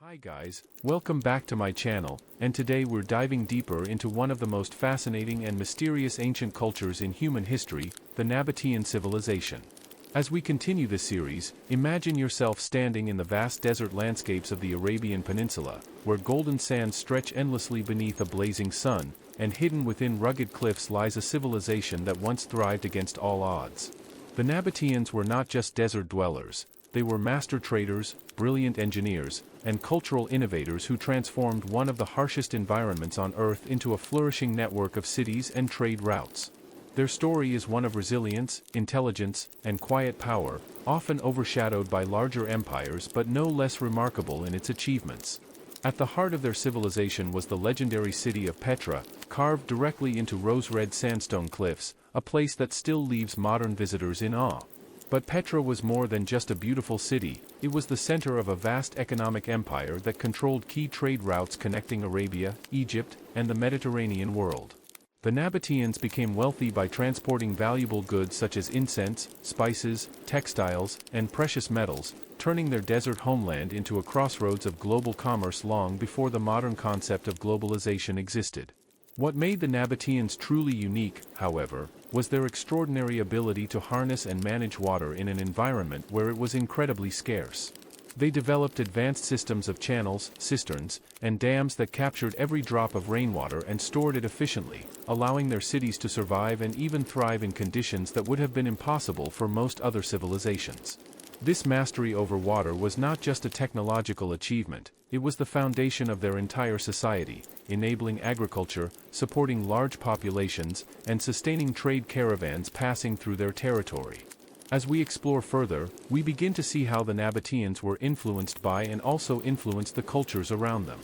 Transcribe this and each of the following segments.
Hi guys, welcome back to my channel, and today we're diving deeper into one of the most fascinating and mysterious ancient cultures in human history, the Nabataean civilization. As we continue this series, imagine yourself standing in the vast desert landscapes of the Arabian Peninsula, where golden sands stretch endlessly beneath a blazing sun, and hidden within rugged cliffs lies a civilization that once thrived against all odds. The Nabataeans were not just desert dwellers. They were master traders, brilliant engineers, and cultural innovators who transformed one of the harshest environments on Earth into a flourishing network of cities and trade routes. Their story is one of resilience, intelligence, and quiet power, often overshadowed by larger empires but no less remarkable in its achievements. At the heart of their civilization was the legendary city of Petra, carved directly into rose-red sandstone cliffs, a place that still leaves modern visitors in awe. But Petra was more than just a beautiful city. It was the center of a vast economic empire that controlled key trade routes connecting Arabia, Egypt, and the Mediterranean world. The Nabataeans became wealthy by transporting valuable goods such as incense, spices, textiles, and precious metals, turning their desert homeland into a crossroads of global commerce long before the modern concept of globalization existed. What made the Nabataeans truly unique, however, was their extraordinary ability to harness and manage water in an environment where it was incredibly scarce. They developed advanced systems of channels, cisterns, and dams that captured every drop of rainwater and stored it efficiently, allowing their cities to survive and even thrive in conditions that would have been impossible for most other civilizations. This mastery over water was not just a technological achievement, it was the foundation of their entire society, enabling agriculture, supporting large populations, and sustaining trade caravans passing through their territory. As we explore further, we begin to see how the Nabataeans were influenced by and also influenced the cultures around them.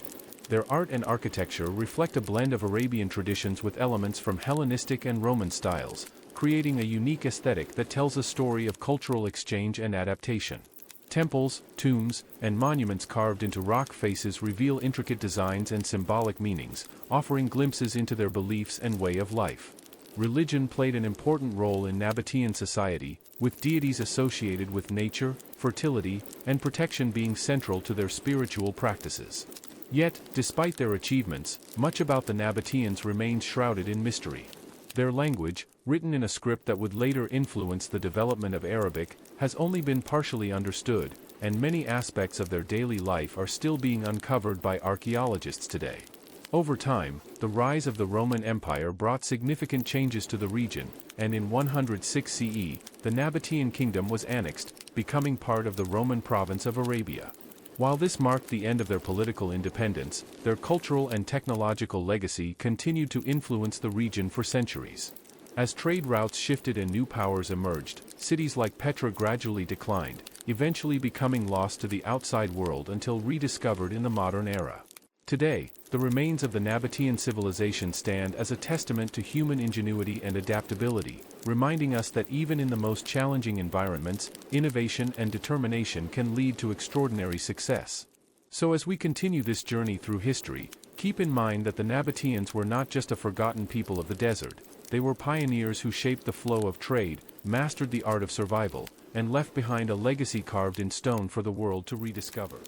Their art and architecture reflect a blend of Arabian traditions with elements from Hellenistic and Roman styles, creating a unique aesthetic that tells a story of cultural exchange and adaptation. Temples, tombs, and monuments carved into rock faces reveal intricate designs and symbolic meanings, offering glimpses into their beliefs and way of life. Religion played an important role in Nabataean society, with deities associated with nature, fertility, and protection being central to their spiritual practices. Yet, despite their achievements, much about the Nabataeans remains shrouded in mystery. Their language, written in a script that would later influence the development of Arabic, has only been partially understood, and many aspects of their daily life are still being uncovered by archaeologists today. Over time, the rise of the Roman Empire brought significant changes to the region, and in 106 CE, the Nabataean kingdom was annexed, becoming part of the Roman province of Arabia. While this marked the end of their political independence, their cultural and technological legacy continued to influence the region for centuries. As trade routes shifted and new powers emerged, cities like Petra gradually declined, eventually becoming lost to the outside world until rediscovered in the modern era. Today, the remains of the Nabataean civilization stand as a testament to human ingenuity and adaptability, reminding us that even in the most challenging environments, innovation and determination can lead to extraordinary success. So as we continue this journey through history, keep in mind that the Nabataeans were not just a forgotten people of the desert. They were pioneers who shaped the flow of trade, mastered the art of survival, and left behind a legacy carved in stone for the world to rediscover.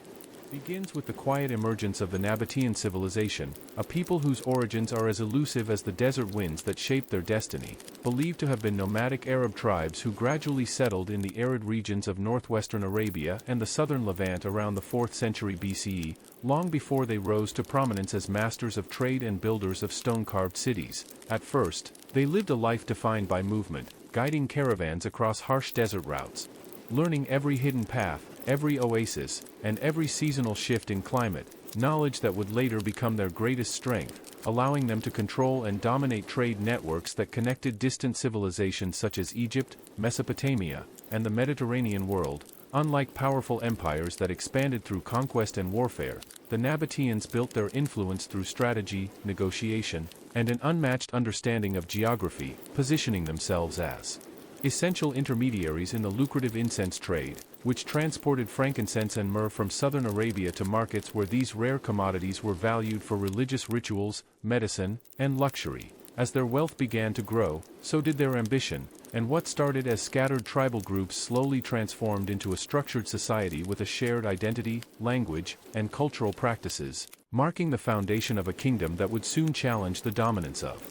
Begins with the quiet emergence of the Nabataean civilization, a people whose origins are as elusive as the desert winds that shaped their destiny, believed to have been nomadic Arab tribes who gradually settled in the arid regions of northwestern Arabia and the southern Levant around the 4th century BCE, long before they rose to prominence as masters of trade and builders of stone-carved cities. At first, they lived a life defined by movement, guiding caravans across harsh desert routes. Learning every hidden path, every oasis, and every seasonal shift in climate, knowledge that would later become their greatest strength, allowing them to control and dominate trade networks that connected distant civilizations such as Egypt, Mesopotamia, and the Mediterranean world. Unlike powerful empires that expanded through conquest and warfare, the Nabataeans built their influence through strategy, negotiation, and an unmatched understanding of geography, positioning themselves as essential intermediaries in the lucrative incense trade, which transported frankincense and myrrh from southern Arabia to markets where these rare commodities were valued for religious rituals, medicine, and luxury. As their wealth began to grow, so did their ambition, and what started as scattered tribal groups slowly transformed into a structured society with a shared identity, language, and cultural practices, marking the foundation of a kingdom that would soon challenge the dominance of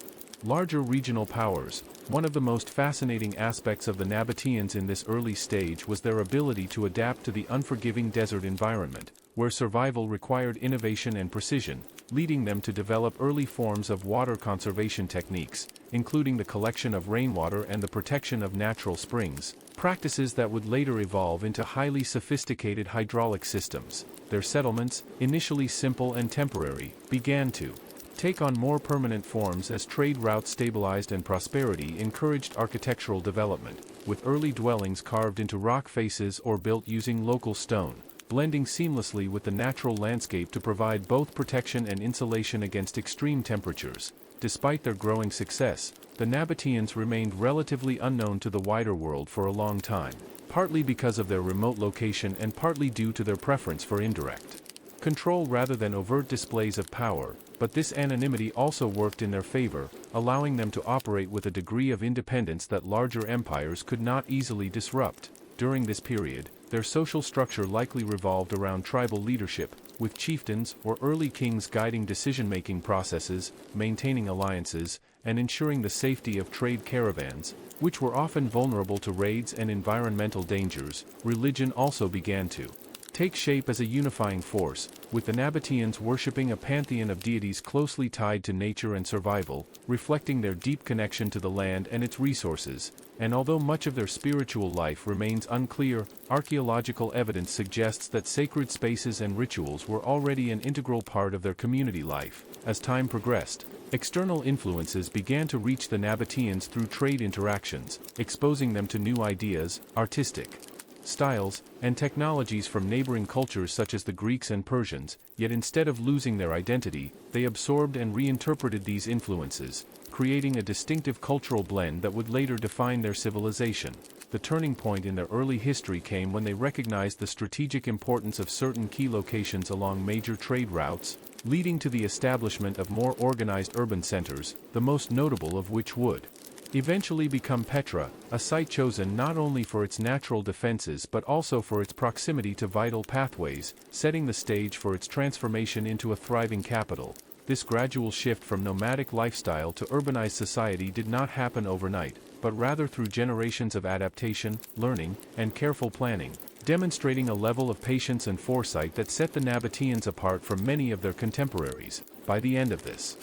larger regional powers. One of the most fascinating aspects of the Nabataeans in this early stage was their ability to adapt to the unforgiving desert environment, where survival required innovation and precision, leading them to develop early forms of water conservation techniques, including the collection of rainwater and the protection of natural springs, practices that would later evolve into highly sophisticated hydraulic systems. Their settlements, initially simple and temporary, began to take on more permanent forms as trade routes stabilized and prosperity encouraged architectural development, with early dwellings carved into rock faces or built using local stone, blending seamlessly with the natural landscape to provide both protection and insulation against extreme temperatures. Despite their growing success, the Nabataeans remained relatively unknown to the wider world for a long time, partly because of their remote location and partly due to their preference for indirect control rather than overt displays of power, but this anonymity also worked in their favor, allowing them to operate with a degree of independence that larger empires could not easily disrupt. During this period, their social structure likely revolved around tribal leadership, with chieftains or early kings guiding decision-making processes, maintaining alliances, and ensuring the safety of trade caravans, which were often vulnerable to raids and environmental dangers. Religion also began to take shape as a unifying force, with the Nabataeans worshipping a pantheon of deities closely tied to nature and survival, reflecting their deep connection to the land and its resources. And although much of their spiritual life remains unclear, archaeological evidence suggests that sacred spaces and rituals were already an integral part of their community life. As time progressed, external influences began to reach the Nabataeans through trade interactions, exposing them to new ideas, artistic styles, and technologies from neighboring cultures such as the Greeks and Persians. Yet instead of losing their identity, they absorbed and reinterpreted these influences, creating a distinctive cultural blend that would later define their civilization. The turning point in their early history came when they recognized the strategic importance of certain key locations along major trade routes, leading to the establishment of more organized urban centers, the most notable of which would eventually become Petra, a site chosen not only for its natural defenses but also for its proximity to vital pathways, setting the stage for its transformation into a thriving capital. This gradual shift from nomadic lifestyle to urbanized society did not happen overnight, but rather through generations of adaptation, learning, and careful planning, demonstrating a level of patience and foresight that set the Nabataeans apart from many of their contemporaries. By the end of this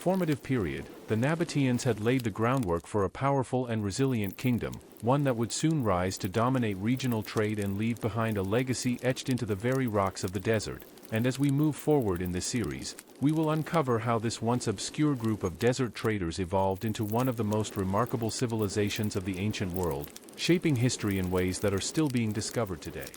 formative period, the Nabataeans had laid the groundwork for a powerful and resilient kingdom, one that would soon rise to dominate regional trade and leave behind a legacy etched into the very rocks of the desert. And as we move forward in this series, we will uncover how this once obscure group of desert traders evolved into one of the most remarkable civilizations of the ancient world, shaping history in ways that are still being discovered today.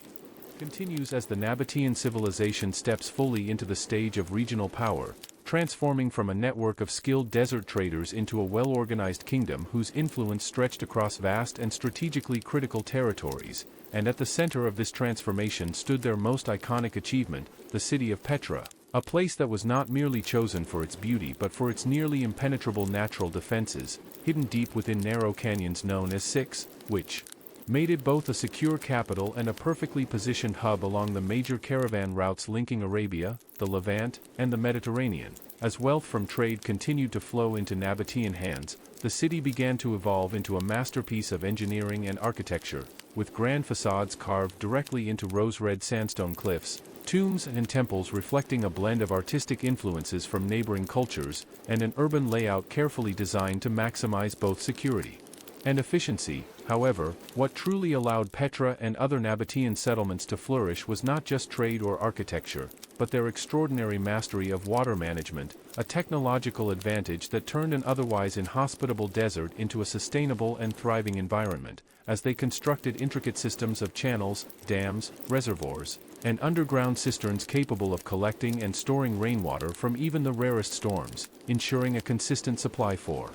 Continues as the Nabataean civilization steps fully into the stage of regional power, transforming from a network of skilled desert traders into a well-organized kingdom whose influence stretched across vast and strategically critical territories. And at the center of this transformation stood their most iconic achievement, the city of Petra, a place that was not merely chosen for its beauty but for its nearly impenetrable natural defenses, hidden deep within narrow canyons known as Six, which made it both a secure capital and a perfectly positioned hub along the major caravan routes linking Arabia, the Levant, and the Mediterranean. As wealth from trade continued to flow into Nabataean hands, the city began to evolve into a masterpiece of engineering and architecture, with grand facades carved directly into rose-red sandstone cliffs, tombs and temples reflecting a blend of artistic influences from neighboring cultures, and an urban layout carefully designed to maximize both security and efficiency. However, what truly allowed Petra and other Nabataean settlements to flourish was not just trade or architecture, but their extraordinary mastery of water management, a technological advantage that turned an otherwise inhospitable desert into a sustainable and thriving environment, as they constructed intricate systems of channels, dams, reservoirs, and underground cisterns capable of collecting and storing rainwater from even the rarest storms, ensuring a consistent supply for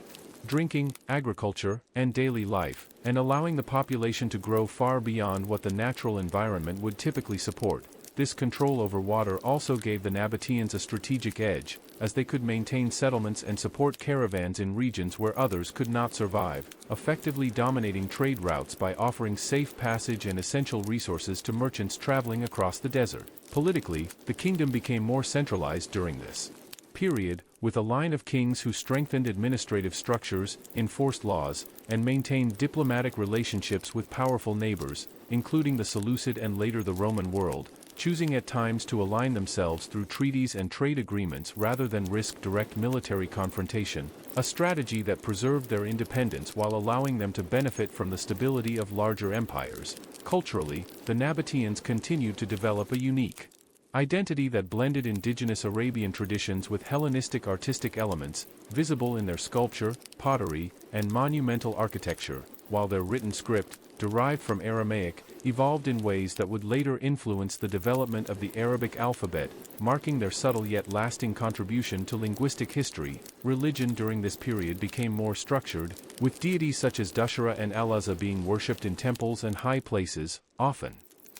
drinking, agriculture, and daily life, and allowing the population to grow far beyond what the natural environment would typically support. This control over water also gave the Nabataeans a strategic edge, as they could maintain settlements and support caravans in regions where others could not survive, effectively dominating trade routes by offering safe passage and essential resources to merchants traveling across the desert. Politically, the kingdom became more centralized during this period, with a line of kings who strengthened administrative structures, enforced laws, and maintained diplomatic relationships with powerful neighbors, including the Seleucid and later the Roman world, choosing at times to align themselves through treaties and trade agreements rather than risk direct military confrontation, a strategy that preserved their independence while allowing them to benefit from the stability of larger empires. Culturally, the Nabataeans continued to develop a unique identity that blended indigenous Arabian traditions with Hellenistic artistic elements, visible in their sculpture, pottery, and monumental architecture, while their written script, derived from Aramaic, evolved in ways that would later influence the development of the Arabic alphabet, marking their subtle yet lasting contribution to linguistic history. Religion during this period became more structured, with deities such as Dushara and Al-Uzza being worshipped in temples and high places, often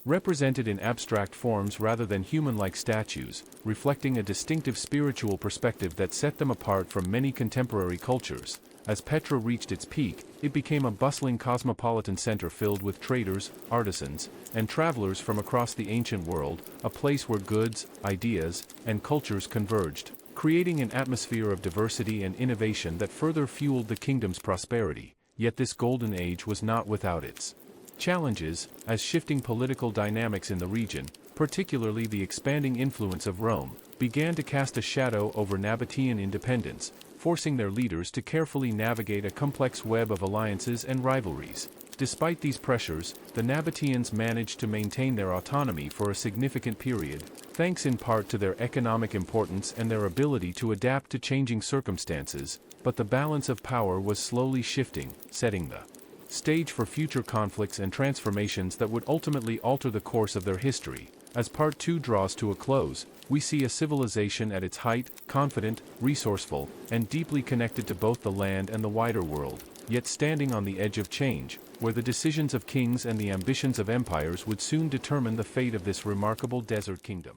represented in abstract forms rather than human-like statues, reflecting a distinctive spiritual perspective that set them apart from many contemporary cultures. As Petra reached its peak, it became a bustling cosmopolitan center filled with traders, artisans, and travelers from across the ancient world, a place where goods, ideas, and cultures converged, creating an atmosphere of diversity and innovation that further fueled the kingdom's prosperity. Yet this golden age was not without its challenges, as shifting political dynamics in the region, particularly the expanding influence of Rome, began to cast a shadow over Nabataean independence, forcing their leaders to carefully navigate a complex web of alliances and rivalries. Despite these pressures, the Nabataeans managed to maintain their autonomy for a significant period, thanks in part to their economic importance and their ability to adapt to changing circumstances, but the balance of power was slowly shifting, setting the stage for future conflicts and transformations that would ultimately alter the course of their history. As Part 2 draws to a close, we see a civilization at its height, confident, resourceful, and deeply connected to both the land and the wider world, yet standing on the edge of change, where the decisions of kings and the ambitions of empires would soon determine the fate of this remarkable desert kingdom.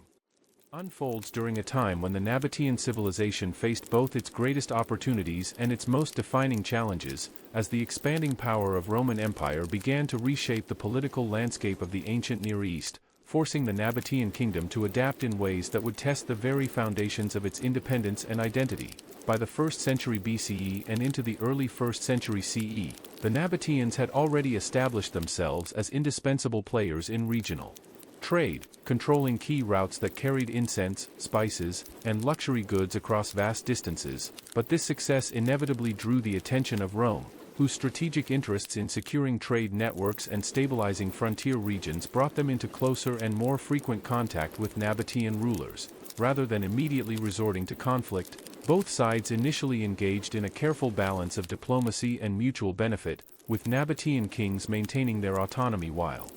Unfolds during a time when the Nabataean civilization faced both its greatest opportunities and its most defining challenges, as the expanding power of Roman Empire began to reshape the political landscape of the ancient Near East, forcing the Nabataean kingdom to adapt in ways that would test the very foundations of its independence and identity. By the 1st century BCE and into the early 1st century CE, the Nabataeans had already established themselves as indispensable players in regional trade, controlling key routes that carried incense, spices, and luxury goods across vast distances. But this success inevitably drew the attention of Rome, whose strategic interests in securing trade networks and stabilizing frontier regions brought them into closer and more frequent contact with Nabataean rulers. Rather than immediately resorting to conflict, both sides initially engaged in a careful balance of diplomacy and mutual benefit, with Nabataean kings maintaining their autonomy while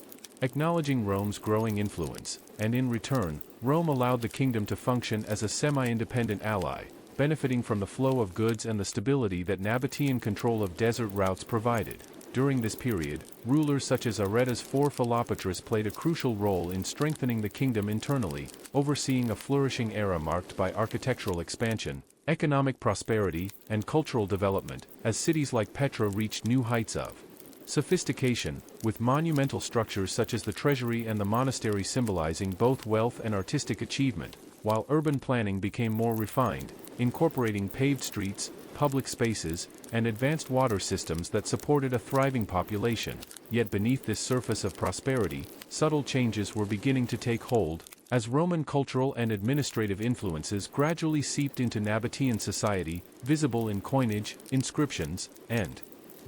acknowledging Rome's growing influence, and in return, Rome allowed the kingdom to function as a semi-independent ally, benefiting from the flow of goods and the stability that Nabataean control of desert routes provided. During this period, rulers such as Aretas IV Philopatris played a crucial role in strengthening the kingdom internally, overseeing a flourishing era marked by architectural expansion, economic prosperity, and cultural development, as cities like Petra reached new heights of sophistication, with monumental structures such as the treasury and the monastery symbolizing both wealth and artistic achievement, while urban planning became more refined, incorporating paved streets, public spaces, and advanced water systems that supported a thriving population. Yet beneath this surface of prosperity, subtle changes were beginning to take hold, as Roman cultural and administrative influences gradually seeped into Nabataean society, visible in coinage, inscriptions, and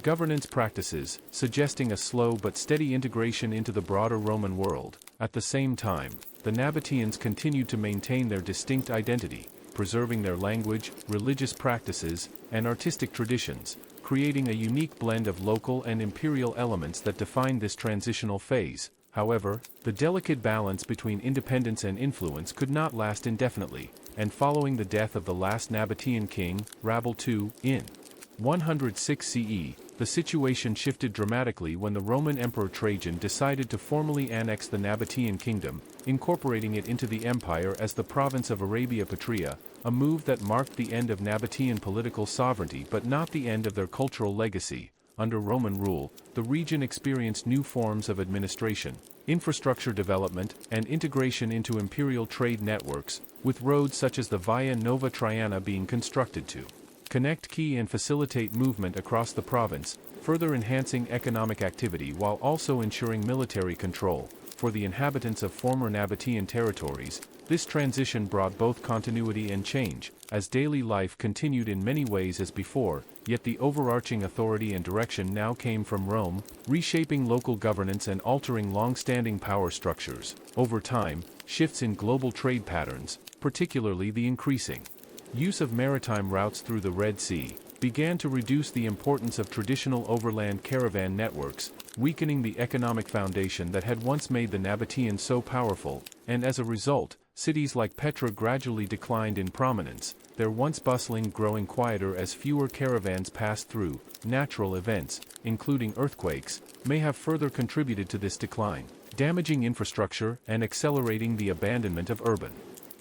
governance practices, suggesting a slow but steady integration into the broader Roman world. At the same time, the Nabataeans continued to maintain their distinct identity, preserving their language, religious practices, and artistic traditions, creating a unique blend of local and imperial elements that defined this transitional phase. However, the delicate balance between independence and influence could not last indefinitely, and following the death of the last Nabataean king, Rabel II, in 106 CE, the situation shifted dramatically when the Roman Emperor Trajan decided to formally annex the Nabataean kingdom, incorporating it into the empire as the province of Arabia Petrea, a move that marked the end of Nabataean political sovereignty but not the end of their cultural legacy. Under Roman rule, the region experienced new forms of administration, infrastructure development, and integration into imperial trade networks, with roads such as the Via Nova Traiana being constructed to connect key and facilitate movement across the province, further enhancing economic activity while also ensuring military control. For the inhabitants of former Nabataean territories, this transition brought both continuity and change, as daily life continued in many ways as before, yet the overarching authority and direction now came from Rome, reshaping local governance and altering long-standing power structures. Over time, shifts in global trade patterns, particularly the increasing use of maritime routes through the Red Sea, began to reduce the importance of traditional overland caravan networks, weakening the economic foundation that had once made the Nabataeans so powerful, and as a result, cities like Petra gradually declined in prominence, their once bustling growing quieter as fewer caravans passed through. Natural events, including earthquakes, may have further contributed to this decline, damaging infrastructure and accelerating the abandonment of urban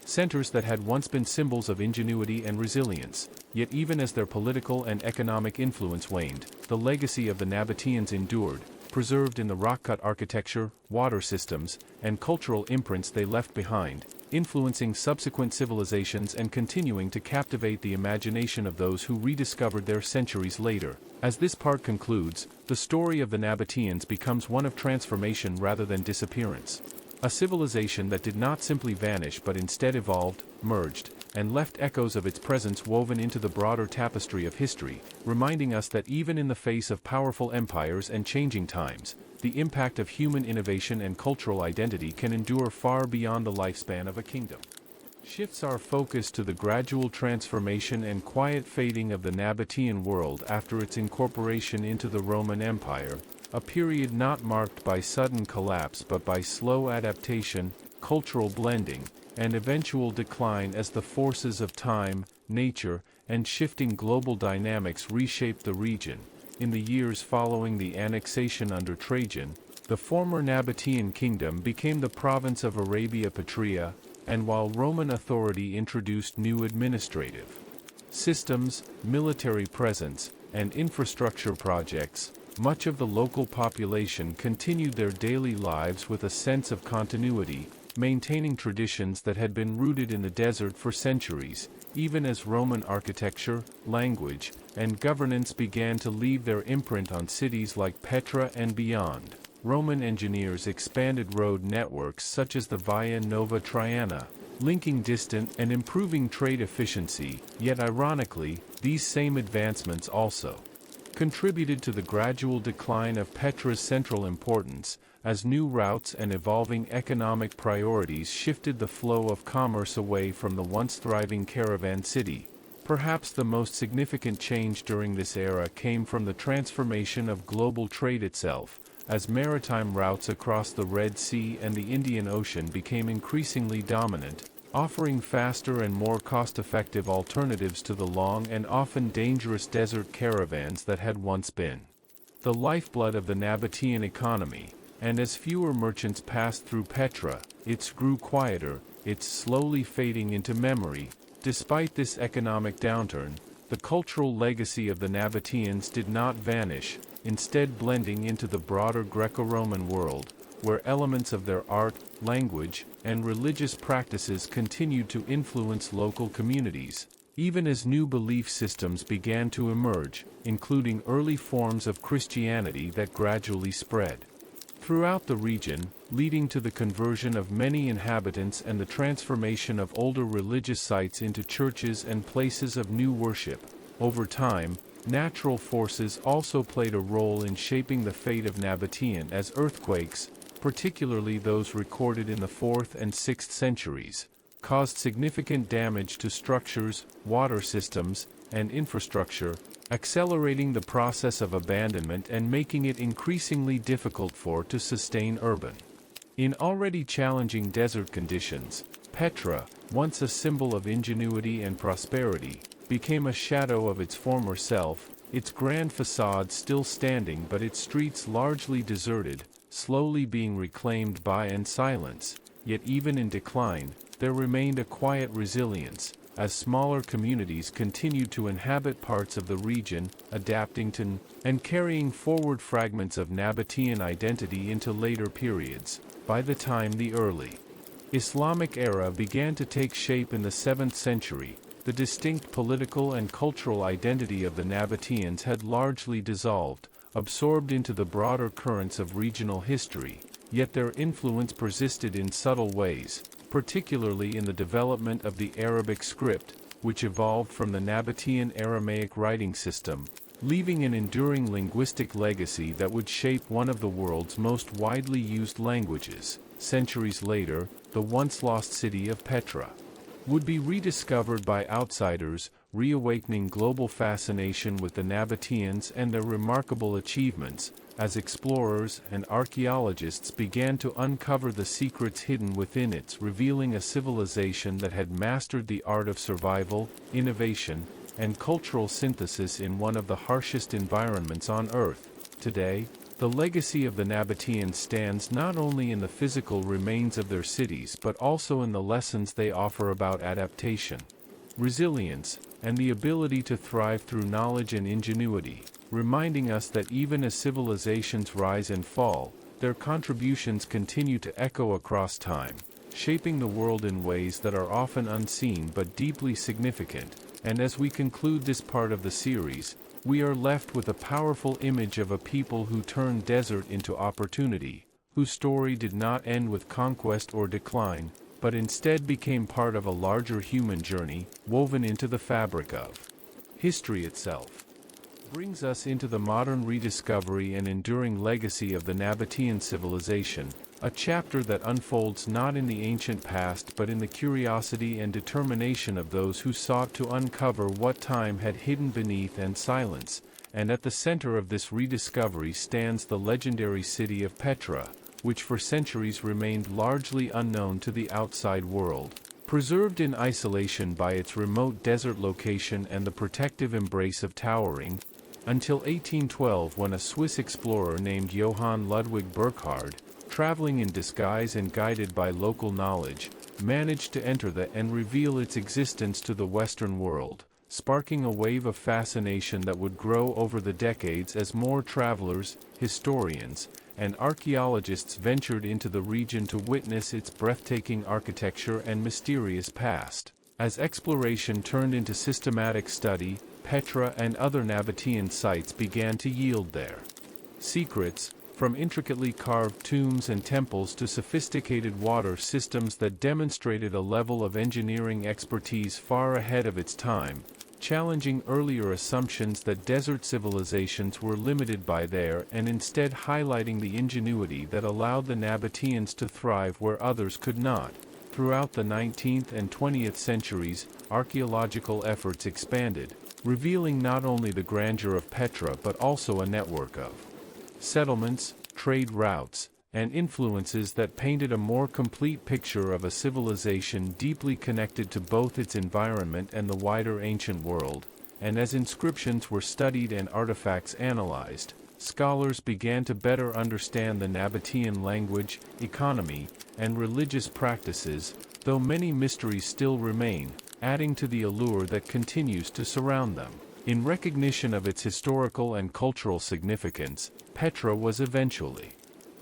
centers that had once been symbols of ingenuity and resilience. Yet even as their political and economic influence waned, the legacy of the Nabataeans endured, preserved in the rock-cut architecture, water systems, and cultural imprints they left behind, influencing subsequent civilizations and continuing to captivate the imagination of those who rediscovered their centuries later. As this part concludes, the story of the Nabataeans becomes one of transformation rather than disappearance. A civilization that did not simply vanish but instead evolved, merged, and left echoes of its presence woven into the broader tapestry of history, reminding us that even in the face of powerful empires and changing times, the impact of human innovation and cultural identity can endure far beyond the lifespan of a kingdom. Shifts our focus to the gradual transformation and quiet fading of the Nabataean world after its incorporation into the Roman Empire, a period not marked by sudden collapse but by slow adaptation, cultural blending, and eventual decline as the forces of time, nature, and shifting global dynamics reshaped the region. In the years following the annexation under Trajan, the former Nabataean kingdom became the province of Arabia Petrea, and while Roman authority introduced new administrative systems, military presence, and infrastructure projects, much of the local population continued their daily lives with a sense of continuity, maintaining traditions that had been rooted in the desert for centuries, even as Roman architecture, language, and governance began to leave their imprint on cities like Petra and beyond. Roman engineers expanded road networks such as the Via Nova Traiana, linking distant and improving trade efficiency, yet ironically, these same advancements also contributed to the gradual decline of Petra's central importance, as new routes and evolving economic priorities shifted the flow of commerce away from the once thriving caravan city. Perhaps the most significant change during this era came from the transformation of global trade itself, as maritime routes across the Red Sea and the Indian Ocean became increasingly dominant, offering faster and more cost-effective alternatives to the long and often dangerous desert caravans that had once been the lifeblood of the Nabataean economy, and as fewer merchants passed through Petra, it grew quieter, it's slowly fading into memory. Despite this economic downturn, the cultural legacy of the Nabataeans did not vanish, instead blending into the broader Greco-Roman world, where elements of their art, language, and religious practices continued to influence local communities, even as new belief systems began to emerge, including early forms of Christianity that gradually spread throughout the region, leading to the conversion of many inhabitants and the transformation of older religious sites into churches and places of new worship. Over time, natural forces also played a role in shaping the fate of Nabataean, as earthquakes, particularly those recorded in the 4th and 6th centuries, caused significant damage to structures, water systems, and infrastructure, accelerating the process of abandonment and making it increasingly difficult to sustain urban. In already challenging desert conditions, Petra, once a symbol of ingenuity and prosperity, became a shadow of its former self, its grand facade still standing but its streets largely deserted, slowly being reclaimed by and silence. Yet even in decline, there remained a quiet resilience, as smaller communities continued to inhabit parts of the region, adapting to and carrying forward fragments of Nabataean identity into later periods. By the time the early Islamic era began to take shape in the 7th century, the distinct political and cultural identity of the Nabataeans had largely dissolved, absorbed into the broader currents of regional history, yet their influence persisted in subtle ways, particularly in the development of the Arabic script, which evolved from the Nabataean Aramaic writing system, leaving an enduring linguistic legacy that would shape one of the world's most widely used languages. Centuries later, the once-lost city of Petra would be rediscovered by outsiders, reawakening global fascination with the Nabataeans and their remarkable achievements, as explorers and archaeologists began to uncover the secrets hidden within it, revealing a civilization that had mastered the art of survival, innovation, and cultural synthesis in one of the harshest environments on Earth. Today, the legacy of the Nabataeans stands not only in the physical remains of their cities but also in the lessons they offer about adaptation, resilience, and the ability to thrive through knowledge and ingenuity, reminding us that even as civilizations rise and fall, their contributions continue to echo across time, shaping the world in ways that are often unseen but deeply significant. And as we conclude this part of the series, we are left with a powerful image of a people who turned desert into opportunity, whose story did not end with conquest or decline, but instead became part of a larger human journey, woven into the fabric of history itself. Brings us into the modern rediscovery and enduring legacy of the Nabataean civilization, a chapter that unfolds not in the ancient past but in the curiosity and determination of those who sought to uncover what time had hidden beneath and silence. And at the center of this rediscovery stands the legendary city of Petra, which for centuries remained largely unknown to the outside world. Preserved in isolation by its remote desert location and the protective embrace of towering, until 1812, when a Swiss explorer named Johann Ludwig Burckhardt, traveling in disguise and guided by local knowledge, managed to enter and reveal its existence to the Western world, sparking a wave of fascination that would grow over the decades as more travelers, historians, and archaeologists ventured into the region to witness its breathtaking architecture and mysterious past. As exploration turned into systematic study, Petra and other Nabataean sites began to yield their secrets, from intricately carved tombs and temples to sophisticated water systems that demonstrated a level of engineering expertise far ahead of its time, challenging earlier assumptions that desert civilizations were limited by there and instead highlighting the ingenuity that allowed the Nabataeans to thrive where others could not. Throughout the 19th and 20th centuries, archaeological efforts expanded, revealing not only the grandeur of Petra but also a network of settlements, trade routes, and influences that painted a more complete picture of a civilization deeply connected to both its environment and the wider ancient world. And as inscriptions were studied and artifacts analyzed, scholars began to better understand the Nabataean language, economy, and religious practices, though many mysteries still remain, adding to the allure that continues to surround them. In recognition of its historical and cultural significance, Petra was eventually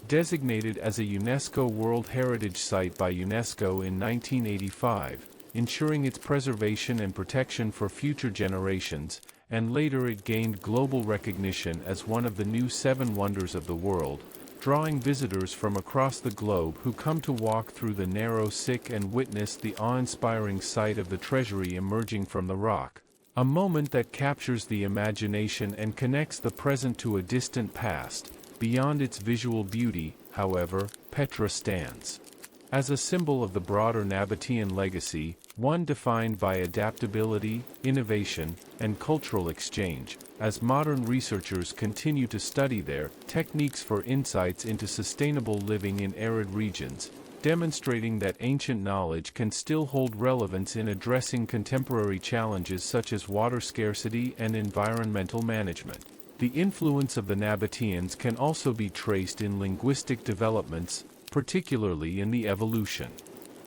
designated as a UNESCO World Heritage Site by UNESCO in 1985, ensuring its preservation and protection for future generations, and later it gained global recognition as one of the new 7 wonders of the world, drawing visitors from across the globe who come to walk through the narrow sick and witness the awe-inspiring sight of the treasury emerging from the rock. A moment that captures the imagination and connects the present to a distant past. Beyond its visual beauty, however, Petra stands as a symbol of the broader Nabataean legacy, one defined by adaptability, innovation, and cultural exchange. As modern researchers continue to study their techniques for insights into sustainable living in arid regions, demonstrating that ancient knowledge can still hold relevance in addressing contemporary challenges such as water scarcity and environmental management. The influence of the Nabataeans can also be traced in linguistic developments, particularly in the evolution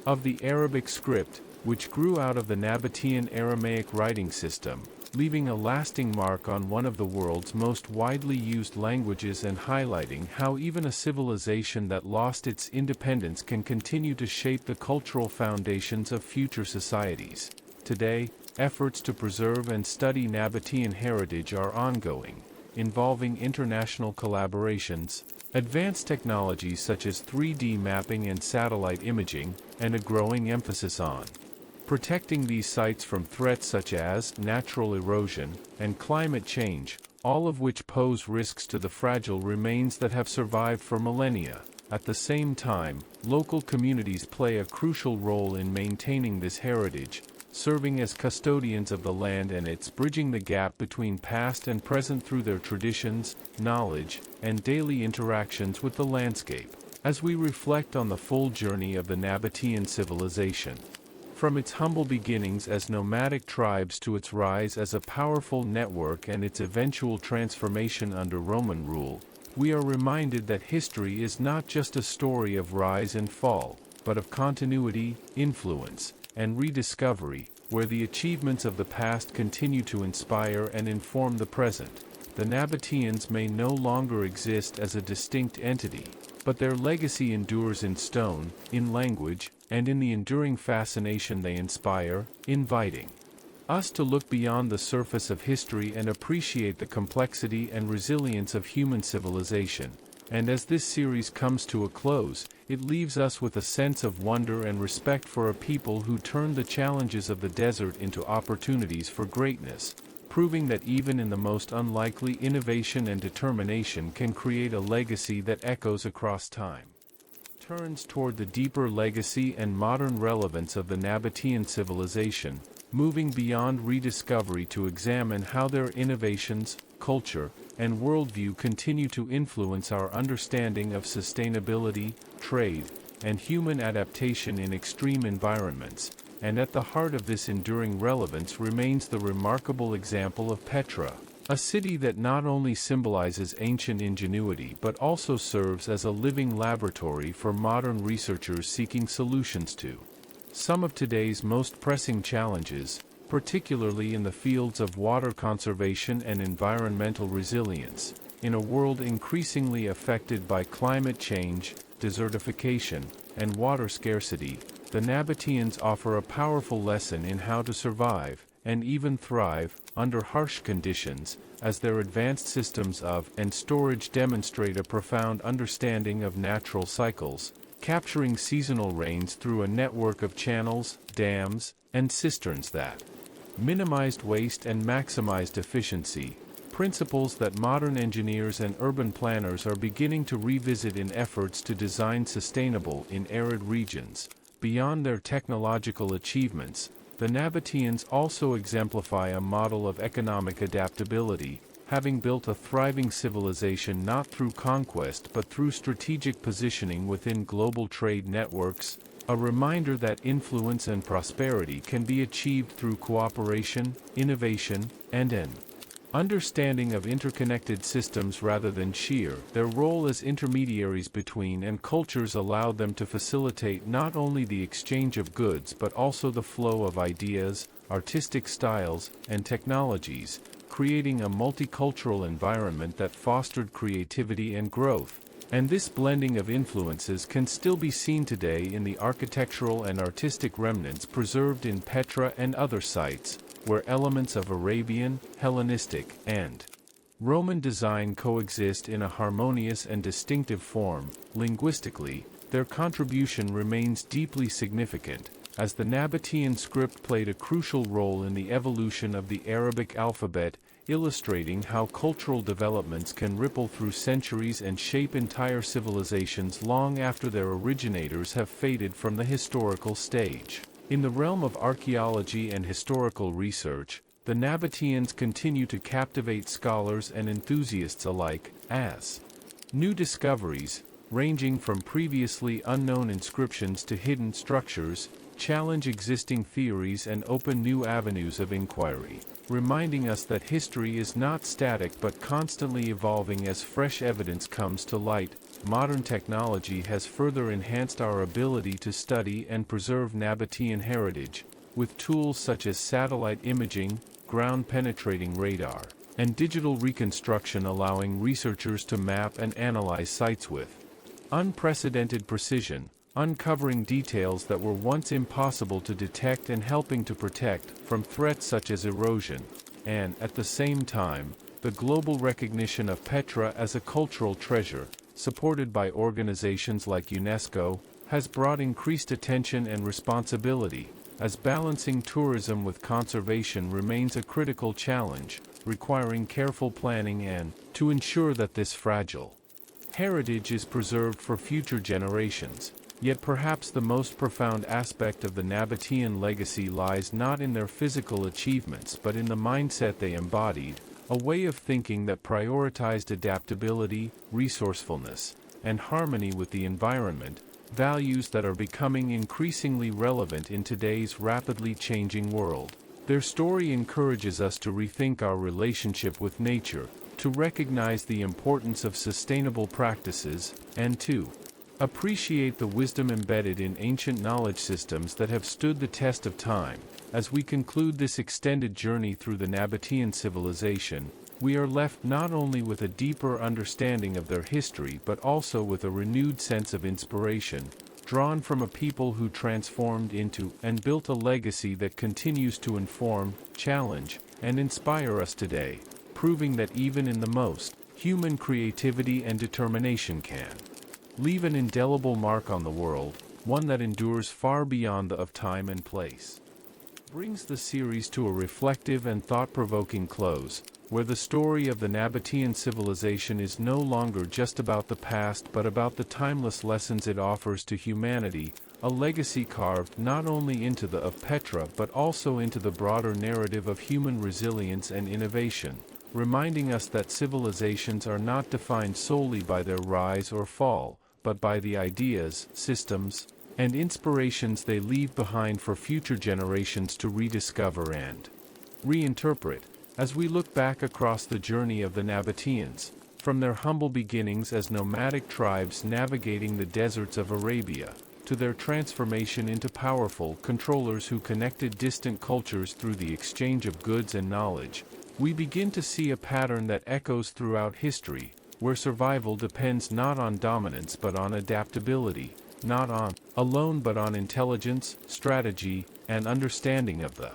of the Arabic script, which grew out of the Nabataean Aramaic writing system, leaving a lasting mark on one of the world's most widely used languages and highlighting how even a civilization that lost its independence can continue to shape the cultural foundations of future societies. Today, efforts to preserve and study Nabataean heritage are ongoing, involving international collaborations, advanced technologies such as 3D mapping and satellite imaging, and a growing emphasis on protecting these sites from threats such as natural erosion and climate change, all of which pose risks to the fragile remains that have survived for millennia. At the same time, local communities play a crucial role in maintaining this heritage, serving as custodians of the land and its bridging the gap between past and present through their traditions, knowledge, and daily interactions with the landscape. As we reflect on the full journey of the Nabataean civilization, from its humble beginnings as nomadic tribes to its rise as a powerful network and its eventual transformation under Roman rule, we are reminded that history is not just a story of rise and fall, but of continuity, influence, and rediscovery, where the achievements of the past continue to inspire and inform the present. The Nabataeans may no longer exist as a distinct entity, but their legacy endures in stone, in language, and in the enduring fascination they inspire, inviting us to look beyond the surface of history and appreciate the complexity and resilience of human civilization. And as this series comes to a close, it leaves us with a sense of wonder and respect for a people who turned the challenges of the desert into opportunities for greatness, proving that even in the most unlikely, innovation and determination can create a legacy that echoes across time. Turns toward the deeper legacy and modern relevance of the Nabataean civilization, moving beyond rediscovery to examine how their innovations, culture, and worldview continue to influence our understanding of sustainability, trade, and human adaptation in extreme environments. And at the heart of this enduring relevance remains the remarkable example of Petra, a city that not only symbolizes ancient ingenuity but also serves as a living laboratory for modern researchers seeking solutions to some of today's most pressing challenges, particularly in the fields of water conservation and environmental resilience. In a world increasingly affected by climate change, desertification, and water scarcity, the Nabataeans offer a powerful lesson in how to survive, and even thrive, under harsh conditions, as their advanced systems of and storage demonstrate a profound understanding of natural cycles, capturing seasonal rains through a network of channels, dams, and cisterns that minimized waste and maximized efficiency, principles that modern engineers and urban planners are beginning to revisit in efforts to design sustainable in arid regions. Beyond their technological achievements, the Nabataeans also exemplify a model of economic adaptability, having built a thriving civilization not through conquest but through strategic positioning within global trade networks, a reminder that influence and prosperity can be achieved through cooperation, innovation, and an understanding of interconnected systems rather than sheer. Their role as intermediaries between and cultures allowed them to facilitate not only the exchange of goods but also the flow of ideas, artistic styles, and technologies, creating a multicultural environment that fostered creativity and growth. And this blending of influences can still be seen today in the architectural and artistic remnants preserved in Petra and other sites, where elements of Arabian, Hellenistic, and Roman design coexist in a harmonious and distinctive form. Linguistically, their contribution remains deeply significant, as the Nabataean script played a crucial role in the evolution of the Arabic alphabet, illustrating how cultural developments can ripple through centuries and shape entire civilizations long after their originators have faded from the historical stage. In the realm of archaeology and historical research, the Nabataeans continue to captivate scholars and enthusiasts alike, as new discoveries, ranging from previously unknown inscriptions to hidden structures, challenge existing theories and open new avenues of inquiry, reminding us that history is not static but constantly evolving as fresh evidence comes to light. Modern technology has further enhanced our ability to study and preserve Nabataean heritage, with tools such as satellite imaging, ground-penetrating radar, and digital reconstruction allowing researchers to map and analyze sites with unprecedented precision, uncovering details that were once impossible to detect and helping to protect from threats such as erosion. And, at the same time, the global recognition of Petra as a cultural treasure, supported by organizations like UNESCO, has brought increased attention and responsibility, as balancing tourism with conservation remains a critical challenge, requiring careful planning and, to ensure that this fragile heritage is preserved for future generations. Yet perhaps the most profound aspect of the Nabataean legacy lies not in their physical achievements but in the mindset they embodied, a way of thinking that prioritized adaptability, resourcefulness, and harmony with the environment, values that are becoming increasingly relevant in today's rapidly changing world. Their story encourages us to rethink our relationship with nature, to recognize the importance of sustainable practices, and to appreciate the wisdom embedded in ancient knowledge systems that have stood the test of time. As we conclude this extended journey through the Nabataean civilization, we are left not only with a deeper understanding of their history but also with a renewed sense of inspiration, drawn from a people who transformed into and built a legacy that continues to inform, challenge, and inspire us today, proving that even in the most human creativity and determination can leave an indelible mark on the world, one that endures far beyond the of time and place. Brings the series to a reflective and thought-provoking close, where the story of the Nabataean civilization is no longer just about the past but about the timeless lessons it offers to humanity, a legacy carved not only into the of Petra but also into the broader narrative of human resilience and innovation, reminding us that civilizations are not defined solely by their rise or fall, but by the ideas, systems, and inspirations they leave behind for future generations to rediscover and reinterpret. As we look back across the journey of the Nabataeans, from their humble beginnings as nomadic tribes navigating the deserts of Arabia, to their transformation into powerful controllers who connected distant cultures through the exchange of goods and knowledge, we begin to see a pattern that echoes throughout history, where survival depends not on dominance but on adaptability, not on alone but on intelligence, strategy, and understanding of the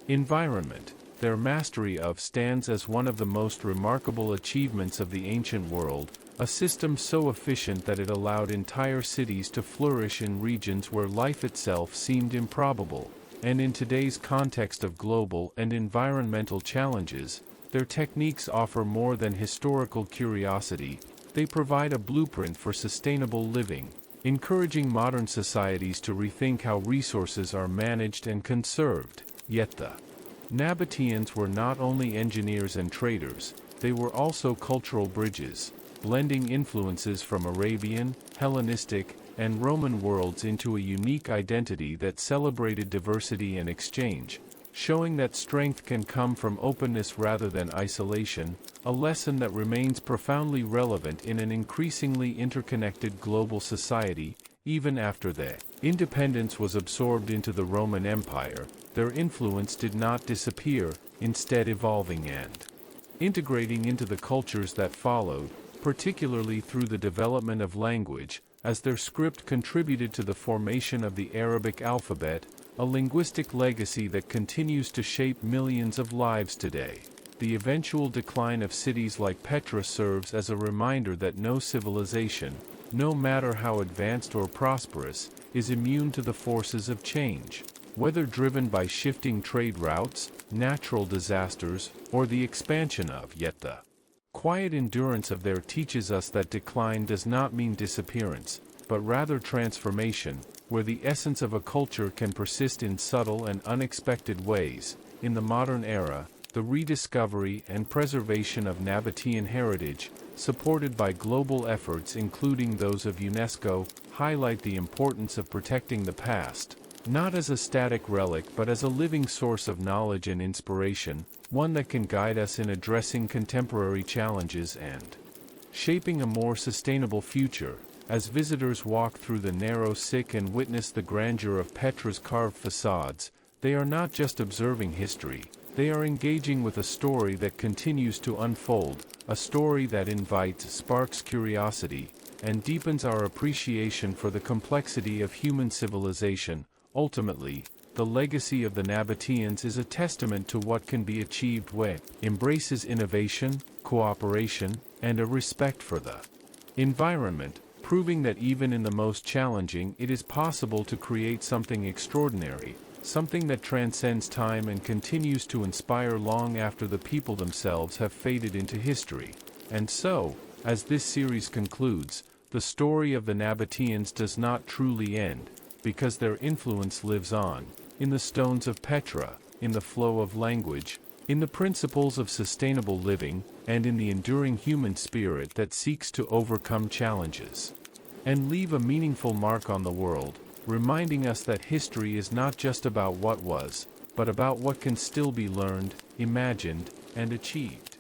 environment. Their mastery of stands as one of the most remarkable achievements of the ancient world, a system so efficient that it allowed entire cities to flourish in regions where life itself seemed improbable. And in today's context of global and environmental challenges, their techniques offer more than historical curiosity, they provide a blueprint for sustainable living, encouraging modern societies to rethink how resources are managed and conserved. Yet the Nabataeans were not only engineers and traders, they were also cultural bridges, blending influences from Arabian, Hellenistic, and Roman worlds into a unique identity that celebrated diversity and exchange, showing that strength can come from openness rather than isolation, a lesson that remains profoundly relevant in an increasingly interconnected global society. Even after their independence was absorbed into the Roman Empire, their influence did not disappear, instead evolving and integrating into the cultures that followed, particularly through the development of language, as their script contributed to the formation of the Arabic alphabet, a linguistic legacy that continues to shape millions of lives today. The eventual decline of cities like Petra serves as a reminder that no civilization, no matter how advanced or prosperous, is immune to the forces of change, whether driven by shifting trade routes, natural disasters, or the expansion of. Yet the quiet endurance of their teaches us that decline does not mean disappearance, but rather transformation, where the essence of a culture can persist in subtle and unexpected ways. In the modern era, the rediscovery and preservation of Nabataean heritage, supported by global efforts including those of UNESCO, highlight the importance of protecting the past, not as a static relic but as a living source of knowledge and inspiration, one that can guide us in addressing contemporary challenges and shaping a more sustainable future. As visitors walk through the narrow Sikh and witness the grandeur of Petra's carved facades, they are not just observing history, they are engaging with a story that continues to unfold, a story that invites, sparks curiosity, and deepens our appreciation for the complexity of human civilization. Ultimately, the legacy of the Nabataeans is a testament to what can be achieved when embraces innovation, cooperation, and a respect for the environment, proving that even in the most challenging it is possible to create something extraordinary, something that transcends time and continues to inspire long after the people themselves have faded into history. And so, as this series concludes, the story of the Nabataeans does not truly end, because their influence lives on, in the stones of Petra, in the flow of language, in the principles of sustainable living, and in the enduring human spirit that seeks to overcome challenges and leave a meaningful mark on the world, reminding us that history is not just about what was, but about what can still be learned, imagined, and achieved.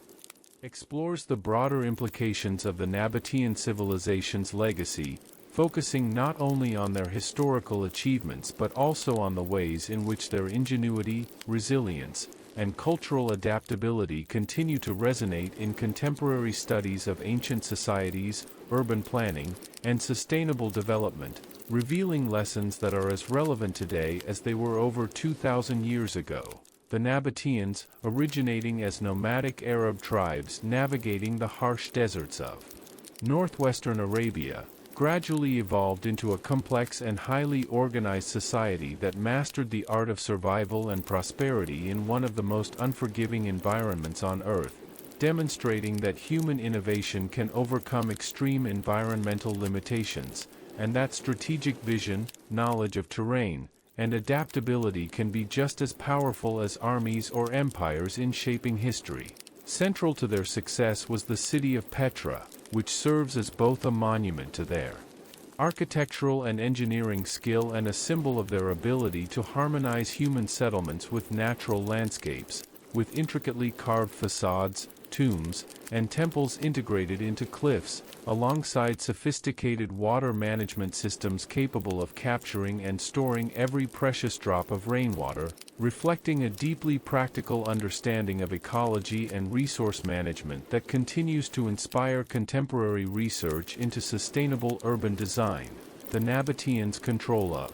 Explores the broader implications of the Nabataean civilization's legacy, focusing not only on their historical achievements but also on the ways in which their ingenuity, resilience, and cultural adaptability continue to resonate in contemporary studies of ancient societies, urban planning, and sustainable development, revealing lessons that are as relevant today as they were over 2,000 years ago. The Nabataeans, originating as nomadic Arab tribes navigating the harsh deserts of northwestern Arabia, gradually evolved into a complex and highly organized society that mastered the art of survival and prosperity in one of the most unforgiving environments on Earth, demonstrating that human innovation can overcome extreme environmental limitations, and that strategic vision, knowledge of terrain, and adaptability can be just as powerful as armies or empires in shaping history. Central to their success was the city of Petra, which serves as both a monument to their architectural and engineering skill and a symbol of their ability to harmonize human settlements with natural landscapes, with intricately carved facades, tombs, and temples integrated into cliffs, alongside sophisticated water management systems capable of capturing and storing every precious drop of rainwater, reflecting a deeply practical understanding of ecology and resource management that continues to inspire contemporary research into sustainable urban design. The Nabataeans' control of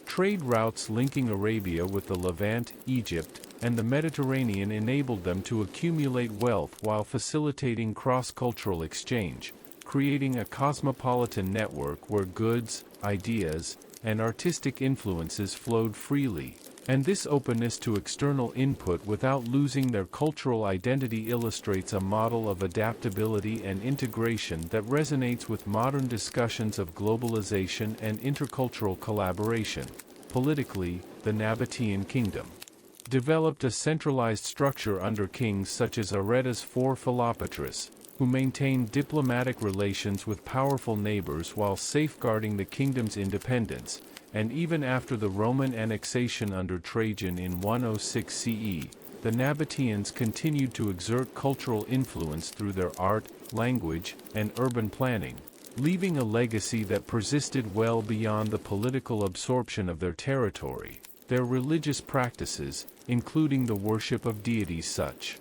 trade routes linking Arabia with the Levant, Egypt, and the Mediterranean enabled them to accumulate wealth while facilitating cross-cultural exchange, creating a cosmopolitan network where goods, ideas, and artistic influences flowed freely. And this openness to external input without losing their cultural identity illustrates a model of adaptability and integration that resonates with modern discussions of globalization and intercultural collaboration. Politically, the Nabataean kingdom developed a centralized structure under kings such as Aretas IV Philopatrus, who maintained diplomatic relations with powerful neighbors while safeguarding the kingdom's independence, and even after the Roman annexation under Trajan in 106 CE, the Nabataeans continued to exert cultural influence through their art, language, and urban planning, leaving a legacy that persisted well beyond the political absorption of their territory. Their religious practices, including the worship of deities such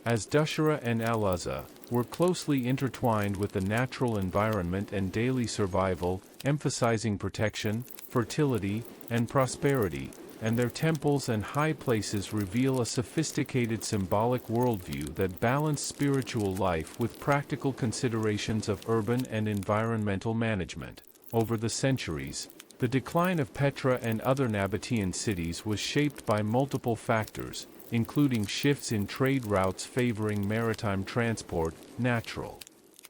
as Dushara and Alaza, were closely intertwined with the natural environment and daily survival, emphasizing protection, fertility, and prosperity, and their temples and high places reveal a sophisticated symbolic worldview that balanced spiritual life with practical considerations of urban and environmental management. Over the centuries, the decline of Petra and other Nabataean cities was shaped by multiple factors, including shifts in trade routes favoring maritime transport, natural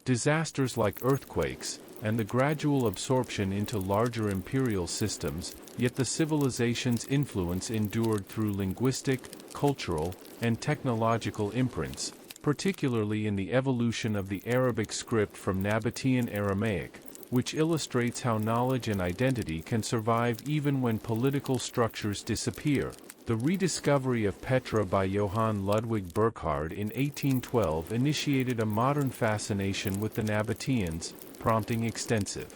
disasters like earthquakes, and the gradual absorption into larger imperial systems, yet the civilization's influence endured through linguistic, cultural, and technological imprints, particularly in the evolution of the Arabic script from Nabataean Aramaic, which illustrates how knowledge and identity can survive even when political structures disappear. The rediscovery of Petra by Johann Ludwig Burckhardt in 1812 initiated a modern fascination with the Nabataeans, prompting extensive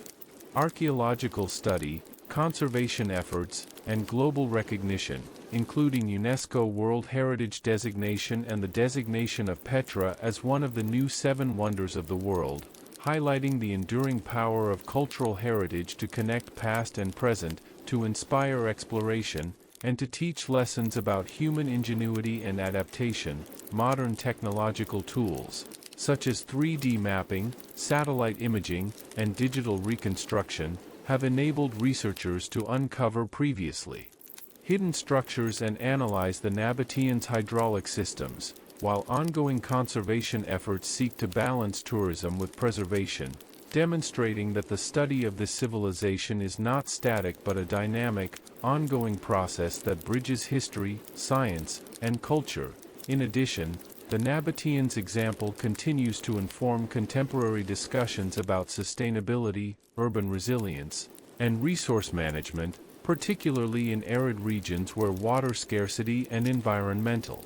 archaeological study, conservation efforts, and global recognition, including UNESCO World Heritage designation and the designation of Petra as one of the new seven wonders of the world, highlighting the enduring power of cultural heritage to connect past and present, to inspire exploration, and to teach lessons about human ingenuity and adaptation. Modern technological tools, such as 3D mapping, satellite imaging, and digital reconstruction, have enabled researchers to uncover previously hidden structures and analyze the Nabataeans' hydraulic systems, while ongoing conservation efforts seek to balance tourism with preservation, demonstrating that the study of this civilization is not static but a dynamic, ongoing process that bridges history, science, and culture. In addition, the Nabataeans' example continues to inform contemporary discussions about sustainability, urban resilience, and resource management, particularly in arid regions where water scarcity and environmental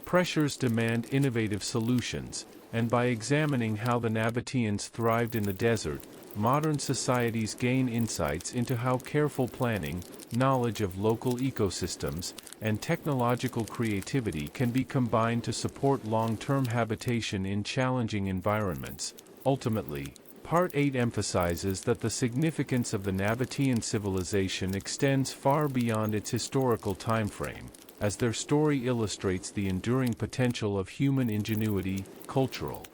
pressures demand innovative solutions. And by examining how the Nabataeans thrived in the desert, modern societies gain insights into how careful planning, knowledge of local ecosystems, and technological creativity can be combined to support long-term habitation in challenging environments. Ultimately, Part 8 emphasizes that the significance of the Nabataean civilization extends far beyond its historical timeframe, as their story illustrates the enduring potential of human ingenuity, cultural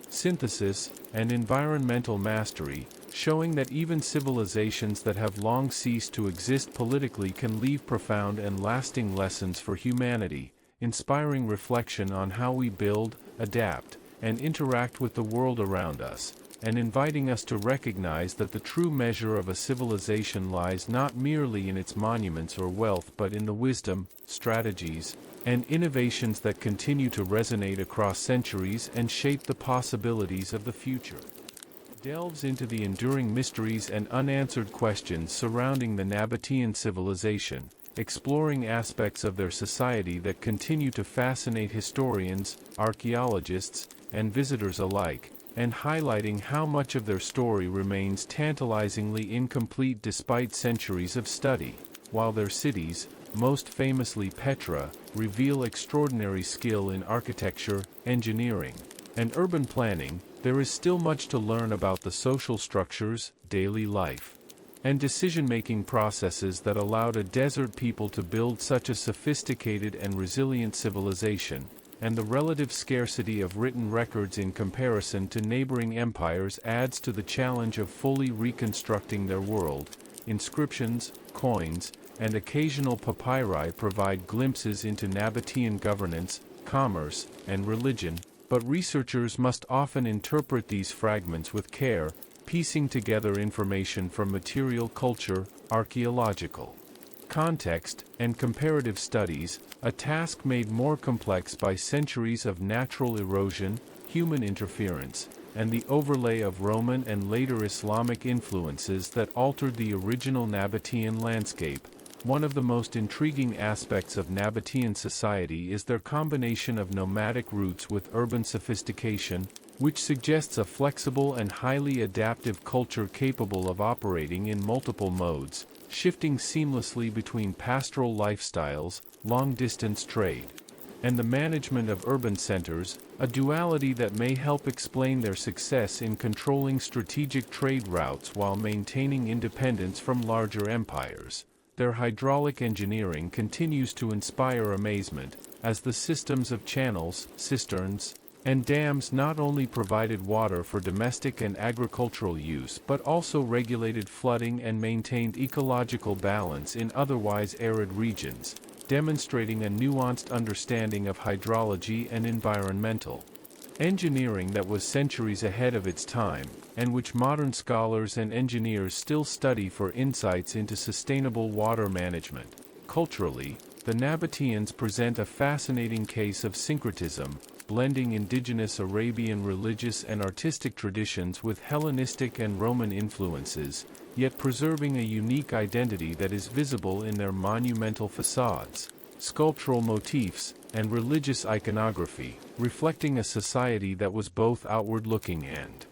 synthesis, and environmental mastery, showing that even civilizations that have long ceased to exist politically can leave profound and lasting lessons for humanity, inspiring reflection on how we build, adapt, and interact with the world around us, and inviting us to recognize that the true measure of a civilization lies not merely in its monuments or wealth but in the wisdom, strategies, and innovations that continue to resonate across centuries and shape the possibilities of the future. Delves into the enduring mysteries and unanswered questions surrounding the Nabataean civilization, exploring aspects of their society that continue to fascinate historians, archaeologists, and visitors alike, and highlighting how much of their story remains tantalizingly incomplete despite centuries of study. While their cities, most famously Petra, reveal extraordinary skill in architecture, engineering, and urban planning, there is still much to learn about the social structures, daily life, and decision-making processes that allowed a desert people to build such a sophisticated and resilient civilization, and the relative scarcity of written records in comparison to neighboring empires adds to the challenge of fully reconstructing their world. Inscriptions, coins, and occasional papyri provide glimpses into Nabataean governance, commerce, and religion, but researchers must often interpret these fragments with care, piecing together information from material culture, archaeological context, and comparative studies, a task made more complex by centuries of natural erosion, human interference, and the overlay of Roman and later Islamic influences that altered the original Nabataean landscape. One of the most intriguing aspects of Nabataean society is their combination of nomadic roots with urban sophistication, which suggests a flexible and highly adaptive culture capable of operating in multiple modes, shifting seamlessly between pastoral lifestyles, long-distance trade, and the management of urban centers, a duality that may help explain their success in controlling strategic trade routes while maintaining independence from larger empires. Their hydraulic engineering continues to inspire amazement, as the systems of channels, cisterns, and dams not only provided water for domestic and agricultural use but also regulated flooding and maintained ecological balance in otherwise arid regions, demonstrating a nuanced understanding of hydrology and environmental engineering that was centuries ahead of its time, and which modern scholars and engineers still study for insights into sustainable water management. Culturally, the Nabataeans present a fascinating case of syncretism, blending indigenous Arabian religious and artistic traditions with Hellenistic and Roman influences, yet preserving a unique identity that is visible in their monumental facades, sculptural motifs, and religious iconography, reflecting a society that was both outward-looking and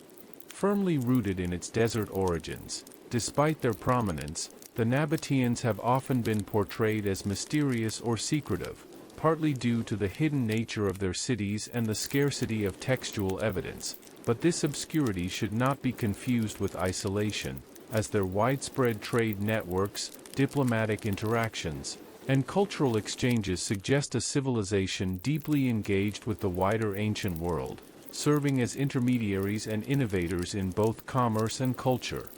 firmly rooted in its desert origins. Despite their prominence, the Nabataeans have often been portrayed as mysterious or secretive, partly due to the hidden nature of their cities and the scarcity of textual evidence, but this obscurity should not be confused with isolation, as their widespread trade networks, diplomatic interactions, and cultural exchanges suggest a civilization deeply engaged with the wider ancient world, serving as intermediaries and innovators in both commerce and culture.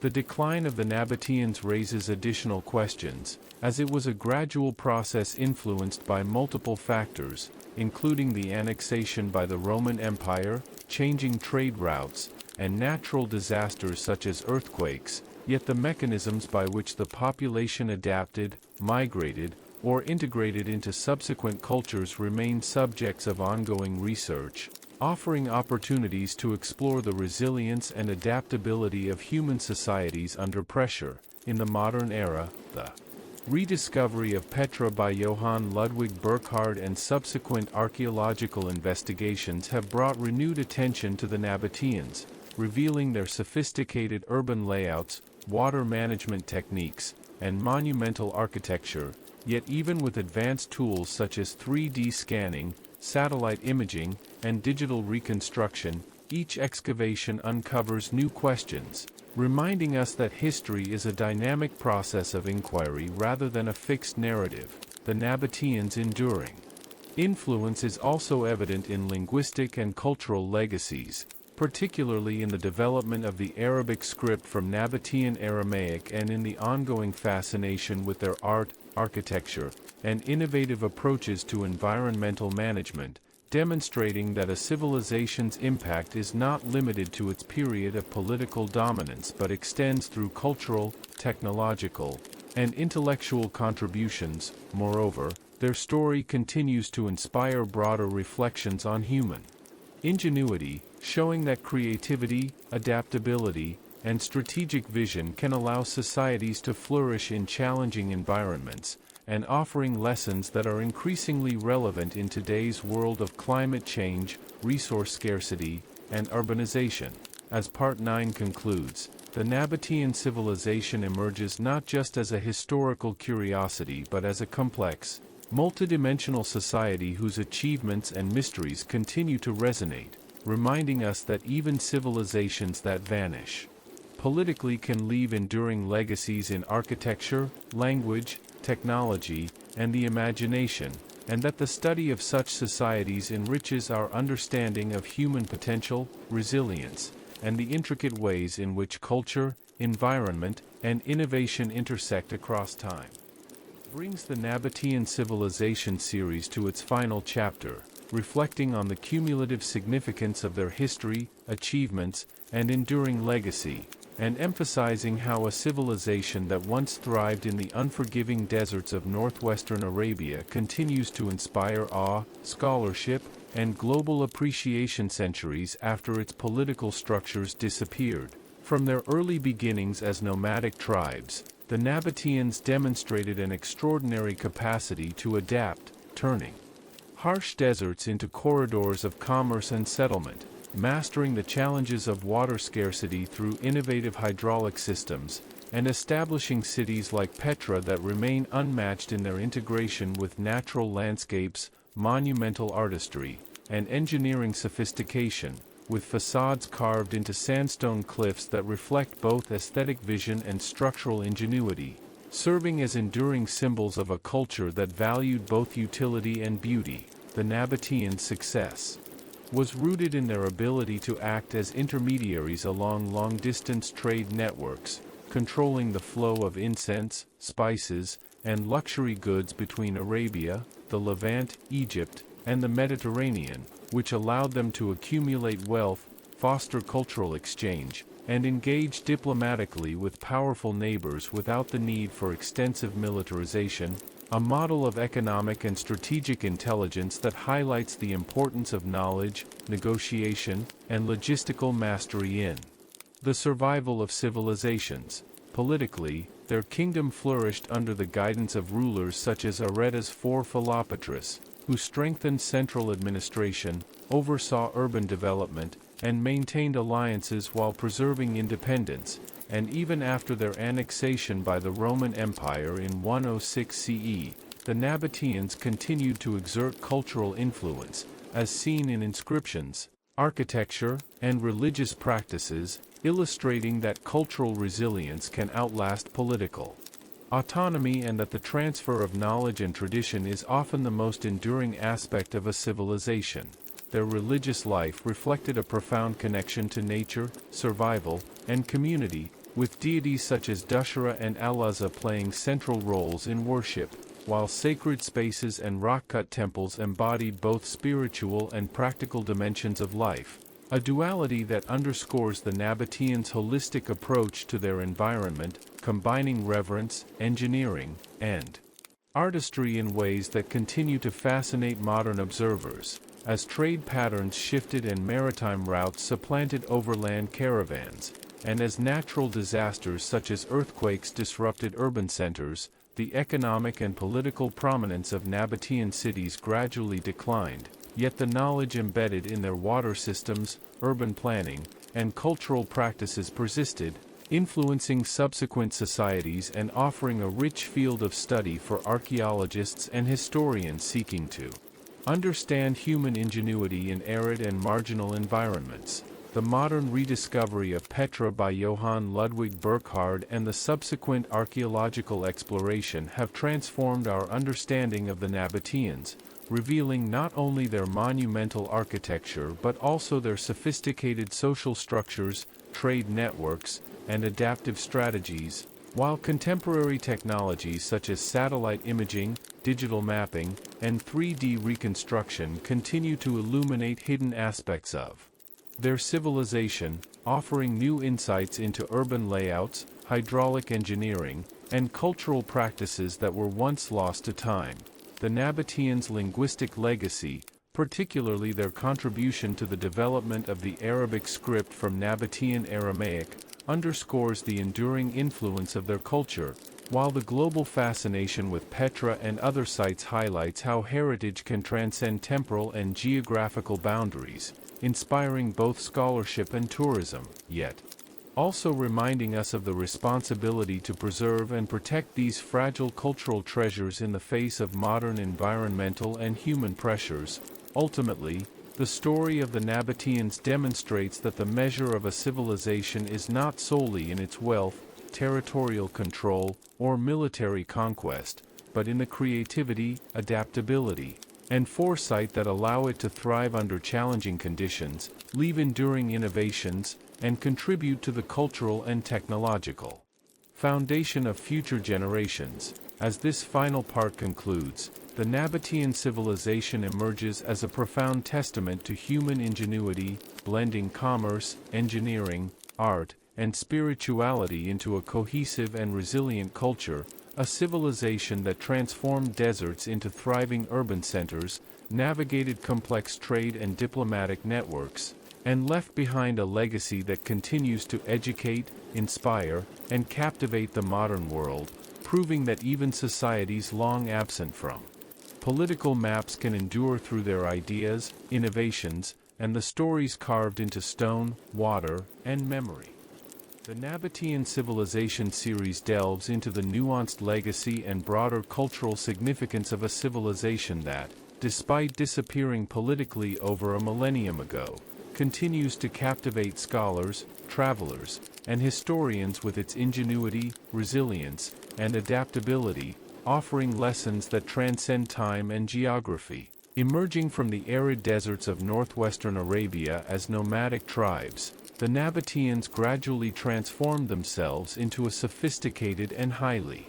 The decline of the Nabataeans raises additional questions, as it was a gradual process influenced by multiple factors, including the annexation by the Roman Empire, changing trade routes, and natural disasters such as earthquakes, yet the mechanisms by which the population adapted, migrated, or integrated into subsequent cultures remain subjects of ongoing research, offering opportunities to explore the resilience and adaptability of human societies under pressure. In the modern era, the rediscovery of Petra by Johann Ludwig Burckhardt and subsequent archaeological investigations have brought renewed attention to the Nabataeans, revealing their sophisticated urban layouts, water management techniques, and monumental architecture. Yet even with advanced tools such as 3D scanning, satellite imaging, and digital reconstruction, each excavation uncovers new questions, reminding us that history is a dynamic process of inquiry rather than a fixed narrative. The Nabataeans' enduring influence is also evident in linguistic and cultural legacies, particularly in the development of the Arabic script from Nabataean Aramaic and in the ongoing fascination with their art, architecture, and innovative approaches to environmental management, demonstrating that a civilization's impact is not limited to its period of political dominance but extends through cultural, technological, and intellectual contributions. Moreover, their story continues to inspire broader reflections on human ingenuity, showing that creativity, adaptability, and strategic vision can allow societies to flourish in challenging environments, and offering lessons that are increasingly relevant in today's world of climate change, resource scarcity, and urbanization. As Part 9 concludes, the Nabataean civilization emerges not just as a historical curiosity but as a complex, multidimensional society whose achievements and mysteries continue to resonate, reminding us that even civilizations that vanish politically can leave enduring legacies in architecture, language, technology, and the imagination, and that the study of such societies enriches our understanding of human potential, resilience, and the intricate ways in which culture, environment, and innovation intersect across time. Brings the Nabataean Civilization series to its final chapter, reflecting on the cumulative significance of their history, achievements, and enduring legacy, and emphasizing how a civilization that once thrived in the unforgiving deserts of northwestern Arabia continues to inspire awe, scholarship, and global appreciation centuries after its political structures disappeared. From their early beginnings as nomadic tribes, the Nabataeans demonstrated an extraordinary capacity to adapt, turning harsh deserts into corridors of commerce and settlement, mastering the challenges of water scarcity through innovative hydraulic systems, and establishing cities like Petra that remain unmatched in their integration with natural landscapes, monumental artistry, and engineering sophistication, with facades carved into sandstone cliffs that reflect both aesthetic vision and structural ingenuity, serving as enduring symbols of a culture that valued both utility and beauty. The Nabataean success was rooted in their ability to act as intermediaries along long-distance trade networks, controlling the flow of incense, spices, and luxury goods between Arabia, the Levant, Egypt, and the Mediterranean, which allowed them to accumulate wealth, foster cultural exchange, and engage diplomatically with powerful neighbors without the need for extensive militarization. a model of economic and strategic intelligence that highlights the importance of knowledge, negotiation, and logistical mastery in the survival of civilizations. Politically, their kingdom flourished under the guidance of rulers such as Aretas IV Philopatris, who strengthened central administration, oversaw urban development, and maintained alliances while preserving independence, and even after their annexation by the Roman Empire in 106 CE, the Nabataeans continued to exert cultural influence, as seen in inscriptions, architecture, and religious practices, illustrating that cultural resilience can outlast political autonomy and that the transfer of knowledge and tradition is often the most enduring aspect of a civilization. Their religious life reflected a profound connection to nature, survival, and community, with deities such as Dushara and Alaza playing central roles in worship, while sacred spaces and rock-cut temples embodied both spiritual and practical dimensions of life, a duality that underscores the Nabataeans' holistic approach to their environment, combining reverence, engineering, and artistry in ways that continue to fascinate modern observers. As trade patterns shifted and maritime routes supplanted overland caravans, and as natural disasters such as earthquakes disrupted urban centers, the economic and political prominence of Nabataean cities gradually declined, yet the knowledge embedded in their water systems, urban planning, and cultural practices persisted, influencing subsequent societies and offering a rich field of study for archaeologists and historians seeking to understand human ingenuity in arid and marginal environments. The modern rediscovery of Petra by Johann Ludwig Burckhardt and the subsequent archaeological exploration have transformed our understanding of the Nabataeans, revealing not only their monumental architecture but also their sophisticated social structures, trade networks, and adaptive strategies, while contemporary technologies such as satellite imaging, digital mapping, and 3D reconstruction continue to illuminate hidden aspects of their civilization, offering new insights into urban layouts, hydraulic engineering, and cultural practices that were once lost to time. The Nabataeans' linguistic legacy, particularly their contribution to the development of the Arabic script from Nabataean Aramaic, underscores the enduring influence of their culture, while the global fascination with Petra and other sites highlights how heritage can transcend temporal and geographical boundaries, inspiring both scholarship and tourism, yet also reminding us of the responsibility to preserve and protect these fragile cultural treasures in the face of modern environmental and human pressures. Ultimately, the story of the Nabataeans demonstrates that the measure of a civilization is not solely in its wealth, territorial control, or military conquest, but in the creativity, adaptability, and foresight that allow it to thrive under challenging conditions, leave enduring innovations, and contribute to the cultural and technological foundation of future generations. As this final part concludes, the Nabataean civilization emerges as a profound testament to human ingenuity, blending commerce, engineering, art, and spirituality into a cohesive and resilient culture, a civilization that transformed deserts into thriving urban centers, navigated complex trade and diplomatic networks, and left behind a legacy that continues to educate, inspire, and captivate the modern world, proving that even societies long absent from political maps can endure through their ideas, innovations, and the stories carved into stone, water, and memory. The Nabataean Civilization series delves into the nuanced legacy and broader cultural significance of a civilization that, despite disappearing politically over a millennium ago, continues to captivate scholars, travelers, and historians with its ingenuity, resilience, and adaptability, offering lessons that transcend time and geography. Emerging from the arid deserts of northwestern Arabia as nomadic tribes, the Nabataeans gradually transformed themselves into a sophisticated and highly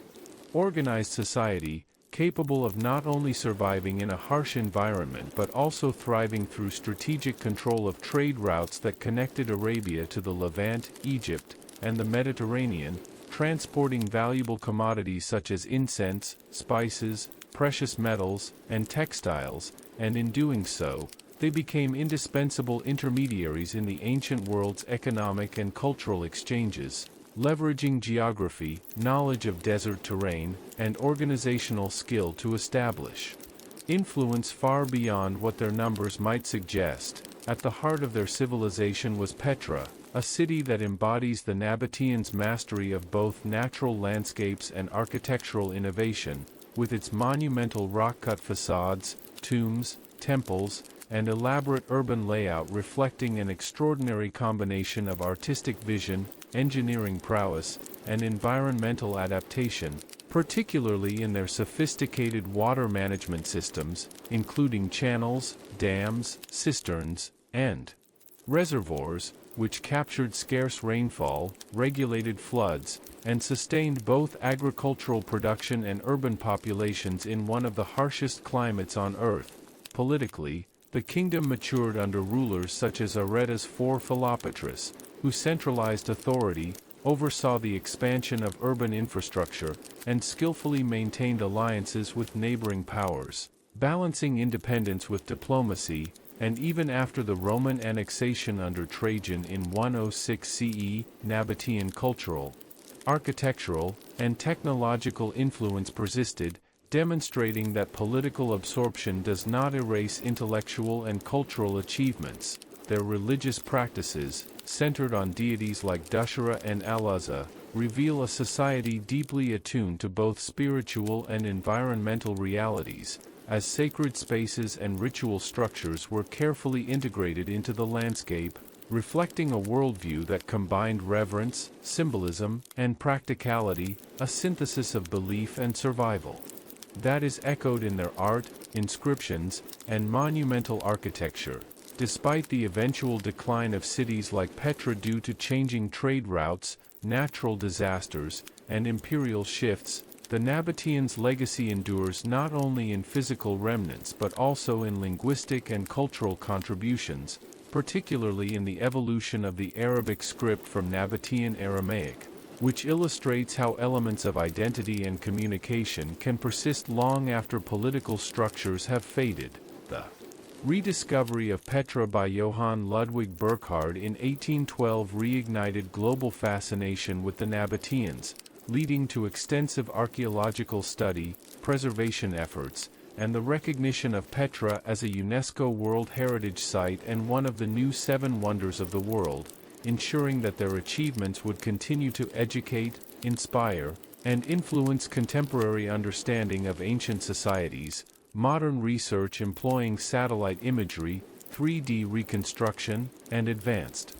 organized society, capable of not only surviving in a harsh environment but also thriving through strategic control of trade routes that connected Arabia to the Levant, Egypt, and the Mediterranean, transporting valuable commodities such as incense, spices, precious metals, and textiles, and in doing so, they became indispensable intermediaries in the ancient world's economic and cultural exchanges, leveraging geography, knowledge of desert terrain, and organizational skill to establish influence far beyond what their numbers might suggest. At the heart of their civilization was Petra, a city that embodies the Nabataeans' mastery of both natural landscapes and architectural innovation, with its monumental rock-cut facades, tombs, temples, and elaborate urban layout reflecting an extraordinary combination of artistic vision, engineering prowess, and environmental adaptation, particularly in their sophisticated water management systems, including channels, dams, cisterns, and reservoirs, which captured scarce rainfall, regulated floods, and sustained both agricultural production and urban populations in one of the harshest climates on Earth. Politically, the kingdom matured under rulers such as Aretas IV Philopatrus, who centralized authority, oversaw the expansion of urban infrastructure, and skillfully maintained alliances with neighboring powers, balancing independence with diplomacy. And even after the Roman annexation under Trajan in 106 CE, Nabataean cultural, architectural, and technological influence persisted, demonstrating that political absorption does not erase intellectual and cultural achievements. Their religious practices, centered on deities like Dushara and Alaza, reveal a society deeply attuned to both spiritual and environmental realities, as sacred spaces and ritual structures were carefully integrated into the landscape, reflecting a worldview that combined reverence, symbolism, and practicality, a synthesis of belief and survival. That is echoed in their art, inscriptions, and monumental architecture. Despite the eventual decline of cities like Petra due to changing trade routes, natural disasters, and imperial shifts, the Nabataeans' legacy endures not only in physical remnants but also in linguistic and cultural contributions, particularly in the evolution of the Arabic script from Nabataean Aramaic, which illustrates how elements of identity and communication can persist long after political structures have faded. The rediscovery of Petra by Johann Ludwig Burckhardt in 1812 reignited global fascination with the Nabataeans, leading to extensive archaeological study, preservation efforts, and the recognition of Petra as a UNESCO World Heritage Site and one of the new Seven Wonders of the world, ensuring that their achievements would continue to educate, inspire, and influence contemporary understanding of ancient societies. Modern research employing satellite imagery, 3D reconstruction, and advanced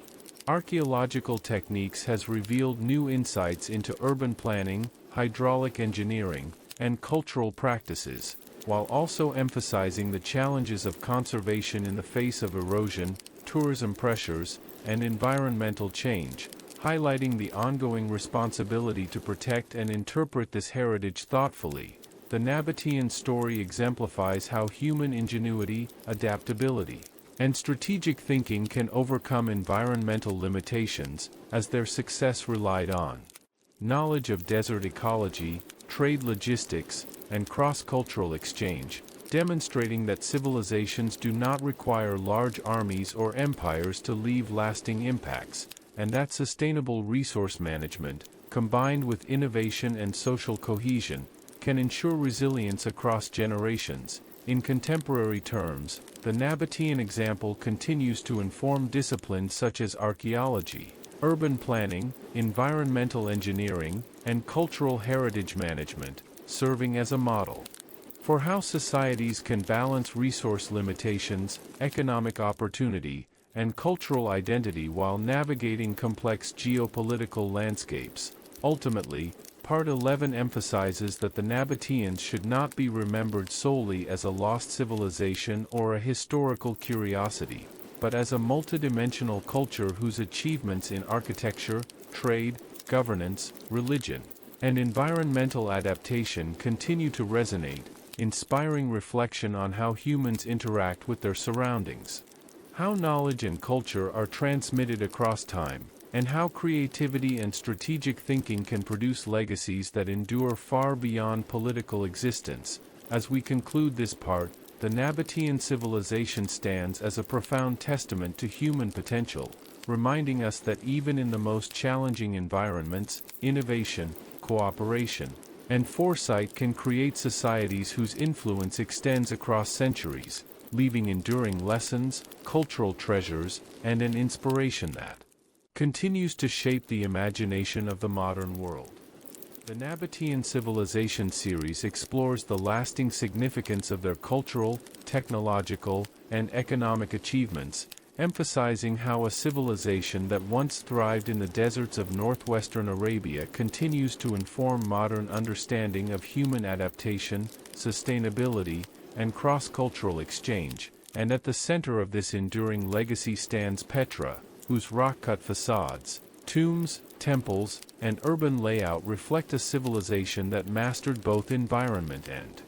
archaeological techniques has revealed new insights into urban planning, hydraulic engineering, and cultural practices, while also emphasizing the challenges of conservation in the face of erosion, tourism pressures, and environmental change, highlighting the ongoing responsibility to protect and interpret this heritage thoughtfully. The Nabataean story exemplifies how human ingenuity, adaptability, and strategic thinking can overcome environmental limitations, as their success relied on knowledge of desert ecology, trade logistics, and cross-cultural exchange, demonstrating that civilizations do not require large armies or empires to leave lasting impacts, and that sustainable resource management, combined with innovation and social cohesion, can ensure resilience across generations. In contemporary terms, the Nabataean example continues to inform disciplines such as archaeology, urban planning, environmental engineering, and cultural heritage management, serving as a model for how societies can balance resource limitations, economic opportunity, and cultural identity while navigating complex geopolitical landscapes. Ultimately, Part 11 emphasizes that the Nabataeans should not be remembered solely as a lost civilization or a historical curiosity, but as a multidimensional culture whose achievements in architecture, trade, governance, religion, and environmental adaptation continue to resonate, inspiring reflection on how humans interact with their surroundings, how knowledge and culture are transmitted across time, and how creativity and strategic thinking can produce legacies that endure far beyond political existence. As we conclude this part, the Nabataean civilization stands as a profound testament to human potential, reminding us that even in the most challenging environments, innovation, cooperation, and foresight can create societies whose influence extends across centuries, leaving enduring lessons, cultural treasures, and an inspiration that continues to shape the imagination of the modern world. The Nabataean Civilization series explores the lasting significance of their cultural, technological, and economic achievements, emphasizing how a civilization that once thrived in the deserts of northwestern Arabia continues to inform modern understanding of human adaptation, sustainability, and cross-cultural exchange, and at the center of this enduring legacy stands Petra, whose rock-cut facades, tombs, temples, and urban layout reflect a civilization that mastered both environment and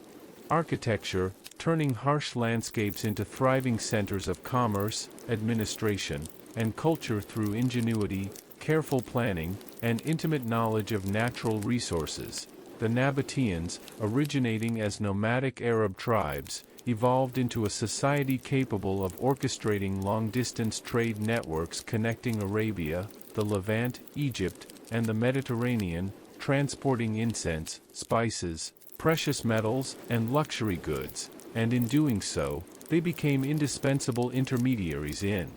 architecture, turning harsh landscapes into thriving centers of commerce, administration, and culture through ingenuity, careful planning, and intimate knowledge of natural resources. The Nabataeans, originating as nomadic Arab tribes, evolved into a society capable of orchestrating long-distance trade networks connecting Arabia, the Levant, Egypt, and the Mediterranean, transporting incense, spices, precious metals, and luxury goods, and in doing so, they became indispensable intermediaries in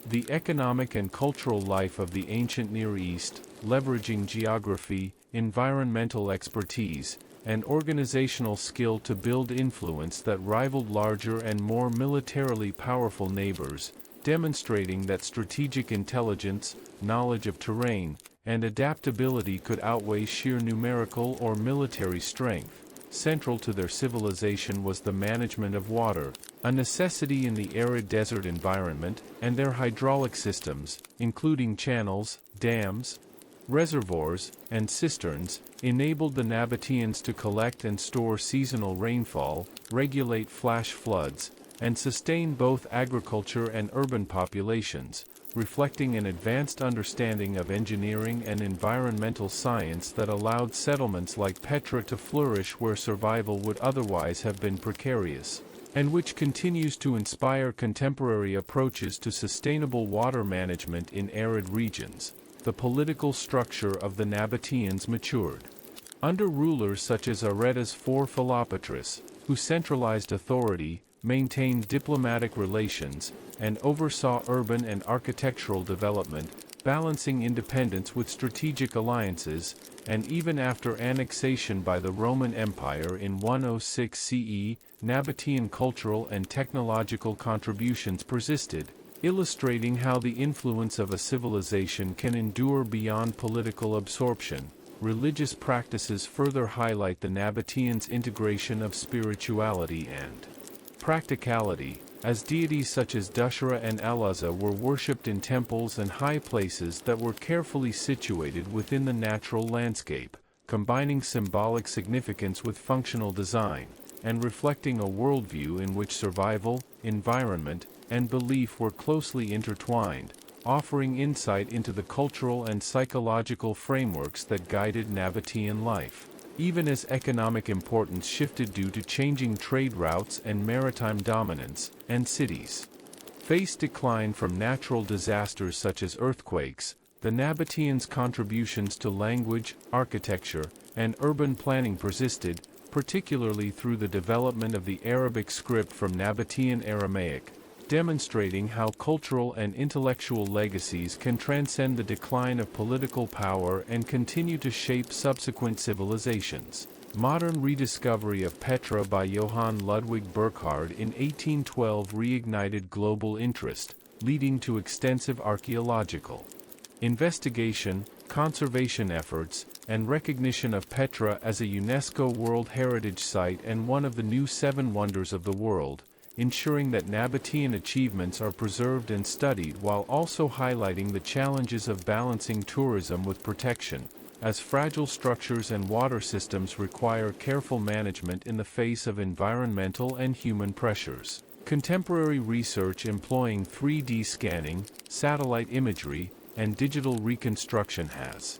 the economic and cultural life of the ancient Near East, leveraging geography, environmental expertise, and organizational skill to build influence that rivaled larger and more militarily powerful neighbors, demonstrating that strategic intelligence, knowledge of terrain, and adaptability could outweigh sheer numerical or military strength. Central to their civilization was the management of water, a necessity in the arid desert environment, and their hydraulic systems, including channels, dams, reservoirs, and cisterns, enabled the Nabataeans to collect and store seasonal rainfall, regulate flash floods, and sustain both agriculture and urban populations, reflecting an advanced understanding of engineering and environmental science that allowed settlements like Petra to flourish where survival would otherwise have been precarious, and which continues to inspire contemporary approaches to sustainable water management in arid regions. The political structure of the Nabataeans matured under rulers such as Aretas IV Philopatris, who centralized authority, maintained diplomatic relations, and oversaw urban and architectural development, balancing independence with strategic alliances, and even after annexation by the Roman Empire in 106 CE, Nabataean cultural and technological contributions persisted, illustrating how the influence of a civilization can endure beyond political absorption. Religious practices further highlight the Nabataeans' integration of spirituality and practicality, as deities such as Dushra and Alaza were worshipped in temples and high places that were carefully situated within the natural landscape, combining symbolic significance with functional design, and reflecting a worldview in which survival, environment, and belief were closely intertwined, offering insight into the cultural and psychological frameworks that guided Nabataean life. Even as economic importance shifted due to changing trade routes and maritime dominance, and cities faced decline from natural disasters such as earthquakes, the Nabataeans' contributions to language, architecture, and urban planning persisted, particularly through the development of the Arabic script from Nabataean Aramaic, demonstrating how cultural and intellectual legacies can transcend the decline of political power and continue to shape subsequent civilizations. Modern rediscovery of Petra by Johann Ludwig Burckhardt in 1812 reignited global interest, leading to extensive archaeological investigation, conservation efforts, and recognition of Petra as a UNESCO World Heritage Site and one of the new Seven Wonders of the World, ensuring that Nabataean achievements are preserved and studied while also highlighting the challenges of balancing tourism with protection, as fragile structures and water systems require careful management in the face of environmental and human pressures. Contemporary research employing 3D scanning, satellite imagery, and digital reconstruction has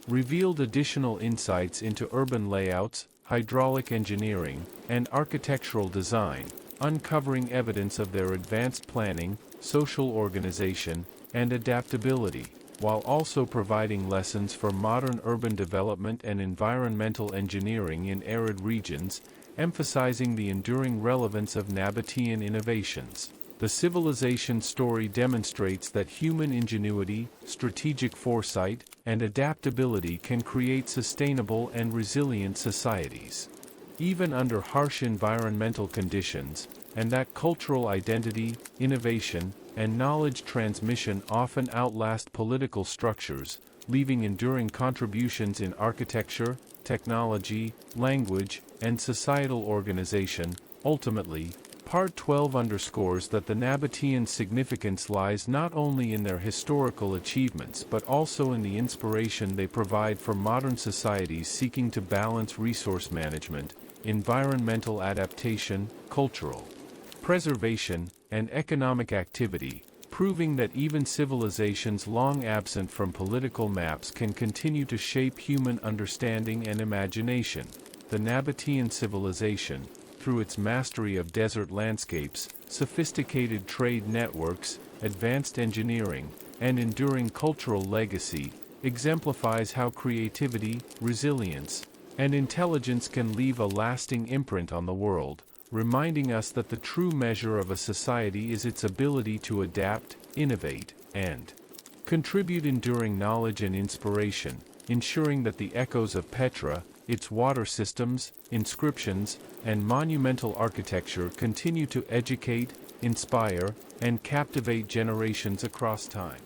revealed additional insights into urban layouts, hydraulic engineering, and architectural design, uncovering evidence of their advanced planning, social organization, and adaptability, while also providing lessons for modern urban development and environmental engineering in arid regions, emphasizing the enduring relevance of Nabataean innovations. The civilization story demonstrates that human ingenuity, strategic foresight, and adaptability can create sustainable and resilient societies, even under harsh environmental conditions, and that cultural identity, innovation, and knowledge transmission often outlast political structures, leaving enduring contributions in architecture, technology, language, and societal organization. Ultimately, Part 12 underscores that the Nabataean significance lies not only in their historical achievements but also in the inspiration they provide for modern societies seeking to balance resource management, environmental adaptation, cultural preservation, and economic activity, proving that even civilizations long absent from political maps can continue to shape human understanding and imagination. The Nabataean civilization, through its mastery of desert landscapes, sophisticated trade networks, advanced engineering, and enduring cultural legacy, exemplifies how creativity, resilience, and intelligence can leave a lasting imprint on the world, reminding us that the true measure of a society is its ability to adapt, innovate, and contribute enduring knowledge and inspiration, ensuring that the echoes of Petra, its water systems, inscriptions, and monumental architecture continue to educate, inspire, and captivate generations across time.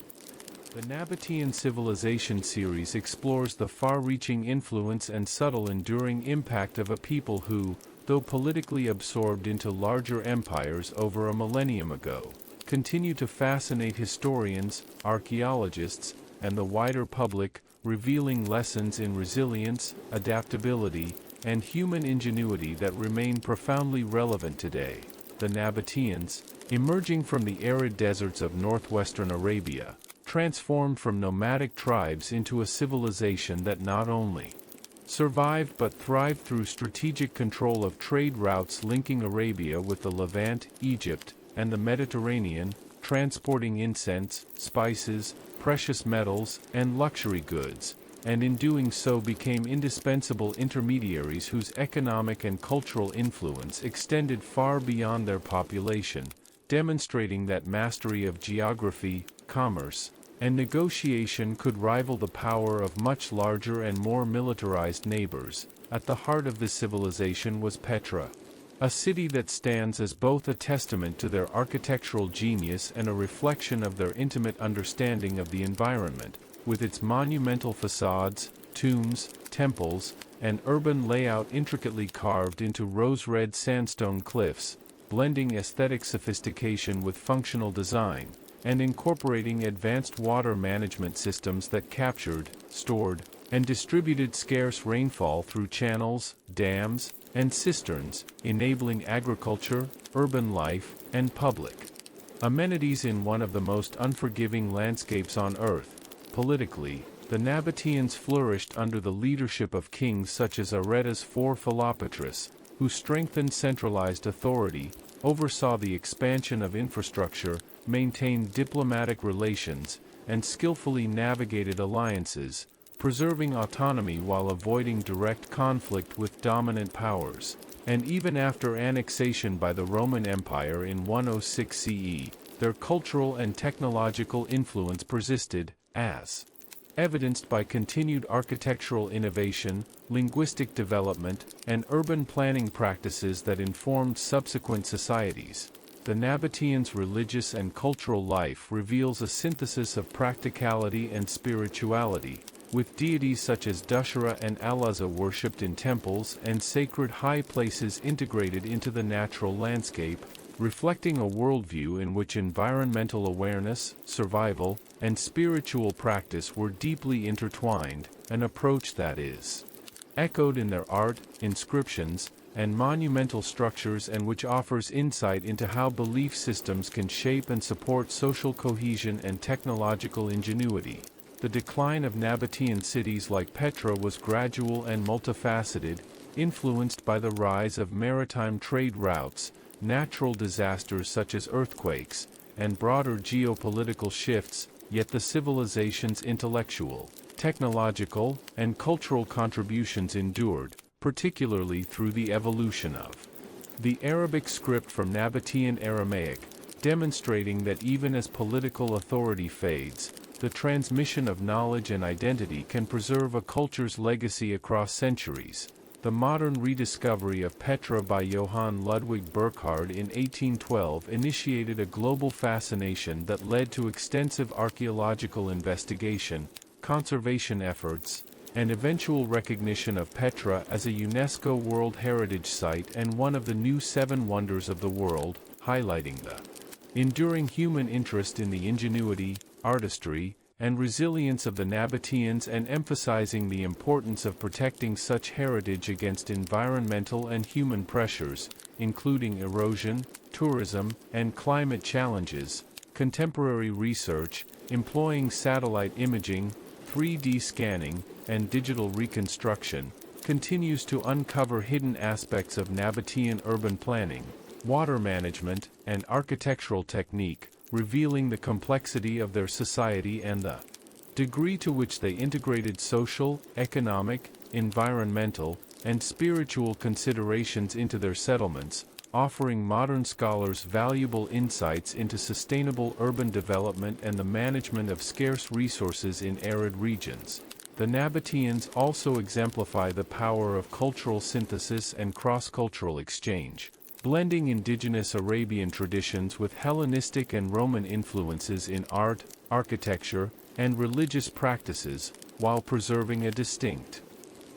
The Nabataean Civilization series explores the far-reaching influence and subtle enduring impact of a people who, though politically absorbed into larger empires over a millennium ago, continue to fascinate historians, archaeologists, and the wider public, revealing lessons in resilience, adaptability, and human ingenuity that remain profoundly relevant today. The Nabataeans, emerging from the arid deserts of northwestern Arabia, transformed from nomadic tribes into a civilization that not only survived but thrived through strategic control of trade routes linking Arabia with the Levant, Egypt, and the Mediterranean, transporting incense, spices, precious metals, and luxury goods, and in doing so became indispensable intermediaries whose economic and cultural influence extended far beyond their population, demonstrating that mastery of geography, commerce, and negotiation could rival the power of much larger and more militarized neighbors. At the heart of this civilization was Petra, a city that stands as both a testament to their architectural genius and a reflection of their intimate understanding of the environment, with its monumental facades, tombs, temples, and urban layout intricately carved into rose-red sandstone cliffs, blending aesthetic sophistication with functional design, and incorporating advanced water management systems that captured, stored, and distributed scarce rainfall through channels, dams, and cisterns, enabling agriculture, urban life, and public amenities in one of the most unforgiving landscapes on Earth. Politically, the Nabataeans flourished under the leadership of kings such as Aretas IV Philopatrus, who strengthened centralized authority, oversaw the expansion of infrastructure, maintained diplomatic relations, and skillfully navigated alliances, preserving autonomy while avoiding direct conflict with dominant powers. And even after annexation by the Roman Empire in 106 CE, their cultural and technological influence persisted, as evidenced by continued architectural innovation, linguistic development, and urban planning practices that informed subsequent societies. The Nabataeans' religious and cultural life reveals a synthesis of practicality and spirituality, with deities such as Dushara and Alaza worshipped in temples and sacred high places integrated into the natural landscape, reflecting a worldview in which environmental awareness, survival, and spiritual practice were deeply intertwined, an approach that is echoed in their art, inscriptions, and monumental structures, and which offers insight into how belief systems can shape and support social cohesion and technological ingenuity. The decline of Nabataean cities like Petra was gradual and multifaceted, influenced by the rise of maritime trade routes, natural disasters such as earthquakes, and broader geopolitical shifts, yet the civilization's intellectual, technological, and cultural contributions endured, particularly through the evolution of the Arabic script from Nabataean Aramaic, demonstrating that even as political authority fades, the transmission of knowledge and identity can preserve a culture's legacy across centuries. The modern rediscovery of Petra by Johann Ludwig Burckhardt in 1812 initiated a global fascination that led to extensive archaeological investigation, conservation efforts, and eventual recognition of Petra as a UNESCO World Heritage Site and one of the new seven wonders of the world, highlighting the enduring human interest in the ingenuity, artistry, and resilience of the Nabataeans and emphasizing the importance of protecting such heritage against environmental and human pressures, including erosion, tourism, and climate challenges. Contemporary research, employing satellite imaging, 3D scanning, and digital reconstruction, continues to uncover hidden aspects of Nabataean urban planning, water management, and architectural technique, revealing the complexity of their society and the degree to which they integrated social, economic, environmental, and spiritual considerations into their settlements, offering modern scholars valuable insights into sustainable urban development and the management of scarce resources in arid regions. The Nabataeans also exemplify the power of cultural synthesis and cross-cultural exchange, blending indigenous Arabian traditions with Hellenistic and Roman influences in art, architecture, and religious practices, while preserving a distinct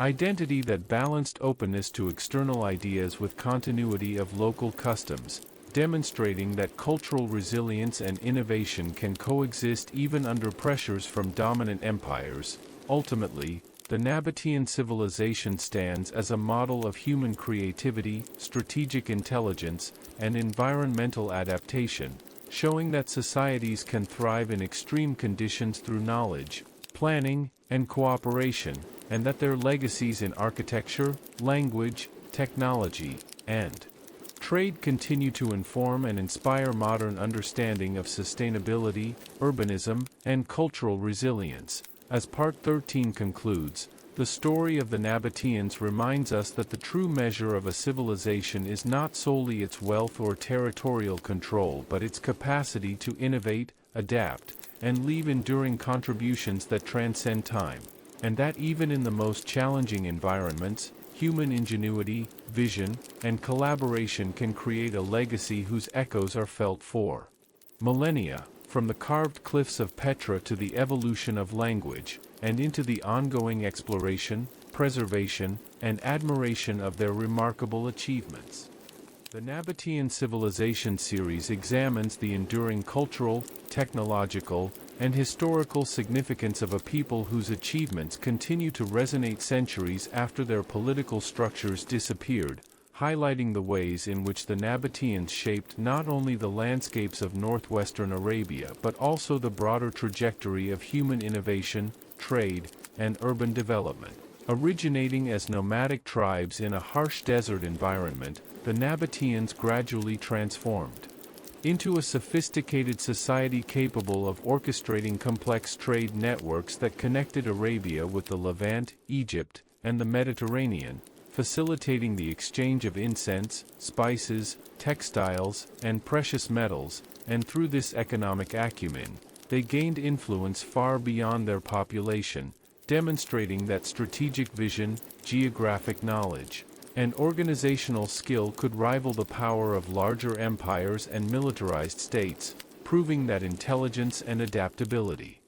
identity that balanced openness to external ideas with continuity of local customs, demonstrating that cultural resilience and innovation can coexist even under pressures from dominant empires. Ultimately, the Nabataean civilization stands as a model of human creativity, strategic intelligence, and environmental adaptation, showing that societies can thrive in extreme conditions through knowledge, planning, and cooperation, and that their legacies in architecture, language, technology, and trade continue to inform and inspire modern understanding of sustainability, urbanism, and cultural resilience. As Part 13 concludes, the story of the Nabataeans reminds us that the true measure of a civilization is not solely its wealth or territorial control but its capacity to innovate, adapt, and leave enduring contributions that transcend time, and that even in the most challenging environments, human ingenuity, vision, and collaboration can create a legacy whose echoes are felt for millennia. From the carved cliffs of Petra to the evolution of language, and into the ongoing exploration, preservation, and admiration of their remarkable achievements. The Nabataean Civilization series examines the enduring cultural, technological, and historical significance of a people whose achievements continue to resonate centuries after their political structures disappeared, highlighting the ways in which the Nabataeans shaped not only the landscapes of northwestern Arabia but also the broader trajectory of human innovation, trade, and urban development. Originating as nomadic tribes in a harsh desert environment, the Nabataeans gradually transformed into a sophisticated society capable of orchestrating complex trade networks that connected Arabia with the Levant, Egypt, and the Mediterranean, facilitating the exchange of incense, spices, textiles, and precious metals, and through this economic acumen, they gained influence far beyond their population, demonstrating that strategic vision, geographic knowledge, and organizational skill could rival the power of larger empires and militarized states, proving that intelligence and adaptability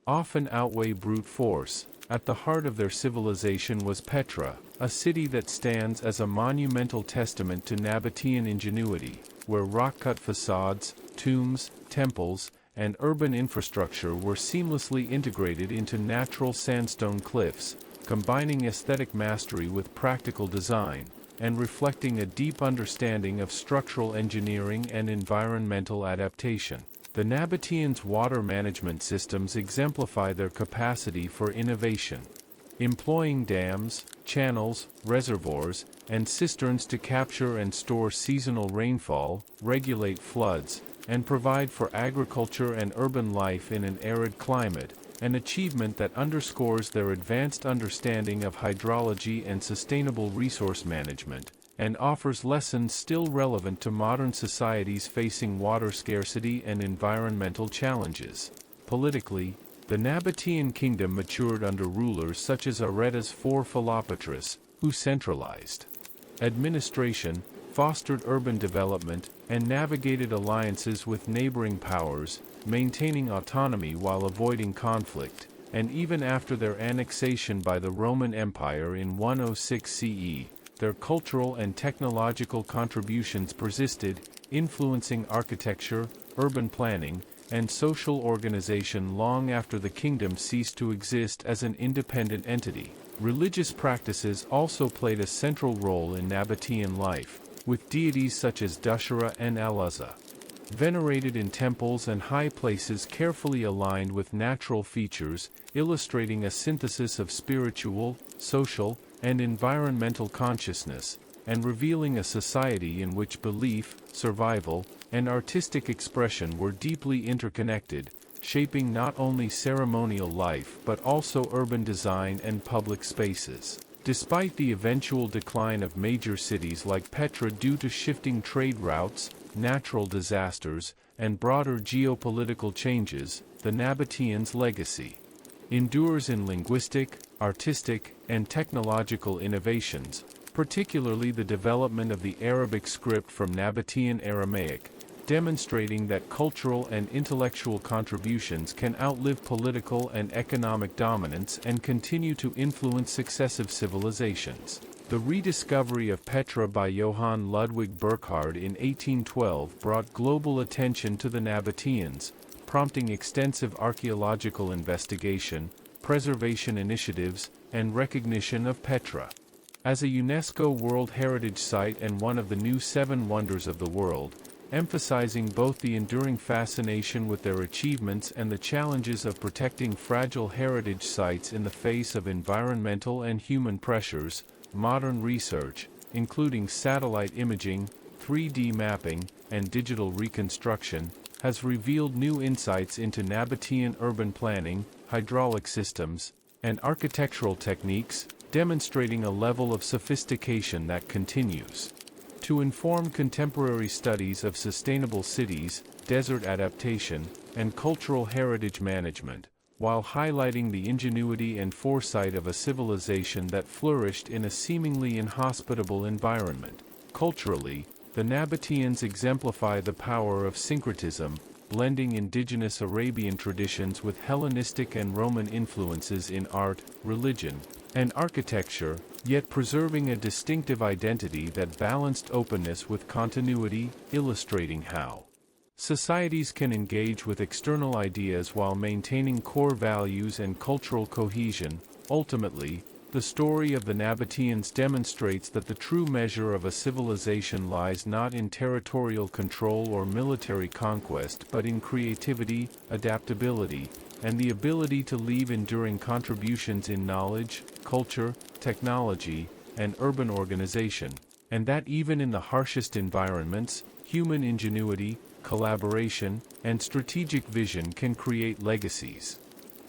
often outweigh brute force. At the heart of their civilization was Petra, a city that stands as a monumental testament to Nabataean ingenuity, where rock-cut facades, tombs, temples, and urban infrastructure were seamlessly integrated into natural sandstone cliffs, combining aesthetic mastery with practical design, and reflecting a deep understanding of structural engineering and environmental adaptation. The Nabataeans' water management systems exemplify their capacity for innovation. employing dams, channels, reservoirs, and cisterns to capture and store seasonal rainfall, regulate floods, and provide for agriculture and urban life in an arid climate, an achievement that underscores their advanced understanding of hydrology and sustainable resource management, and offers lessons still relevant to modern societies facing water scarcity and environmental challenges. Politically, the Nabataean kingdom matured under rulers such as Aretas IV Philopatrus, who centralized administration, fostered urban development, and navigated alliances with neighboring powers, maintaining autonomy while avoiding conflict, and even after their annexation by the Roman Empire in 106 CE, their cultural and technological contributions persisted, influencing architecture, urban planning, and social organization long after the kingdom ceased to exist as an independent entity. Religious practices also played a central role in Nabataean life, with deities such as Dushara and Aluzza venerated in temples and high places carefully aligned with natural features, illustrating a synthesis of spiritual, social, and environmental consciousness, and revealing a society in which belief, survival, and artistic expression were deeply interconnected, shaping not only ceremonial life but also urban design and public spaces. Despite the eventual decline of major cities like Petra due to shifting trade routes, natural disasters, and broader geopolitical changes, the Nabataeans' legacy endures in linguistic, artistic, and technological innovations, particularly the development of the Arabic script from Nabataean Aramaic, demonstrating that cultural and intellectual contributions can outlive political and economic dominance and continue to influence successive civilizations. The rediscovery of Petra by Johann Ludwig Burckhardt in 1812 brought global attention to the Nabataeans, prompting extensive archaeological investigation, preservation initiatives, and recognition of Petra as a UNESCO World Heritage Site and one of the new Seven Wonders of the World, emphasizing both the enduring fascination with their achievements and the challenges of protecting fragile heritage sites in the face of environmental and human pressures. Modern research, including satellite imaging, 3D mapping, and digital reconstruction, has revealed new insights into Nabataean urban planning, hydraulic systems, and architectural techniques, demonstrating a level of sophistication that continues to inform contemporary studies of sustainable cities, desert adaptation, and cultural heritage management, while highlighting the ingenuity and foresight of a civilization that flourished in a seemingly inhospitable environment. Culturally, the Nabataeans exemplify the power of syncretism, blending indigenous Arabian traditions with Hellenistic and Roman influences in art, religion, and architecture, yet preserving a distinctive identity that balanced openness with continuity, illustrating how societies can engage with external ideas while maintaining core values and cultural cohesion. Ultimately, the story of the Nabataeans demonstrates that the true measure of a civilization lies not in territorial control or military conquest but in creativity, adaptability, and the ability to leave enduring contributions in knowledge, culture, technology, and urban organization, and that even in the harshest environments, human ingenuity, collaboration, and strategic vision can create legacies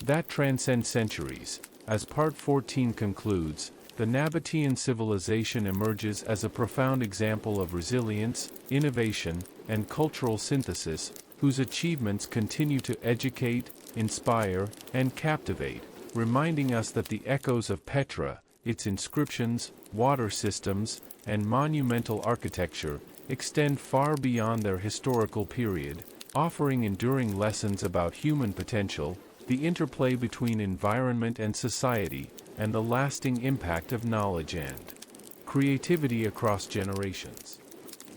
that transcend centuries. As Part 14 concludes, the Nabataean civilization emerges as a profound example of resilience, innovation, and cultural synthesis, whose achievements continue to educate, inspire, and captivate, reminding us that the echoes of Petra, its inscriptions, water systems, and monumental architecture, extend far beyond their historical period, offering enduring lessons about human potential, the interplay between environment and society, and the lasting impact of knowledge and creativity across generations.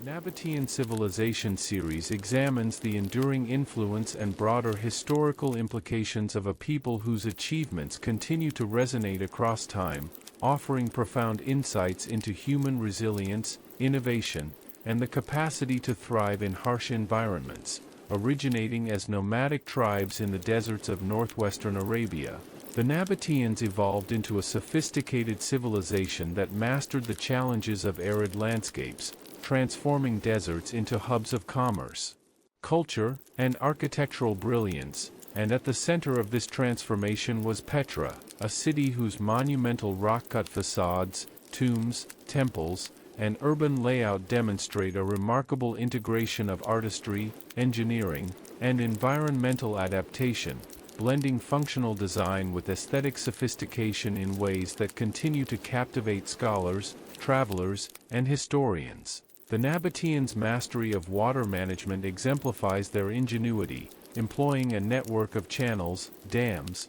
Nabataean Civilization series examines the enduring influence and broader historical implications of a people whose achievements continue to resonate across time, offering profound insights into human resilience, innovation, and the capacity to thrive in harsh environments. Originating as nomadic tribes in the deserts of northwestern Arabia, The Nabataeans evolved into a sophisticated civilization that mastered the challenges of arid landscapes, transforming deserts into hubs of commerce, culture, and architectural brilliance, and at the center of this transformation was Petra, a city whose monumental rock-cut facades, tombs, temples, and urban layout demonstrate a remarkable integration of artistry, engineering, and environmental adaptation, blending functional design with aesthetic sophistication in ways that continue to captivate scholars, travelers, and historians. The Nabataeans' mastery of water management exemplifies their ingenuity, employing a network of channels, dams,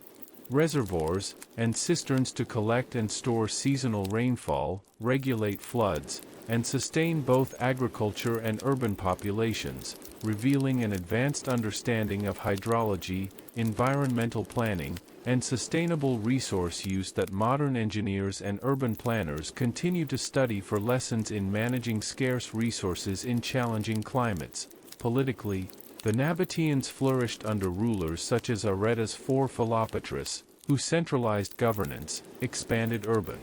reservoirs, and cisterns to collect and store seasonal rainfall, regulate floods, and sustain both agriculture and urban populations, revealing an advanced understanding of hydrology, environmental planning, and sustainable resource use that modern engineers and urban planners continue to study for lessons in managing scarce resources in challenging climates. Politically, the Nabataeans flourished under rulers such as Aretas IV Philopatrus, who centralized governance, expanded urban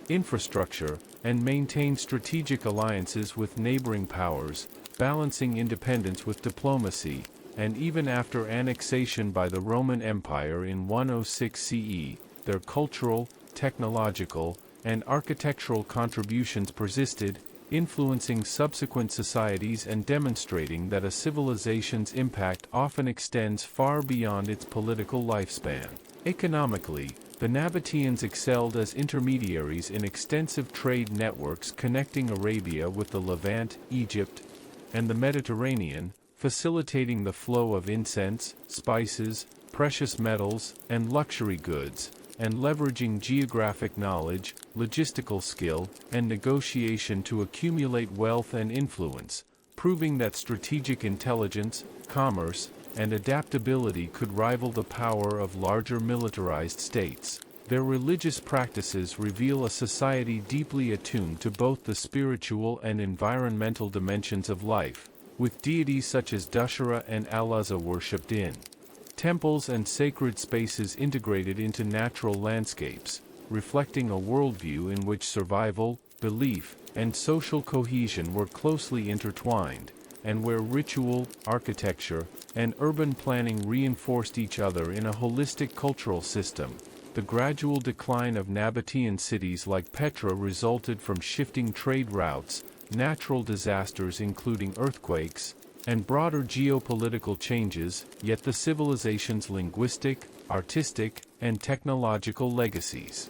infrastructure, and maintained strategic alliances with neighboring powers, balancing independence with diplomacy, and even after annexation by the Roman Empire in 106 CE, their cultural, technological, and architectural contributions persisted, influencing subsequent societies and demonstrating that a civilization's impact often extends far beyond its political lifespan. Economically, the Nabataeans excelled as intermediaries in extensive trade networks connecting Arabia with the Levant, Egypt, and the Mediterranean, facilitating the flow of incense, spices, precious metals, and luxury goods, and leveraging geographic knowledge, logistical skill, and negotiation to accumulate wealth and influence, proving that strategic intelligence, commerce, and adaptability could rival the power of larger militarized states. Their religious practices reveal a society deeply attuned to both the spiritual and environmental dimensions of life, with deities such as Dushara and Al-Uzza worshipped in temples and sacred spaces integrated into natural landscapes, reflecting a worldview in which survival, belief, and social cohesion were closely intertwined, and where ritual, architecture, and urban planning reinforced each other in a holistic cultural system. The gradual decline of Nabataean cities like Petra resulted from shifting trade routes, natural disasters including earthquakes, and broader geopolitical changes, yet the civilization's linguistic, artistic, and technological legacies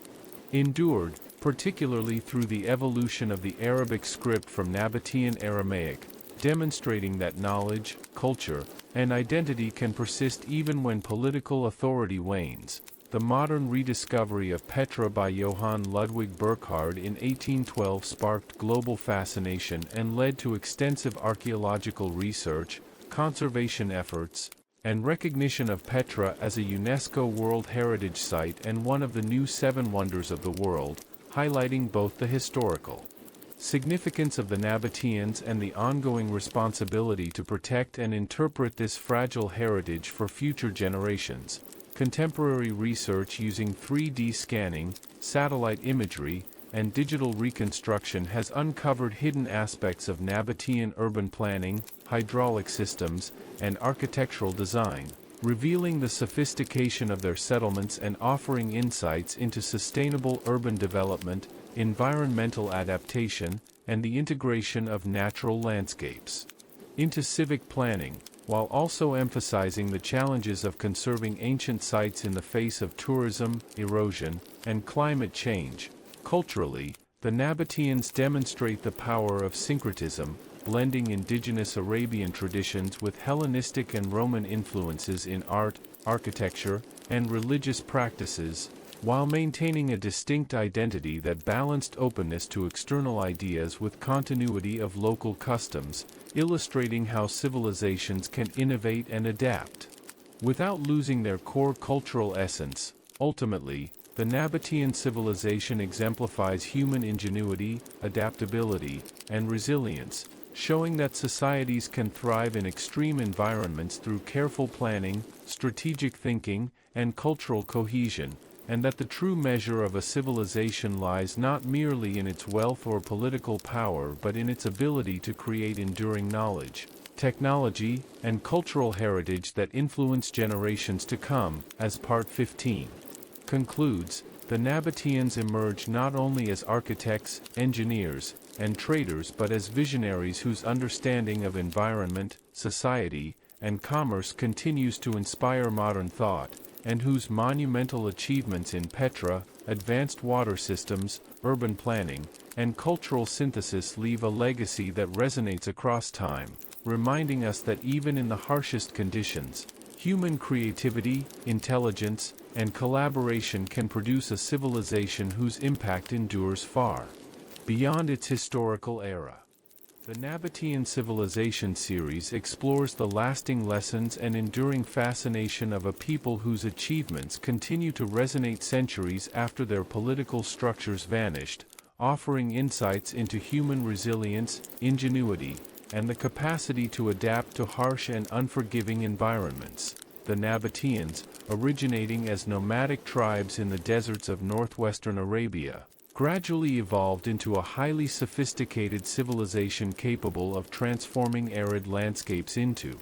endured, particularly through the evolution of the Arabic script from Nabataean Aramaic, demonstrating that knowledge, culture, and identity can persist even when political authority wanes. The modern rediscovery of Petra by Johann Ludwig Burckhardt in 1812 sparked global fascination and led to extensive archaeological research, conservation efforts, and recognition of Petra as a UNESCO World Heritage Site and one of the new Seven Wonders of the World, highlighting both the historical significance of the Nabataeans and the ongoing responsibility to protect and interpret this fragile heritage for future generations. Contemporary research using 3D scanning, satellite imagery, and digital reconstruction has uncovered hidden aspects of Nabataean urban planning, hydraulic systems, and architectural design, revealing the sophistication of their settlements and offering insights into sustainable urban development, environmental adaptation, and the integration of natural landscapes into civic planning, while also emphasizing the challenges of conserving ancient sites in the face of tourism, erosion, and climate change. Culturally, the Nabataeans demonstrate the power of syncretism, blending indigenous Arabian traditions with Hellenistic and Roman influences in art, architecture, and religious practices, while maintaining a distinct identity that balanced openness to external ideas with continuity of local customs, illustrating how civilizations can innovate and adapt without losing their core cultural essence. Ultimately, the Nabataean civilization exemplifies human ingenuity, adaptability, and resilience, showing that societies can thrive in extreme environments through careful planning, strategic thinking, and cultural cohesion. and that the true measure of a civilization lies not merely in its wealth or political power but in its ability to create enduring knowledge, technology, and cultural heritage that influence generations to come, as Part 15 concludes. The Nabataeans emerge not only as architects, engineers, and traders but as visionaries whose understanding of environment, society, and commerce continues to inspire modern thought, and whose monumental achievements in Petra, advanced water systems, urban planning, and cultural synthesis leave a legacy that resonates across time, reminding us that even in the harshest conditions, human creativity, intelligence, and collaboration can produce a civilization whose impact endures far beyond its historical era. The Nabataean Civilization series explores the lasting lessons and enduring fascination of a people whose achievements continue to resonate centuries after their political structures vanished, offering insights into human resilience, ingenuity, and the capacity to adapt to harsh and unforgiving environments. The Nabataeans, originating as nomadic tribes in the deserts of northwestern Arabia, gradually evolved into a highly sophisticated civilization capable of transforming arid landscapes into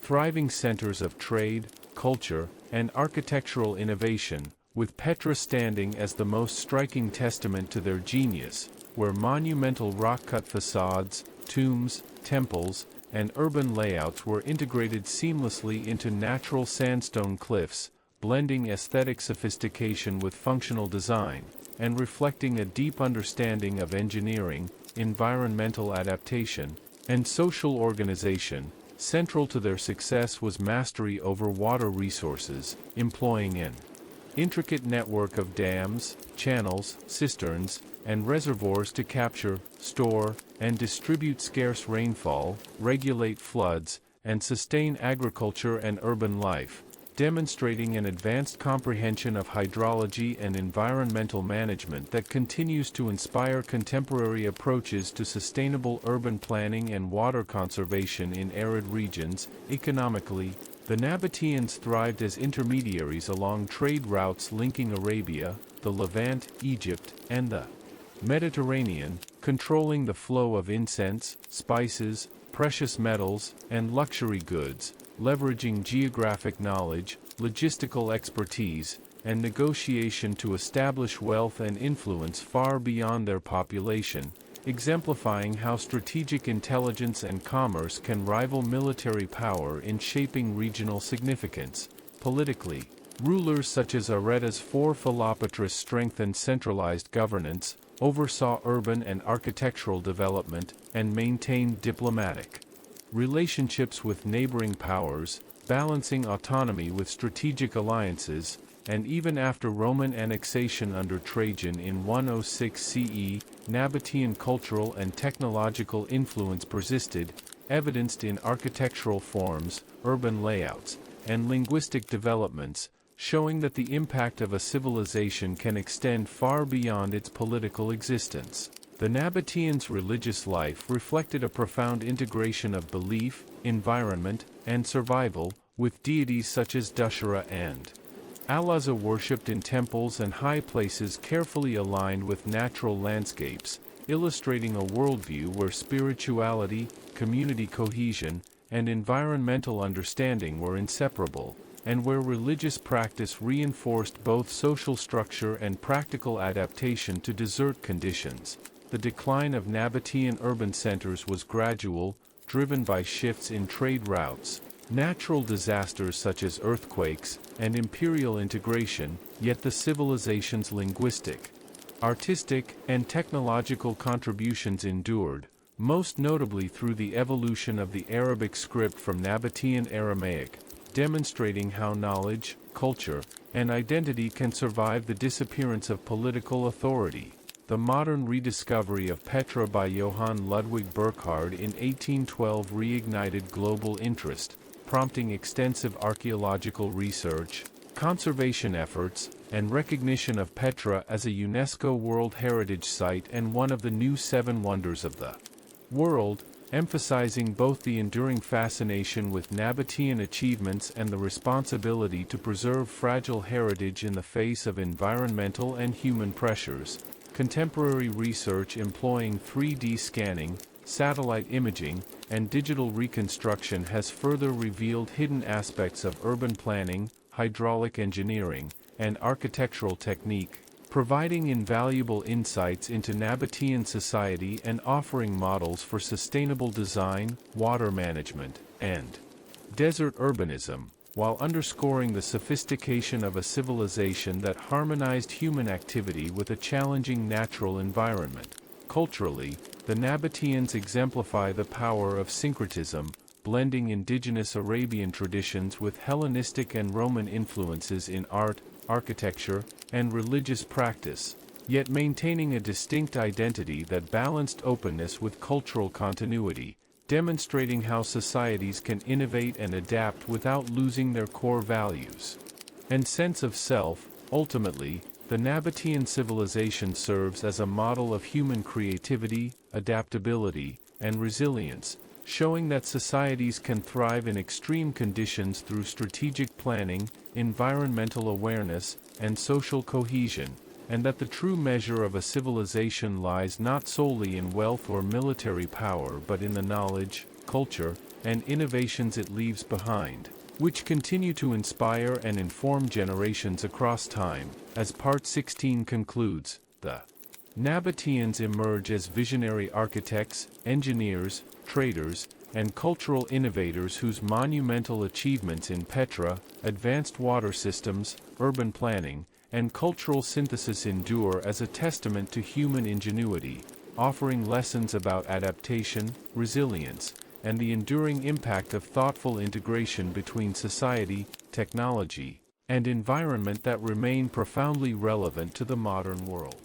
thriving centers of trade, culture, and architectural innovation, with Petra standing as the most striking testament to their genius, where monumental rock-cut facades, tombs, temples, and urban layouts were integrated seamlessly into natural sandstone cliffs, blending aesthetic sophistication with functional design, and reflecting a deep understanding of engineering, environmental adaptation, and social organization. Central to their success was mastery over water resources, employing an intricate network of dams, channels, cisterns, and reservoirs to capture, store, and distribute scarce rainfall, regulate floods, and sustain agriculture and urban life, demonstrating an advanced comprehension of hydrology and environmental management that continues to inspire contemporary approaches to sustainable urban planning and water conservation in arid regions. Economically, the Nabataeans thrived as intermediaries along trade routes linking Arabia, the Levant, Egypt, and the Mediterranean, controlling the flow of incense, spices, precious metals, and luxury goods, leveraging geographic knowledge, logistical expertise, and negotiation to establish wealth and influence far beyond their population, exemplifying how strategic intelligence and commerce can rival military power in shaping regional significance. Politically, rulers such as Areta's four Philopatrus strengthened centralized governance, oversaw urban and architectural development, and maintained diplomatic relationships with neighboring powers, balancing autonomy with strategic alliances, and even after Roman annexation under Trajan in 106 CE, Nabataean cultural and technological influence persisted, evidenced in architectural forms, urban layouts, and linguistic developments, showing that the impact of a civilization can extend far beyond its political existence. The Nabataeans' religious life reflected a profound integration of belief, environment, and survival, with deities such as Dushara and Allaza worshipped in temples and high places carefully aligned with natural landscapes, illustrating a worldview where spirituality, community cohesion, and environmental understanding were inseparable, and where religious practice reinforced both social structure and practical adaptation to desert conditions. The decline of Nabataean urban centers was gradual, driven by shifts in trade routes, natural disasters such as earthquakes, and imperial integration, yet the civilization's linguistic, artistic, and technological contributions endured, most notably through the evolution of the Arabic script from Nabataean Aramaic, demonstrating how knowledge, culture, and identity can survive the disappearance of political authority. The modern rediscovery of Petra by Johann Ludwig Burckhardt in 1812 reignited global interest, prompting extensive archaeological research, conservation efforts, and recognition of Petra as a UNESCO World Heritage Site and one of the new Seven Wonders of the World. emphasizing both the enduring fascination with Nabataean achievements and the responsibility to preserve fragile heritage in the face of environmental and human pressures. Contemporary research employing 3D scanning, satellite imaging, and digital reconstruction has further revealed hidden aspects of urban planning, hydraulic engineering, and architectural technique, providing invaluable insights into Nabataean society and offering models for sustainable design, water management, and desert urbanism, while underscoring the sophistication of a civilization that harmonized human activity with a challenging natural environment. Culturally, the Nabataeans exemplify the power of syncretism, blending indigenous Arabian traditions with Hellenistic and Roman influences in art, architecture, and religious practice, yet maintaining a distinct identity that balanced openness with cultural continuity, demonstrating how societies can innovate and adapt without losing their core values and sense of self. Ultimately, the Nabataean civilization serves as a model of human creativity, adaptability, and resilience, showing that societies can thrive in extreme conditions through strategic planning, environmental awareness, and social cohesion, and that the true measure of a civilization lies not solely in wealth or military power but in the knowledge, culture, and innovations it leaves behind, which continue to inspire and inform generations across time. As Part 16 concludes, the Nabataeans emerge as visionary architects, engineers, traders, and cultural innovators whose monumental achievements in Petra, advanced water systems, urban planning, and cultural synthesis endure as a testament to human ingenuity, offering lessons about adaptation, resilience, and the enduring impact of thoughtful integration between society, technology, and environment that remain profoundly relevant to the modern world.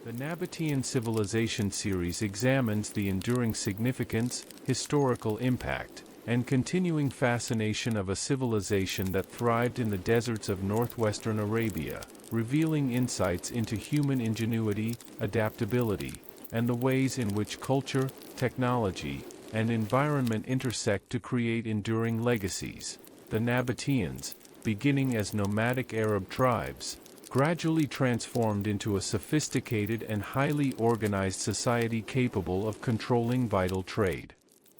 The Nabataean Civilization series examines the enduring significance, historical impact, and continuing fascination of a civilization that thrived in the deserts of northwestern Arabia, revealing insights into human ingenuity, adaptability, and the ways in which culture, technology, and environment intersect to create enduring legacies. The Nabataeans, beginning as nomadic Arab tribes, gradually transformed into a sophisticated and highly organized society capable of controlling vital trade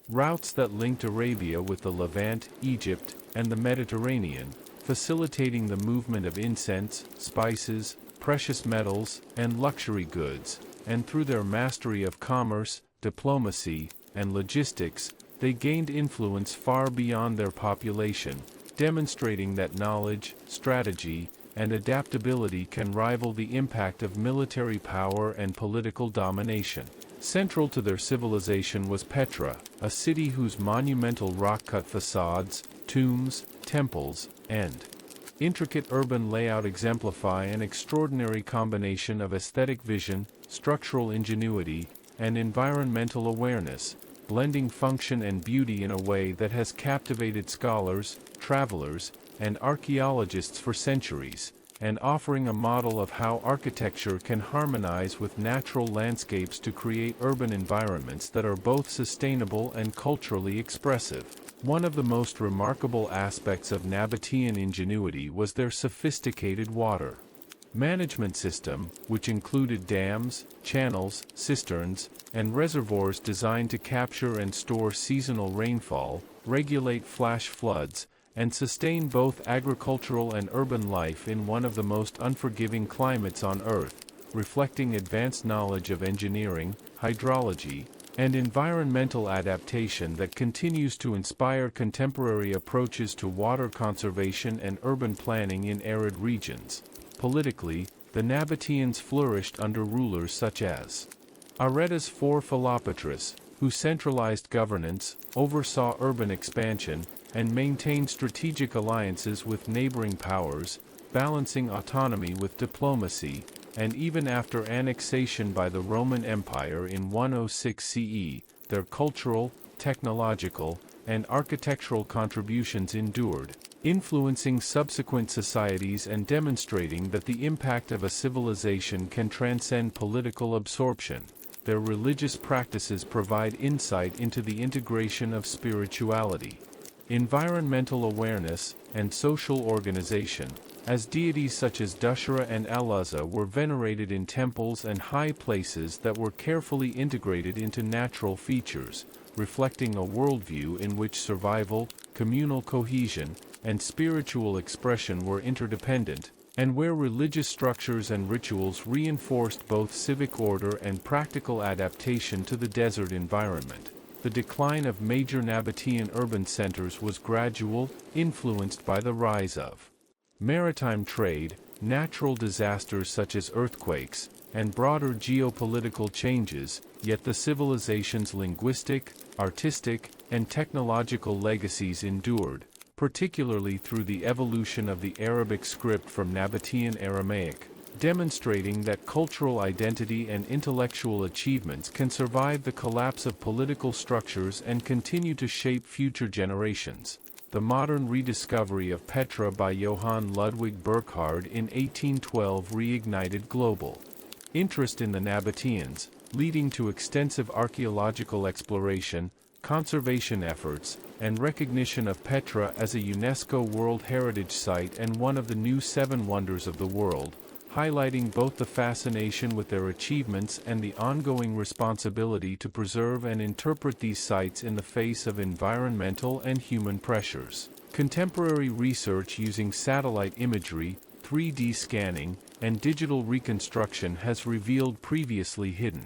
routes that linked Arabia with the Levant, Egypt, and the Mediterranean, facilitating the movement of incense, spices, precious metals, and luxury goods, and through their mastery of commerce, diplomacy, and logistics, they gained influence far beyond their population, demonstrating that knowledge, strategy, and adaptability can rival the impact of military power and political domination. Central to their civilization was Petra, a city whose monumental rock-cut facades, tombs, temples, and intricate urban layout exemplify an extraordinary combination of aesthetic vision, structural ingenuity, and environmental awareness, blending function and beauty in a way that has captivated scholars, travelers, and archaeologists for centuries, and offering a model of how architecture can harmonize with natural landscapes to create urban environments that are both sustainable and culturally expressive. One of the most remarkable aspects of Nabataean ingenuity was their sophisticated water management system, which included dams, channels, cisterns, and reservoirs designed to capture and store seasonal rainfall, regulate flash floods, and sustain both agricultural and urban life in one of the most unforgiving climates on Earth, reflecting advanced knowledge of engineering, hydrology, and environmental adaptation that continues to inspire contemporary approaches to water conservation and urban planning in arid regions. Politically, the Nabataeans flourished under rulers such as Aretas IV Philopatris, who centralized governance, oversaw urban expansion, and maintained strategic alliances with neighboring powers, balancing autonomy with diplomacy, and even after annexation by the Roman Empire in 106 CE, their cultural, technological, and architectural contributions endured, influencing subsequent societies and demonstrating that the impact of a civilization can transcend political absorption. their religious practices provide insight into the integration of spirituality, environmental awareness, and social organization, as deities such as Dushara and Alaza were venerated in temples and high places that were carefully integrated into natural features, reflecting a worldview in which survival, communal cohesion, and spiritual expression were interdependent, and where religious structures and rituals reinforced both civic order and practical adaptation to the desert environment. The decline of major Nabataean urban centers was gradual, influenced by the rise of maritime trade, natural disasters such as earthquakes, and broader geopolitical changes, yet the civilization's linguistic, artistic, and technological legacies endured, particularly through the evolution of the Arabic script from Nabataean Aramaic, demonstrating that cultural identity and intellectual achievements can survive the collapse of political structures and continue to shape future generations. The modern rediscovery of Petra by Johann Ludwig Burckhardt in 1812 reignited global interest in the Nabataeans, leading to extensive archaeological exploration, conservation efforts, and recognition of Petra as a UNESCO World Heritage Site and one of the new Seven Wonders of the World, highlighting both the fascination with their achievements and the ongoing responsibility to preserve and interpret these sites in the face of environmental and human pressures. Contemporary research using satellite imagery, 3D scanning, and digital reconstruction has revealed previously hidden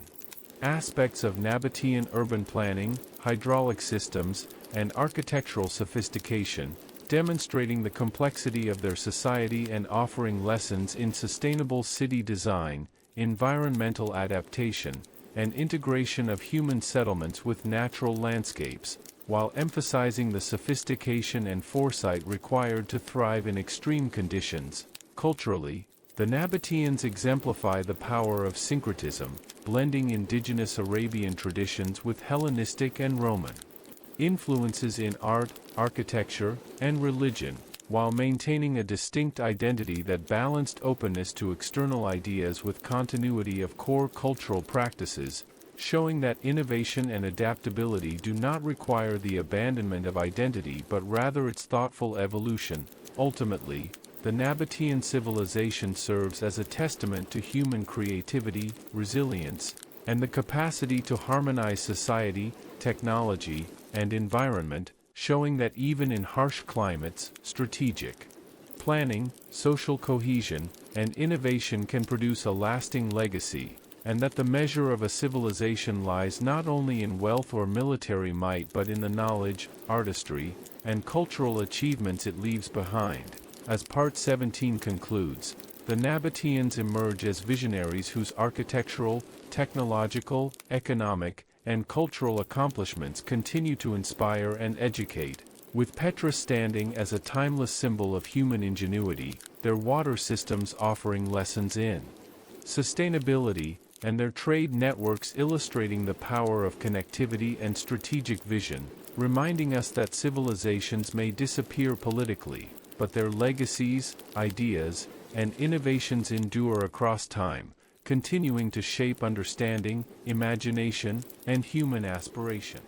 aspects of Nabataean urban planning, hydraulic systems, and architectural sophistication, demonstrating the complexity of their society and offering lessons in sustainable city design, environmental adaptation, and integration of human settlements with natural landscapes, while emphasizing the sophistication and foresight required to thrive in extreme conditions. Culturally, the Nabataeans exemplify the power of syncretism, blending indigenous Arabian traditions with Hellenistic and Roman influences in art, architecture, and religion, while maintaining a distinct identity that balanced openness to external ideas with continuity of core cultural practices, showing that innovation and adaptability do not require the abandonment of identity but rather its thoughtful evolution. Ultimately, the Nabataean civilization serves as a testament to human creativity, resilience, and the capacity to harmonize society, technology, and environment, showing that even in harsh climates, strategic planning, social cohesion, and innovation can produce a lasting legacy, and that the measure of a civilization lies not only in wealth or military might but in the knowledge, artistry, and cultural achievements it leaves behind. As Part 17 concludes, the Nabataeans emerge as visionaries whose architectural, technological, economic, and cultural accomplishments continue to inspire and educate, with Petra standing as a timeless symbol of human ingenuity, their water systems offering lessons in sustainability, and their trade networks illustrating the power of connectivity and strategic vision, reminding us that civilizations may disappear politically, but their legacies, ideas, and innovations endure across time, continuing to shape understanding, imagination, and human aspiration.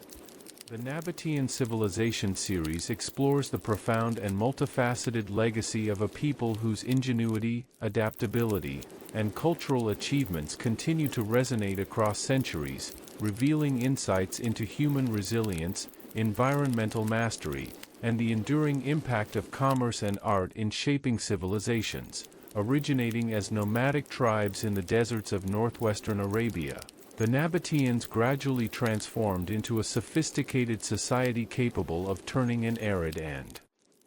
The Nabataean Civilization series explores the profound and multifaceted legacy of a people whose ingenuity, adaptability, and cultural achievements continue to resonate across centuries, revealing insights into human resilience, environmental mastery, and the enduring impact of commerce and art in shaping civilizations. Originating as nomadic tribes in the deserts of northwestern Arabia, the Nabataeans gradually transformed into a sophisticated society capable of turning an arid and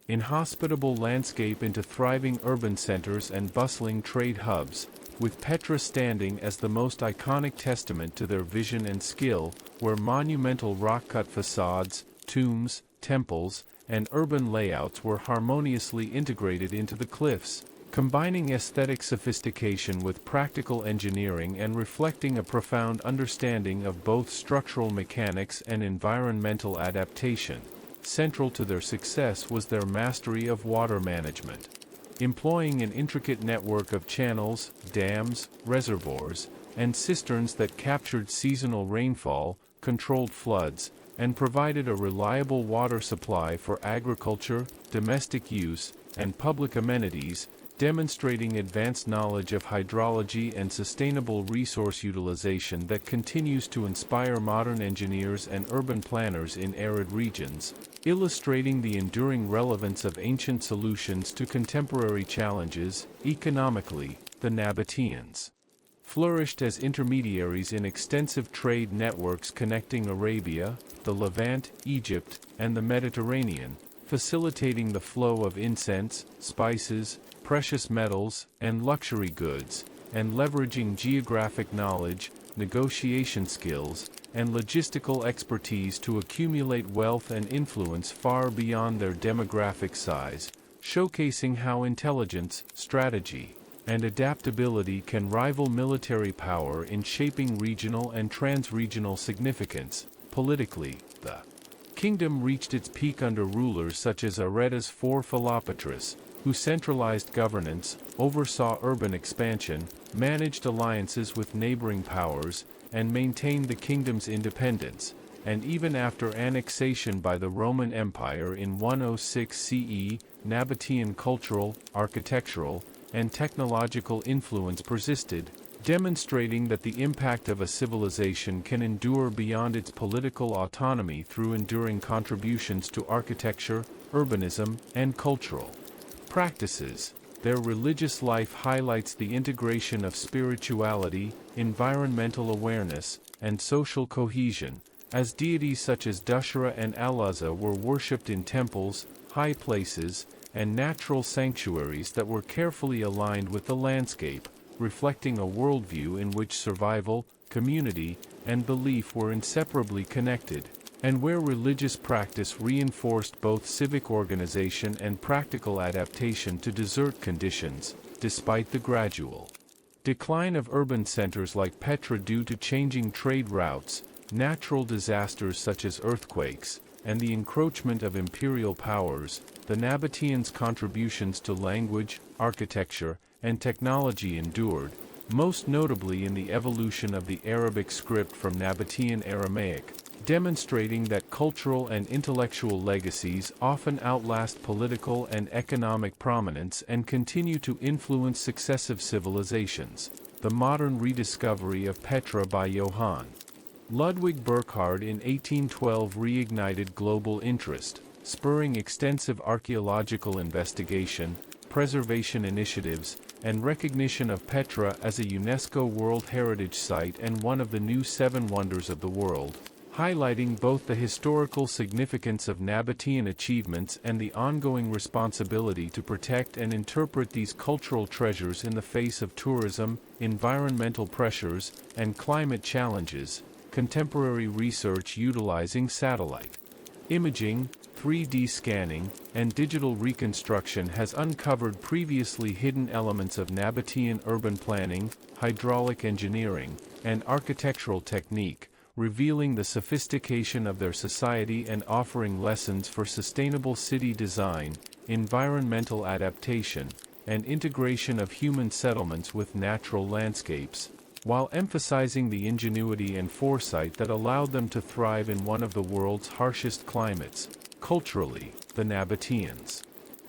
inhospitable landscape into thriving urban centers and bustling trade hubs, with Petra standing as the most iconic testament to their vision and skill, where monumental rock-cut facades, tombs, temples, and urban layouts were harmoniously integrated into the cliffs, combining aesthetic sophistication with practical engineering and reflecting a profound understanding of both structural mechanics and environmental adaptation. Central to their success was their mastery of water management. Employing an intricate network of channels, dams, reservoirs, and cisterns that captured seasonal rainfall, controlled floods, and provided a reliable water supply for agriculture, domestic use, and public amenities, demonstrating advanced knowledge of hydrology and sustainable resource utilization that continues to inspire modern engineers and urban planners in arid regions, illustrating the enduring relevance of ancient solutions to contemporary challenges. Economically, the Nabataeans flourished as intermediaries in extensive trade networks connecting Arabia, the Levant, Egypt, and the Mediterranean, facilitating the flow of incense, spices, precious metals, and luxury goods, and leveraging geographic knowledge, negotiation skills, and logistical expertise to accumulate wealth and influence far beyond their demographic size, showcasing how intelligence, strategy, and adaptability can rival military power in shaping regional and trans-regional significance. Politically, the kingdom reached its peak under rulers such as Aretas IV Philopatris, who centralized governance, oversaw urban expansion, managed alliances with neighboring powers, and maintained the kingdom's independence, and even after annexation by the Roman Empire in 106 CE, Nabataean cultural, architectural, and technological influence persisted, demonstrating that the impact of a civilization can endure beyond its political autonomy through enduring contributions to architecture, urbanism, and cultural practices. Their religious life highlights the integration of spirituality, environmental awareness, and social cohesion, as deities such as Dushra and Alaza were worshipped in temples, high places, and natural sanctuaries that were carefully aligned with the landscape, reflecting a worldview in which survival, community, and belief were inseparably connected, and where religious practice reinforced both civic organization and practical adaptation to desert conditions, despite the gradual decline of urban centers like Petra due to changing trade routes, natural disasters such as earthquakes, and the encroachment of imperial powers. The Nabataeans' contributions to language, architecture, and technology endured, most notably in the evolution of the Arabic script from Nabataean Aramaic, demonstrating that cultural and intellectual legacies often outlast political and economic prominence and continue to influence successive civilizations. The modern rediscovery of Petra by Johann Ludwig Burckhardt in 1812 reignited global interest, spurring extensive archaeological investigation, preservation initiatives, and recognition of Petra as a UNESCO World Heritage Site and one of the new Seven Wonders of the World, highlighting both the historical significance of Nabataean achievements and the ongoing responsibility to protect and interpret these cultural treasures in the face of tourism, environmental pressures, and climate challenges. Contemporary research utilizing satellite imaging, 3D scanning, and digital reconstruction has uncovered previously hidden elements of Nabataean urban planning, hydraulic engineering, and architectural technique, revealing the sophistication of their society and offering lessons for sustainable city design, environmental adaptation, and integration of human settlements with natural landscapes, while emphasizing the ingenuity and foresight that allowed them to thrive in one of the world's harshest climates. Culturally, the Nabataeans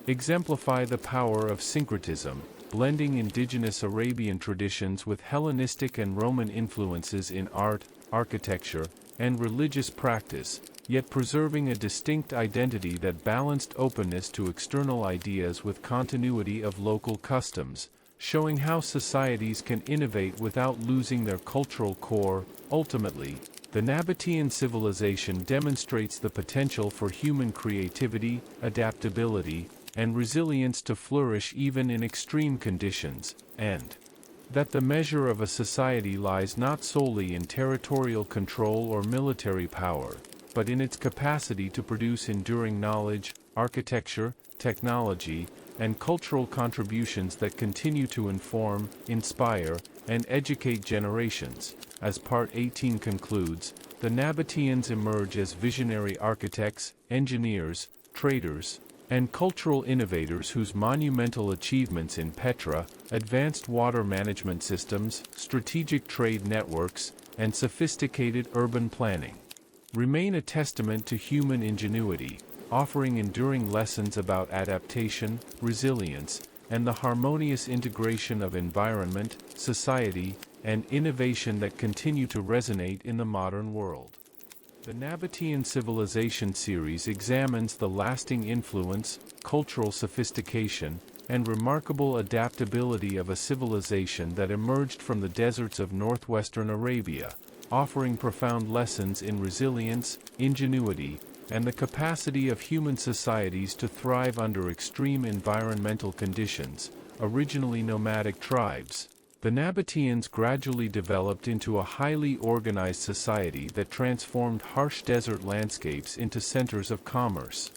exemplify the power of syncretism, blending indigenous Arabian traditions with Hellenistic and Roman influences in art, architecture, and religious practice, yet preserving a distinct identity that balanced openness to external ideas with continuity of local customs, showing how societies can innovate without losing their cultural core. Ultimately, the Nabataean civilization demonstrates the potential for human creativity, adaptability, and resilience to flourish even in extreme conditions, and that the measure of a society lies not solely in territorial control or military power, but in its capacity to produce enduring knowledge, architecture, technology, and cultural contributions that continue to inform, inspire, and educate generations. As Part 18 concludes, the Nabataeans emerge as visionary architects, engineers, traders, and cultural innovators whose monumental achievements in Petra, advanced water management systems, strategic trade networks, and sophisticated urban planning, remain a testament to human ingenuity, offering enduring lessons about adaptation, resilience, and the harmonious integration of environment, society, and innovation that continue to resonate in the modern world. The Nabataean Civilization series examines the lasting influence, cultural sophistication, and remarkable adaptability of a civilization that emerged from the deserts of northwestern Arabia, offering profound lessons in resilience, ingenuity, and the capacity of human societies to thrive under extreme environmental conditions. Originally nomadic tribes, the Nabataeans gradually developed into a highly organized society that transformed harsh desert landscapes into centers of commerce,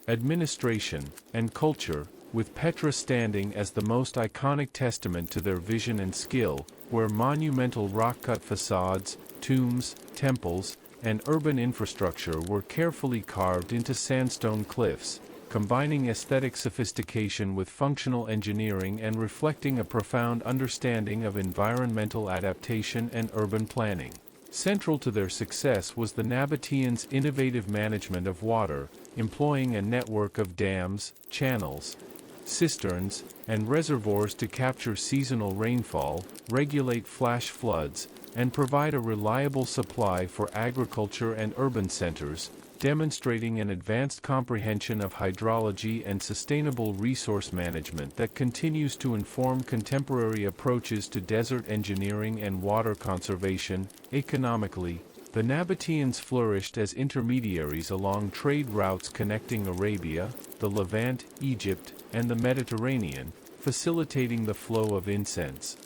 administration, and culture, with Petra standing as the most iconic testament to their vision and skill, where monumental rock-cut facades, tombs, temples, and urban infrastructure were carefully carved into sandstone cliffs, combining aesthetic sophistication with functional engineering and reflecting a profound understanding of environmental adaptation and urban planning. Central to their success was the Nabataeans' innovative management of water, employing a network of dams, channels, cisterns, and reservoirs to capture seasonal rainfall, regulate flash floods, and provide a reliable supply for agriculture and urban centers, demonstrating an advanced comprehension of hydrology and sustainable resource management that continues to inform contemporary approaches to desert engineering and water conservation. Economically, the Nabataeans flourished as intermediaries along trade routes connecting Arabia, the Levant, Egypt, and the Mediterranean, facilitating the flow of incense,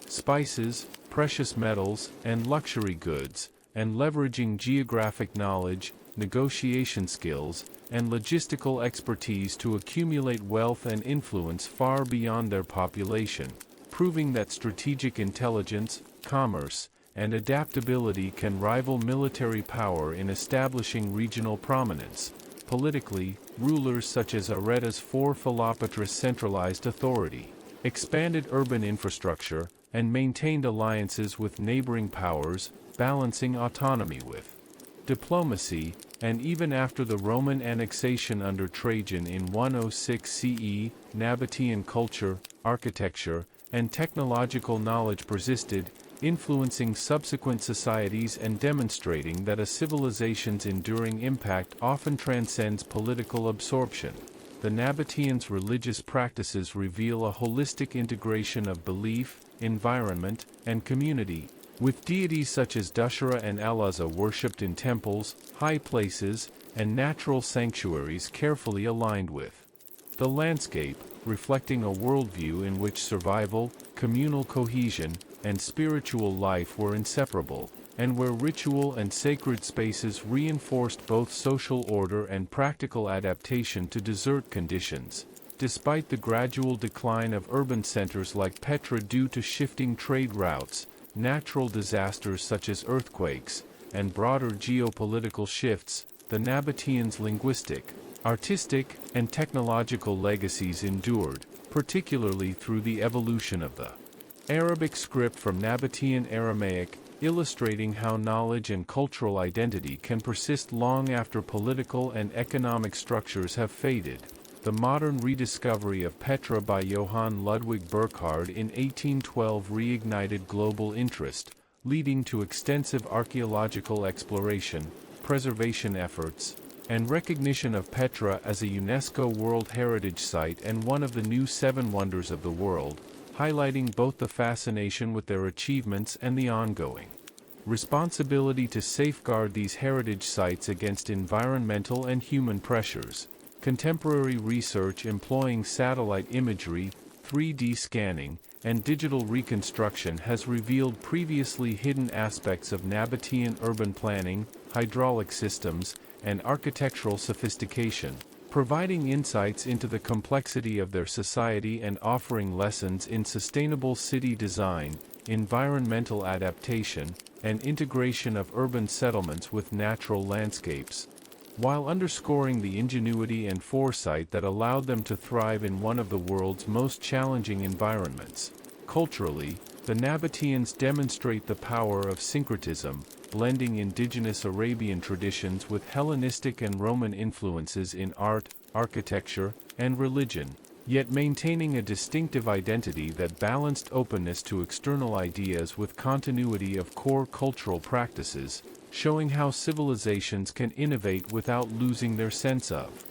spices, precious metals, and luxury goods, and leveraging geographic knowledge, negotiation skills, and logistical expertise to accumulate wealth and influence far beyond their population, proving that strategic intelligence, commerce, and adaptability can rival military power in establishing regional prominence. Politically, rulers such as Areta's four Philopatris centralized authority, expanded urban infrastructure, and maintained alliances with neighboring powers, balancing autonomy with diplomacy, and even after the Roman annexation under Trajan in 106 CE, Nabataean culture, architecture, and technological knowledge persisted, influencing subsequent societies and demonstrating that a civilization's enduring impact often transcends political absorption. The Nabataeans' religious practices reveal a holistic integration of belief, environment, and community, with deities such as Dushara and Alaza worshipped in temples, high places, and natural sanctuaries carefully aligned with the landscape, reflecting a worldview in which survival, communal cohesion, and spiritual life were inseparable, and where ritual and sacred spaces reinforced both social order and practical adaptation to desert conditions. Despite the gradual decline of urban centers like Petra due to shifting trade routes, natural disasters such as earthquakes, and broader geopolitical shifts, the Nabataeans' linguistic, artistic, and technological legacies endured, particularly through the evolution of the Arabic script from Nabataean Aramaic, illustrating how knowledge and cultural identity can persist long after political and economic structures have faded. The modern rediscovery of Petra by Johann Ludwig Burckhardt in 1812 reignited global interest, leading to extensive archaeological exploration, preservation efforts, and recognition of Petra as a UNESCO World Heritage Site and one of the new Seven Wonders of the World, highlighting both the fascination with their achievements and the ongoing responsibility to safeguard these heritage sites against environmental and human pressures. Contemporary research employing satellite imagery, 3D scanning, and digital reconstruction has revealed previously hidden aspects of Nabataean urban planning, hydraulic systems, and architectural sophistication, providing insights into the complexity of their society and offering lessons in sustainable city design, environmental adaptation, and integration of urban settlements with natural landscapes. while underscoring the ingenuity and foresight that allowed them to thrive in one of the world's most challenging environments. Culturally, the Nabataeans demonstrate the power of syncretism, blending indigenous Arabian traditions with Hellenistic and Roman influences in art, architecture, and religion, yet maintaining a distinctive identity that balanced openness to external ideas with continuity of core cultural practices, showing how civilizations can innovate without losing their sense of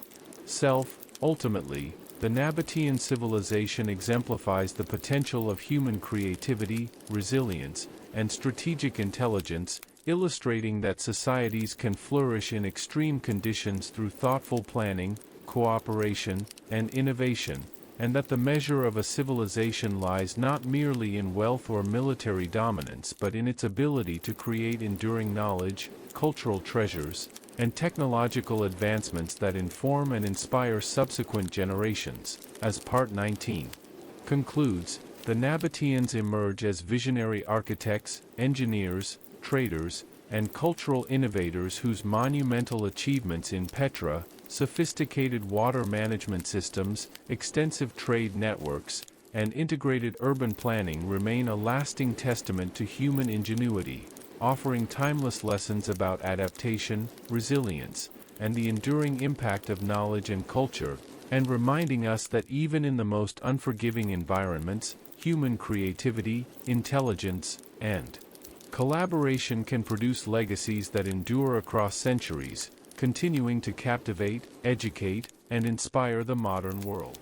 self. Ultimately, the Nabataean civilization exemplifies the potential of human creativity, resilience, and strategic intelligence, illustrating that societies can flourish in extreme conditions through thoughtful planning, cooperation, and innovation, and that the measure of a civilization lies not merely in wealth or military dominance but in its ability to create enduring knowledge, cultural treasures, and technological advancements that inform and inspire subsequent generations. As Part 19 concludes, the Nabataeans emerge as visionary architects, engineers, traders, and cultural innovators whose monumental achievements in Petra, sophisticated water management systems, extensive trade networks, and integrated urban planning remain a lasting testament to human ingenuity, offering timeless lessons about adaptation, resilience, and the enduring impact of knowledge and culture, and reminding us that even in the most unforgiving environments, human creativity, intelligence, and collaboration can produce legacies that endure across centuries, continuing to captivate, educate, and inspire the modern world.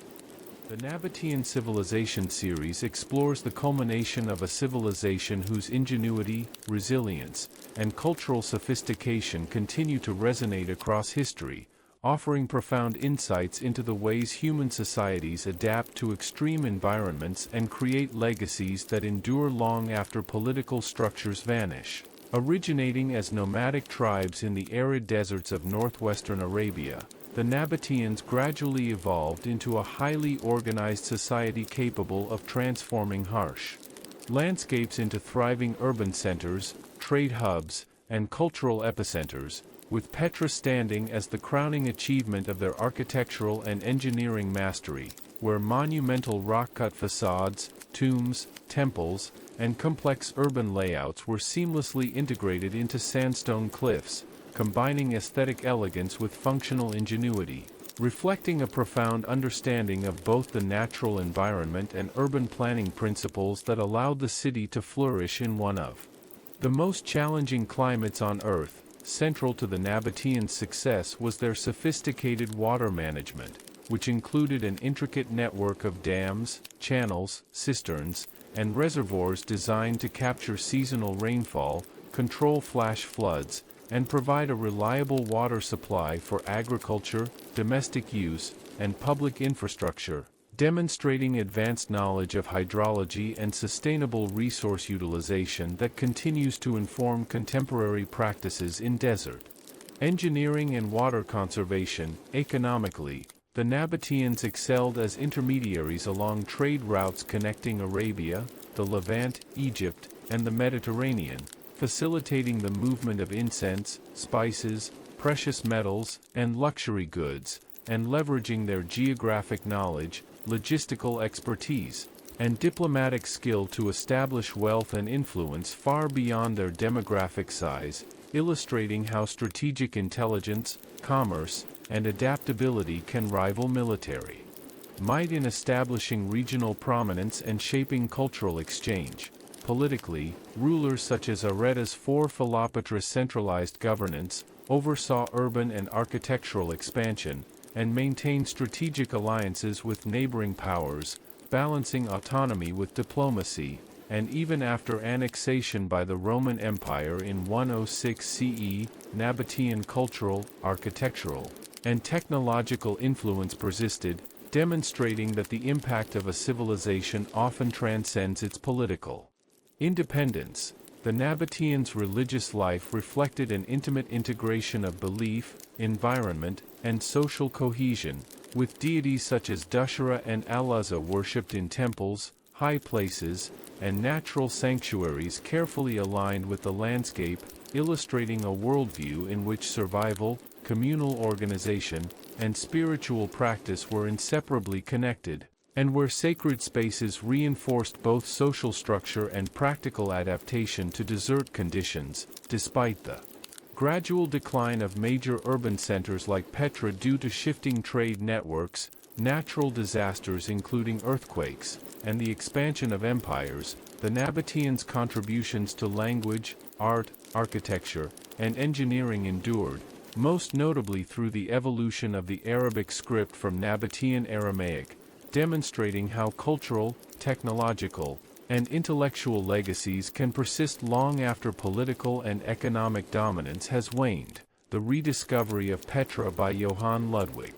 The Nabataean Civilization series explores the culmination of a civilization whose ingenuity, resilience, and cultural sophistication continue to resonate across history, offering profound insights into the ways human societies adapt to extreme environments and create legacies that endure long after political structures vanish. Originating as nomadic tribes in the arid deserts of northwestern Arabia, the Nabataeans gradually evolved into a highly organized society capable of transforming harsh landscapes into thriving urban centers, trade hubs, and cultural epicenters, with Petra standing as the crowning achievement of their architectural and engineering mastery, where monumental rock-cut facades, tombs, temples, and complex urban layouts were seamlessly integrated into sandstone cliffs, combining aesthetic elegance with functional ingenuity, reflecting a profound understanding of both the natural environment and urban planning principles that allowed the city to flourish in one of the most challenging climates on Earth. Central to the Nabataeans' success was their sophisticated water management, which included an intricate network of dams, channels, cisterns, and reservoirs designed to capture seasonal rainfall, control flash floods, and provide a reliable water supply for agriculture, domestic use, and public infrastructure, demonstrating advanced knowledge of hydrology and sustainable resource utilization that continues to inform contemporary practices in desert engineering and water conservation. Economically, the Nabataeans excelled as intermediaries along trade routes connecting Arabia, the Levant, Egypt, and the Mediterranean, facilitating the movement of incense, spices, precious metals, and luxury goods, and leveraging their geographic knowledge, logistical expertise, and diplomatic skill to establish wealth and influence far beyond their demographic size, illustrating how strategic intelligence, commerce, and adaptability can rival military might in establishing regional prominence and shaping cultural exchange. Politically, rulers such as Areta's four Philopatrus centralized governance, oversaw urban and architectural expansion, and maintained strategic alliances with neighboring powers, balancing autonomy with diplomacy, and even after annexation by the Roman Empire in 106 CE, Nabataean cultural, architectural, and technological influence persisted, demonstrating that the impact of a civilization often transcends its political independence. The Nabataeans' religious life reflected an intimate integration of belief, environment, and social cohesion, with deities such as Dushara and Al-Uzza worshipped in temples, high places, and natural sanctuaries carefully aligned with the landscape, illustrating a worldview in which survival, communal organization, and spiritual practice were inseparably connected, and where sacred spaces reinforced both social structure and practical adaptation to desert conditions, despite the gradual decline of major urban centers like Petra due to shifting trade networks, natural disasters including earthquakes, and the expansion of empires. The Nabataeans' contributions to language, art, architecture, and engineering endured, most notably through the evolution of the Arabic script from Nabataean Aramaic, demonstrating how cultural, technological, and intellectual legacies can persist long after political and economic dominance has waned. The rediscovery of Petra by Johann Ludwig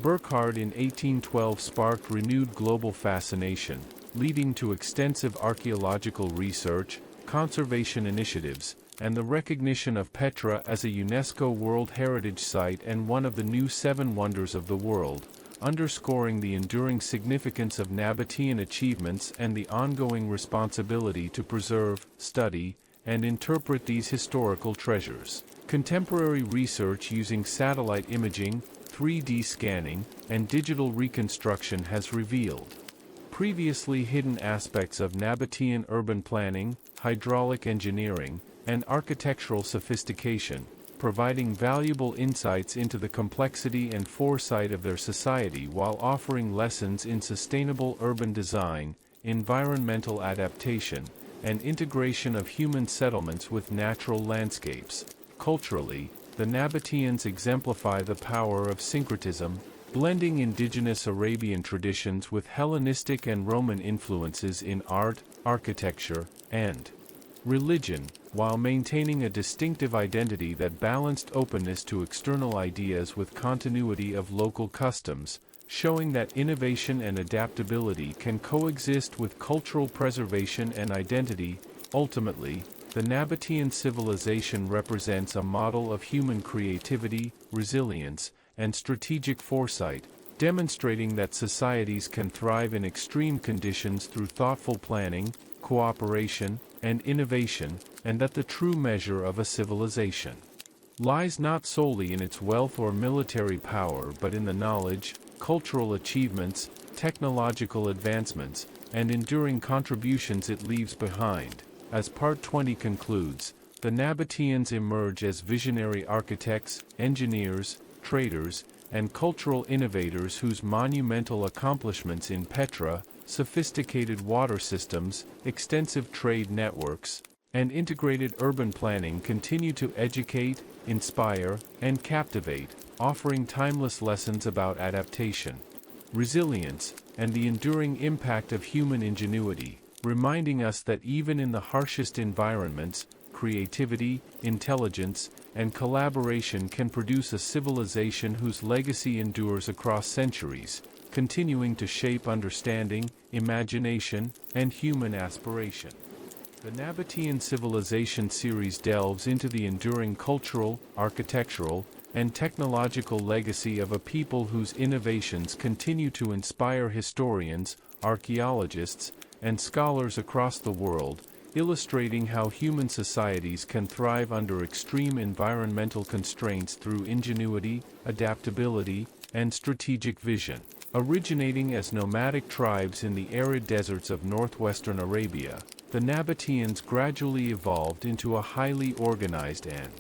Burckhardt in 1812 sparked renewed global fascination, leading to extensive archaeological research, conservation initiatives, and the recognition of Petra as a UNESCO World Heritage Site and one of the new Seven Wonders of the World, underscoring the enduring significance of Nabataean achievements and the ongoing responsibility to preserve, study, and interpret these historical treasures. Contemporary research using satellite imaging, 3D scanning, and digital reconstruction has revealed previously hidden aspects of Nabataean urban planning, hydraulic engineering, and architectural sophistication, providing valuable insights into the complexity and foresight of their society while offering lessons in sustainable urban design, environmental adaptation, and integration of human settlements with natural landscapes. Culturally, the Nabataeans exemplify the power of syncretism, blending indigenous Arabian traditions with Hellenistic and Roman influences in art, architecture, and religion, while maintaining a distinctive identity that balanced openness to external ideas with continuity of local customs, showing that innovation and adaptability can coexist with cultural preservation and identity. Ultimately, the Nabataean civilization represents a model of human creativity, resilience, and strategic foresight, demonstrating that societies can thrive in extreme conditions through thoughtful planning, cooperation, and innovation, and that the true measure of a civilization lies not solely in its wealth or military power but in the knowledge, cultural achievements, technological advancements, and enduring contributions it leaves behind. As Part 20 concludes, the Nabataeans emerge as visionary architects, engineers, traders, and cultural innovators whose monumental accomplishments in Petra, sophisticated water systems, extensive trade networks, and integrated urban planning continue to educate, inspire, and captivate, offering timeless lessons about adaptation, resilience, and the enduring impact of human ingenuity, reminding us that even in the harshest environments, creativity, intelligence, and collaboration can produce a civilization whose legacy endures across centuries, continuing to shape understanding, imagination, and human aspiration. The Nabataean Civilization series delves into the enduring cultural, architectural, and technological legacy of a people whose innovations continue to inspire historians, archaeologists, and scholars across the world, illustrating how human societies can thrive under extreme environmental constraints through ingenuity, adaptability, and strategic vision. Originating as nomadic tribes in the arid deserts of northwestern Arabia, the Nabataeans gradually evolved into a highly organized and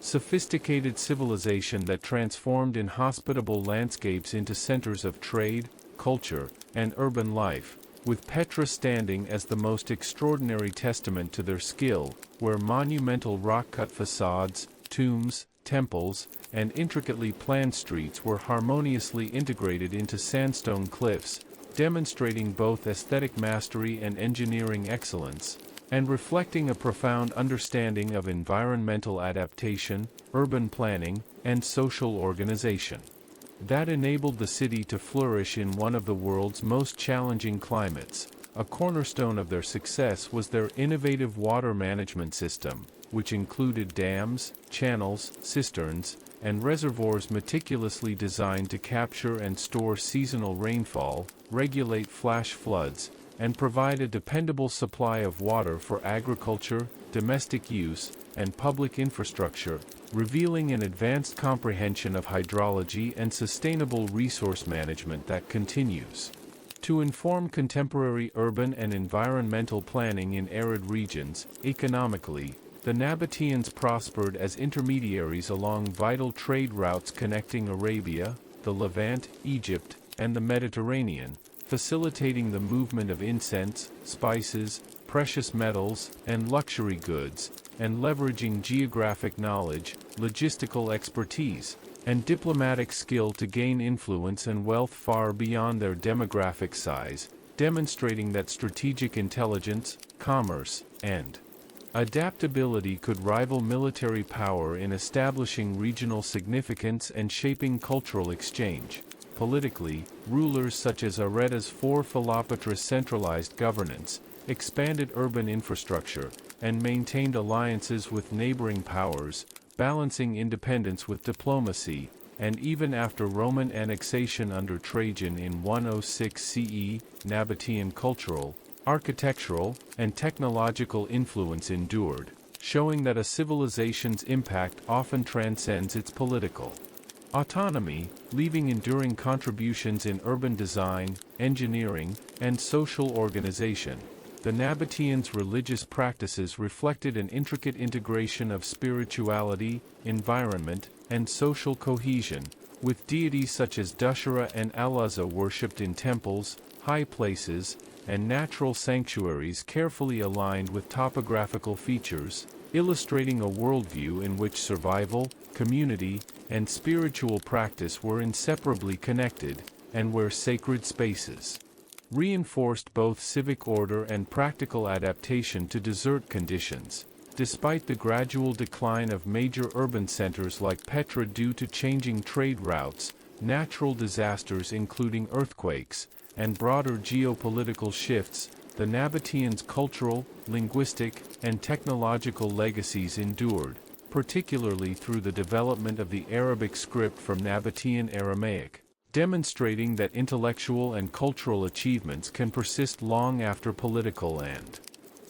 sophisticated civilization that transformed inhospitable landscapes into centers of trade, culture, and urban life, with Petra standing as the most extraordinary testament to their skill, where monumental rock-cut facades, tombs, temples, and intricately planned streets were harmoniously integrated into sandstone cliffs, demonstrating both aesthetic mastery and engineering excellence, and reflecting a profound understanding of environmental adaptation, urban planning, and social organization that enabled the city to flourish in one of the world's most challenging climates. A cornerstone of their success was their innovative water management system, which included dams, channels, cisterns, and reservoirs meticulously designed to capture and store seasonal rainfall, regulate flash floods, and provide a dependable supply of water for agriculture, domestic use, and public infrastructure, revealing an advanced comprehension of hydrology and sustainable resource management that continues to inform contemporary urban and environmental planning in arid regions. Economically, the Nabataeans prospered as intermediaries along vital trade routes connecting Arabia, the Levant, Egypt, and the Mediterranean, facilitating the movement of incense, spices, precious metals, and luxury goods, and leveraging geographic knowledge, logistical expertise, and diplomatic skill to gain influence and wealth far beyond their demographic size, demonstrating that strategic intelligence, commerce, and adaptability could rival military power in establishing regional significance and shaping cultural exchange. Politically, rulers such as Areta's four Philopatris centralized governance, expanded urban infrastructure, and maintained alliances with neighboring powers, balancing independence with diplomacy, and even after Roman annexation under Trajan in 106 CE, Nabataean cultural, architectural, and technological influence endured, showing that a civilization's impact often transcends its political autonomy, leaving enduring contributions in urban design, engineering, and social organization. The Nabataeans' religious practices reflected an intricate integration of spirituality, environment, and social cohesion, with deities such as Dushara and Aluzza worshipped in temples, high places, and natural sanctuaries carefully aligned with topographical features, illustrating a worldview in which survival, community, and spiritual practice were inseparably connected, and where sacred spaces reinforced both civic order and practical adaptation to desert conditions. Despite the gradual decline of major urban centers like Petra due to changing trade routes, natural disasters including earthquakes, and broader geopolitical shifts, the Nabataeans' cultural, linguistic, and technological legacies endured, particularly through the development of the Arabic script from Nabataean Aramaic, demonstrating that intellectual and cultural achievements can persist long after political and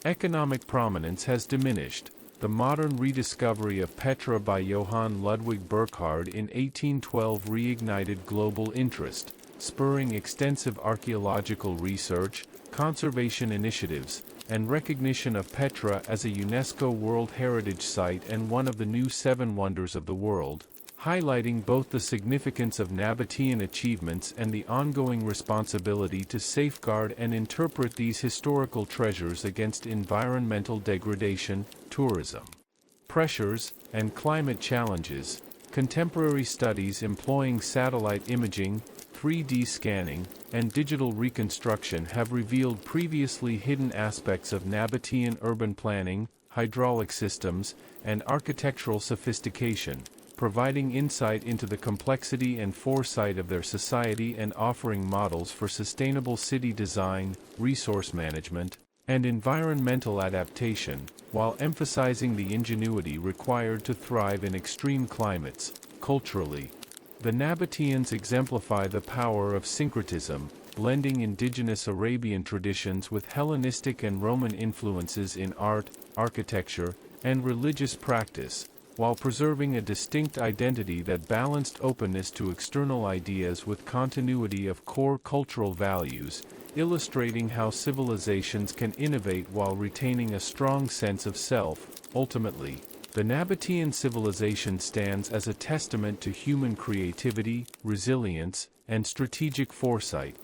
economic prominence has diminished. The modern rediscovery of Petra by Johann Ludwig Burckhardt in 1812 reignited global interest, spurring extensive archaeological research, conservation initiatives, and recognition of Petra as a UNESCO World Heritage Site and one of the new Seven Wonders of the World, highlighting both the significance of Nabataean achievements and the ongoing responsibility to safeguard and interpret these historical treasures against environmental degradation, tourism pressures, and climate challenges. Contemporary studies employing satellite imaging, 3D scanning, and digital reconstruction have revealed previously hidden aspects of Nabataean urban planning, hydraulic systems, and architectural sophistication, providing insight into the complexity and foresight of their society and offering models for sustainable city design, resource management, and environmental adaptation, while emphasizing the ingenuity required to thrive in extreme climates. Culturally, the Nabataeans exemplify the power of syncretism, blending indigenous Arabian traditions with Hellenistic and Roman influences in art, architecture, and religious practice, while preserving a distinct identity that balanced openness to external ideas with continuity of core cultural values, illustrating how civilizations can innovate while retaining a strong sense of self. Ultimately, the Nabataean civilization stands as a testament to human creativity, resilience, and strategic foresight,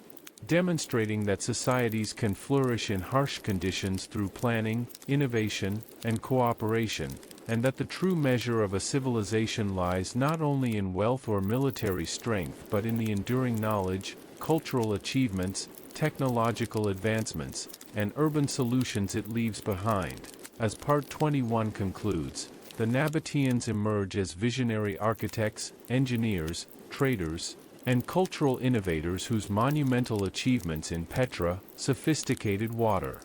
demonstrating that societies can flourish in harsh conditions through planning, innovation, and cooperation, and that the true measure of a civilization lies not only in wealth or military strength but in the enduring knowledge, cultural achievements, technological advancements, and urban solutions it leaves behind. As Part 21 concludes, the Nabataeans emerge as visionary architects, engineers, traders, and cultural innovators whose monumental achievements in Petra, sophisticated water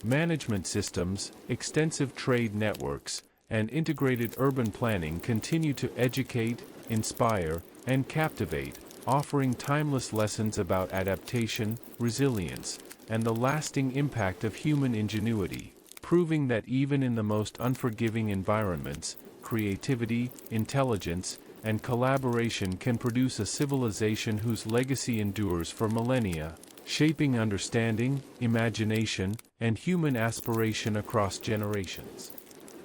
management systems, extensive trade networks, and integrated urban planning continue to educate, inspire, and captivate, offering timeless lessons about adaptation, resilience, and the lasting impact of human ingenuity. proving that even in the most unforgiving environments, creativity, intelligence, and collaboration can produce a civilization whose legacy endures for millennia, shaping understanding, imagination, and human aspiration across generations.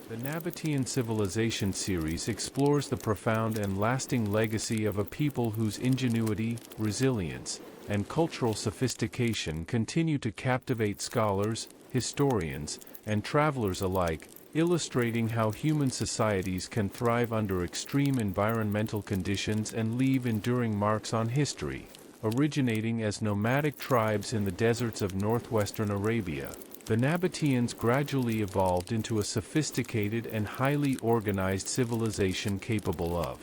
The Nabataean Civilization series explores the profound and lasting legacy of a people whose ingenuity, resilience, and cultural sophistication continue to captivate scholars, historians, and travelers alike, illustrating how human societies can thrive under extreme environmental conditions and leave enduring marks on history. Originating as nomadic tribes in the deserts of northwestern Arabia, the Nabataeans gradually evolved into a sophisticated and highly organized civilization capable of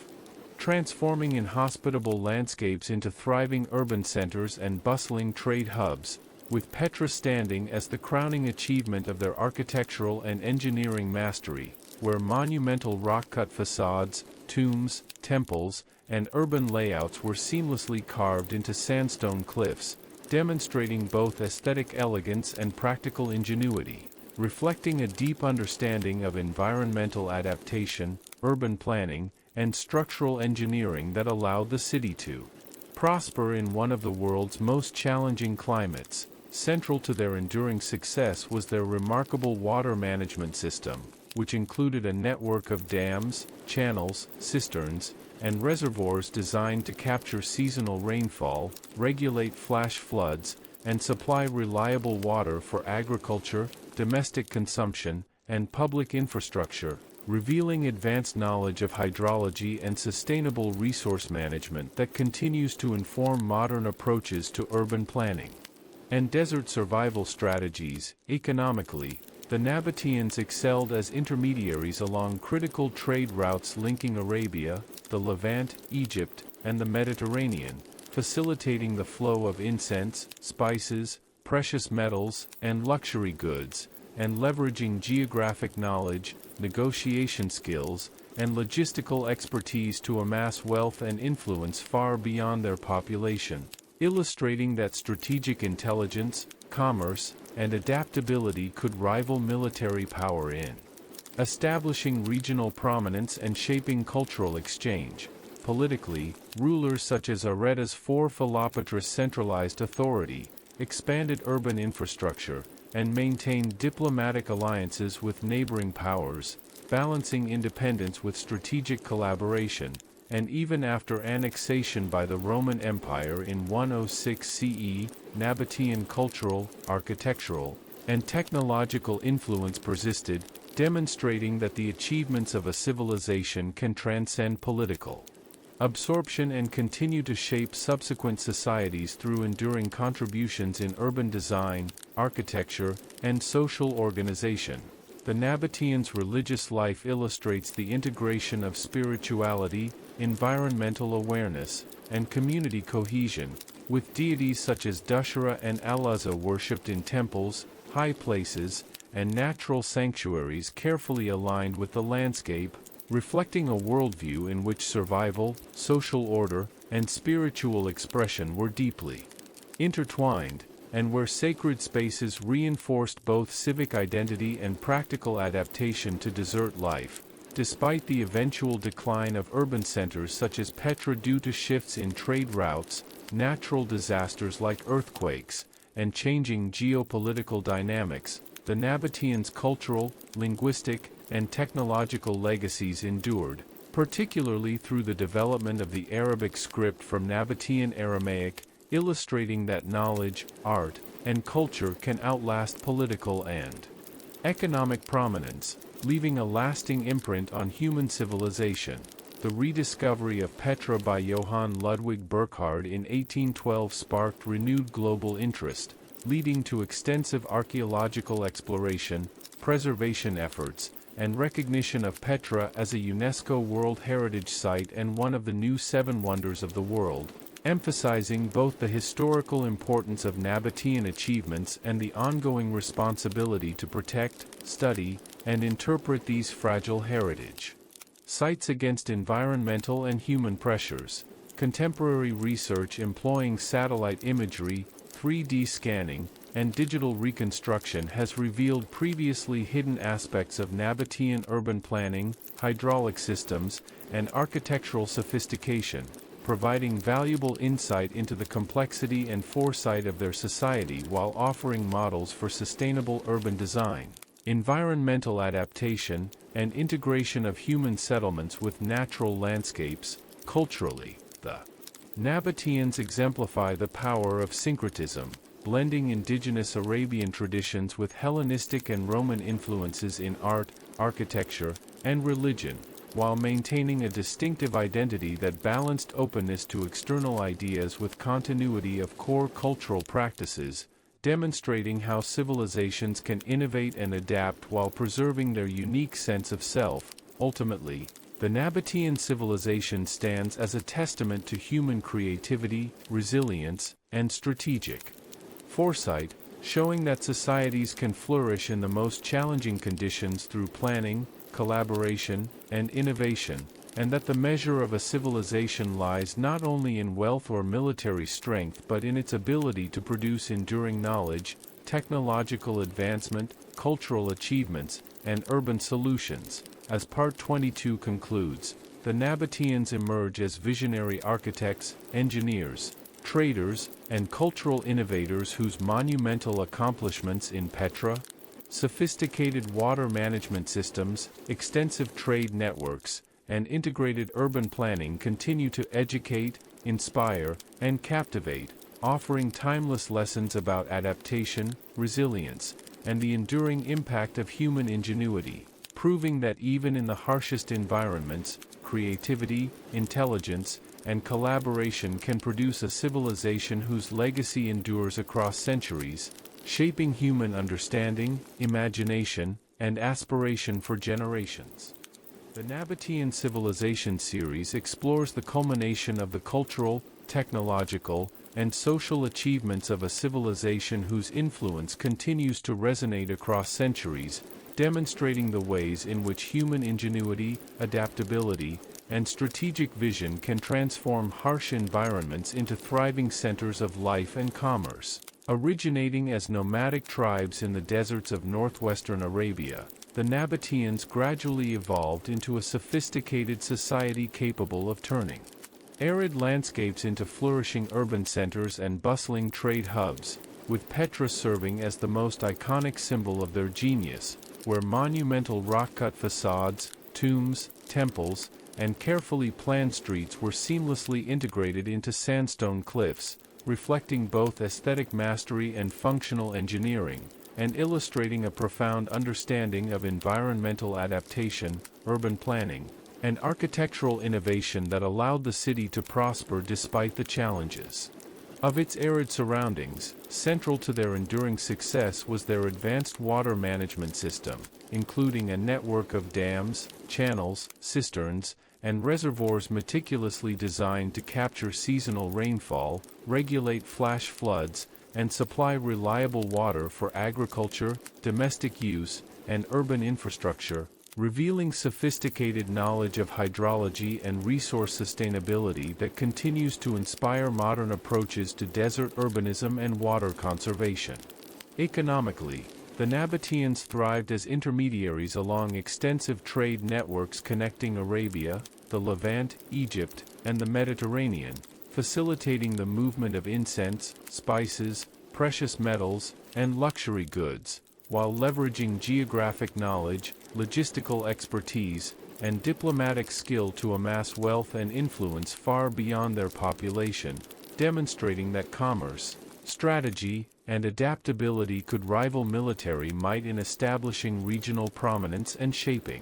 transforming inhospitable landscapes into thriving urban centers and bustling trade hubs, with Petra standing as the crowning achievement of their architectural and engineering mastery, where monumental rock-cut facades, tombs, temples, and urban layouts were seamlessly carved into sandstone cliffs, demonstrating both aesthetic elegance and practical ingenuity, reflecting a deep understanding of environmental adaptation, urban planning, and structural engineering that allowed the city to prosper in one of the world's most challenging climates. Central to their enduring success was their remarkable water management system, which included a network of dams, channels, cisterns, and reservoirs designed to capture seasonal rainfall, regulate flash floods, and supply reliable water for agriculture, domestic consumption, and public infrastructure, revealing advanced knowledge of hydrology and sustainable resource management that continues to inform modern approaches to urban planning and desert survival strategies. Economically, the Nabataeans excelled as intermediaries along critical trade routes linking Arabia, the Levant, Egypt, and the Mediterranean, facilitating the flow of incense, spices, precious metals, and luxury goods, and leveraging geographic knowledge, negotiation skills, and logistical expertise to amass wealth and influence far beyond their population, illustrating that strategic intelligence, commerce, and adaptability could rival military power in establishing regional prominence and shaping cultural exchange. Politically, rulers such as Areta's four Philopatrus centralized authority, expanded urban infrastructure, and maintained diplomatic alliances with neighboring powers, balancing independence with strategic collaboration, and even after annexation by the Roman Empire in 106 CE, Nabataean cultural, architectural, and technological influence persisted, demonstrating that the achievements of a civilization can transcend political absorption and continue to shape subsequent societies through enduring contributions in urban design, architecture, and social organization. The Nabataeans' religious life illustrates the integration of spirituality, environmental awareness, and community cohesion, with deities such as Dushara and Al-Uzza worshipped in temples, high places, and natural sanctuaries carefully aligned with the landscape, reflecting a worldview in which survival, social order, and spiritual expression were deeply intertwined, and where sacred spaces reinforced both civic identity and practical adaptation to desert life. Despite the eventual decline of urban centers such as Petra due to shifts in trade routes, natural disasters like earthquakes, and changing geopolitical dynamics, the Nabataeans' cultural, linguistic, and technological legacies endured, particularly through the development of the Arabic script from Nabataean Aramaic, illustrating that knowledge, art, and culture can outlast political and economic prominence, leaving a lasting imprint on human civilization. The rediscovery of Petra by Johann Ludwig Burckhardt in 1812 sparked renewed global interest, leading to extensive archaeological exploration, preservation efforts, and recognition of Petra as a UNESCO World Heritage Site and one of the new Seven Wonders of the World, emphasizing both the historical importance of Nabataean achievements and the ongoing responsibility to protect, study, and interpret these fragile heritage sites against environmental and human pressures. Contemporary research employing satellite imagery, 3D scanning, and digital reconstruction has revealed previously hidden aspects of Nabataean urban planning, hydraulic systems, and architectural sophistication, providing valuable insight into the complexity and foresight of their society while offering models for sustainable urban design, environmental adaptation, and integration of human settlements with natural landscapes. Culturally, the Nabataeans exemplify the power of syncretism, blending indigenous Arabian traditions with Hellenistic and Roman influences in art, architecture, and religion, while maintaining a distinctive identity that balanced openness to external ideas with continuity of core cultural practices, demonstrating how civilizations can innovate and adapt while preserving their unique sense of self. Ultimately, the Nabataean civilization stands as a testament to human creativity, resilience, and strategic foresight, showing that societies can flourish in the most challenging conditions through planning, collaboration, and innovation, and that the measure of a civilization lies not only in wealth or military strength but in its ability to produce enduring knowledge, technological advancement, cultural achievements, and urban solutions. As Part 22 concludes, the Nabataeans emerge as visionary architects, engineers, traders, and cultural innovators whose monumental accomplishments in Petra, sophisticated water management systems, extensive trade networks, and integrated urban planning continue to educate, inspire, and captivate, offering timeless lessons about adaptation, resilience, and the enduring impact of human ingenuity, proving that even in the harshest environments, creativity, intelligence, and collaboration can produce a civilization whose legacy endures across centuries, shaping human understanding, imagination, and aspiration for generations. The Nabataean Civilization series explores the culmination of the cultural, technological, and social achievements of a civilization whose influence continues to resonate across centuries, demonstrating the ways in which human ingenuity, adaptability, and strategic vision can transform harsh environments into thriving centers of life and commerce. Originating as nomadic tribes in the deserts of northwestern Arabia, the Nabataeans gradually evolved into a sophisticated society capable of turning arid landscapes into flourishing urban centers and bustling trade hubs, with Petra serving as the most iconic symbol of their genius, where monumental rock-cut facades, tombs, temples, and carefully planned streets were seamlessly integrated into sandstone cliffs, reflecting both aesthetic mastery and functional engineering, and illustrating a profound understanding of environmental adaptation, urban planning, and architectural innovation that allowed the city to prosper despite the challenges of its arid surroundings. Central to their enduring success was their advanced water management system, including a network of dams, channels, cisterns, and reservoirs meticulously designed to capture seasonal rainfall, regulate flash floods, and supply reliable water for agriculture, domestic use, and urban infrastructure, revealing sophisticated knowledge of hydrology and resource sustainability that continues to inspire modern approaches to desert urbanism and water conservation. Economically, the Nabataeans thrived as intermediaries along extensive trade networks connecting Arabia, the Levant, Egypt, and the Mediterranean, facilitating the movement of incense, spices, precious metals, and luxury goods, while leveraging geographic knowledge, logistical expertise, and diplomatic skill to amass wealth and influence far beyond their population, demonstrating that commerce, strategy, and adaptability could rival military might in establishing regional prominence and shaping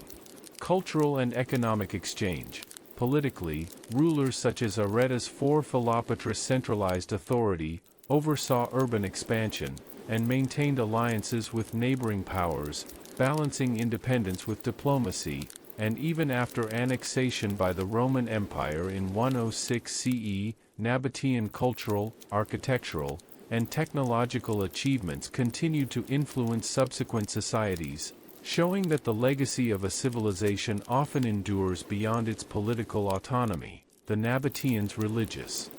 cultural and economic exchange. Politically, rulers such as Aretas IV Philopatrus centralized authority, oversaw urban expansion, and maintained alliances with neighboring powers, balancing independence with diplomacy, and even after annexation by the Roman Empire in 106 CE, Nabataean cultural, architectural, and technological achievements continued to influence subsequent societies, showing that the legacy of a civilization often endures beyond its political autonomy. The Nabataeans' religious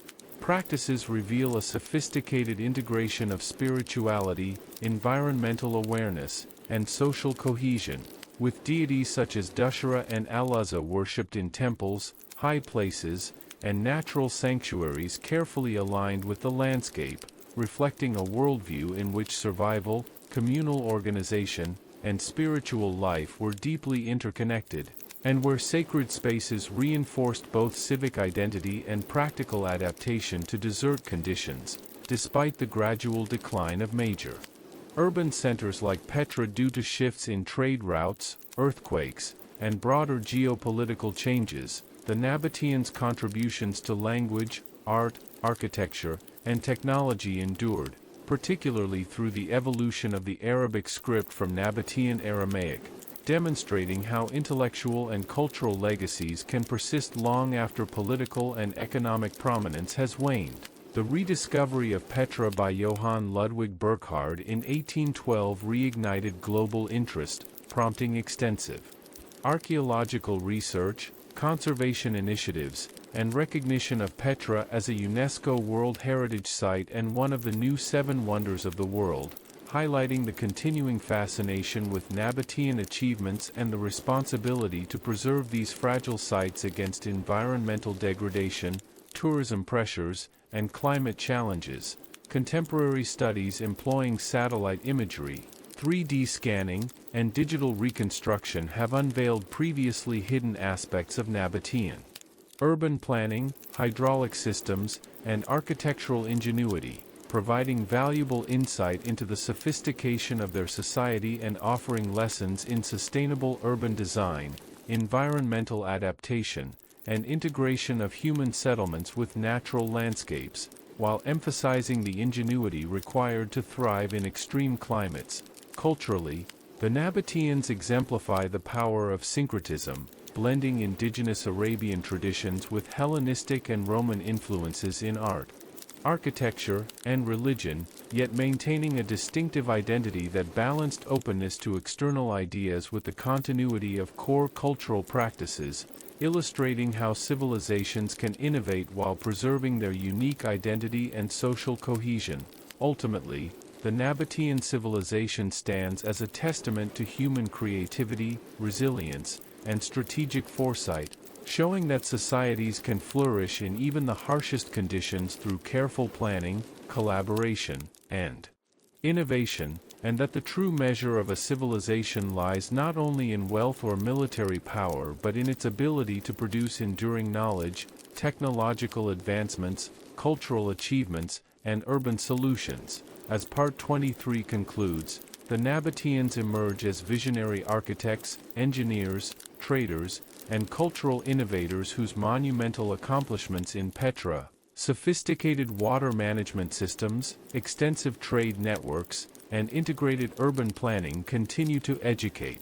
practices reveal a sophisticated integration of spirituality, environmental awareness, and social cohesion, with deities such as Dushara and Aluzza worshipped in temples, high places, and natural sanctuaries carefully aligned with the landscape, reflecting a worldview in which survival, communal organization, and spiritual life were deeply interconnected, and where sacred spaces reinforced both civic identity and practical adaptation to desert conditions, despite the gradual decline of major urban centers like Petra due to shifts in trade routes, earthquakes, and broader geopolitical changes. The Nabataeans' contributions to language, art, architecture, and technology endured, particularly through the evolution of the Arabic script from Nabataean Aramaic, demonstrating how intellectual and cultural legacies can persist long after political and economic prominence has waned. The rediscovery of Petra by Johann Ludwig Burckhardt in 1812 reignited global interest, prompting extensive archaeological research, conservation initiatives, and recognition of Petra as a UNESCO World Heritage Site and one of the new Seven Wonders of the World, highlighting the continuing fascination with Nabataean achievements and the responsibility to preserve these fragile sites against environmental degradation, tourism pressures, and climate challenges. Contemporary studies employing satellite imagery, 3D scanning, and digital reconstruction have unveiled previously hidden aspects of Nabataean urban planning, hydraulic systems, and architectural ingenuity, providing valuable insight into the sophistication of their society and offering lessons in sustainable urban design, environmental adaptation, and integration of human settlements with natural landscapes, while emphasizing the ingenuity required to thrive in extreme climates. Culturally, the Nabataeans exemplify the power of syncretism, blending indigenous Arabian traditions with Hellenistic and Roman influences in art, architecture, and religion, yet maintaining a distinctive identity that balanced openness to external ideas with the continuity of core cultural practices, illustrating how civilizations can innovate while preserving their unique identity and social cohesion. Ultimately, the Nabataean civilization stands as a testament to human creativity, resilience, and strategic foresight, showing that societies can flourish in even the harshest conditions through careful planning, collaboration, and innovation, and that the true measure of a civilization lies not only in wealth or military power but in its ability to produce enduring knowledge, technological advancements, cultural achievements, and urban solutions. As Part 23 concludes, the Nabataeans emerge as visionary architects, engineers, traders, and cultural innovators whose monumental accomplishments in Petra, sophisticated water management systems, extensive trade networks, and integrated urban planning continue to educate,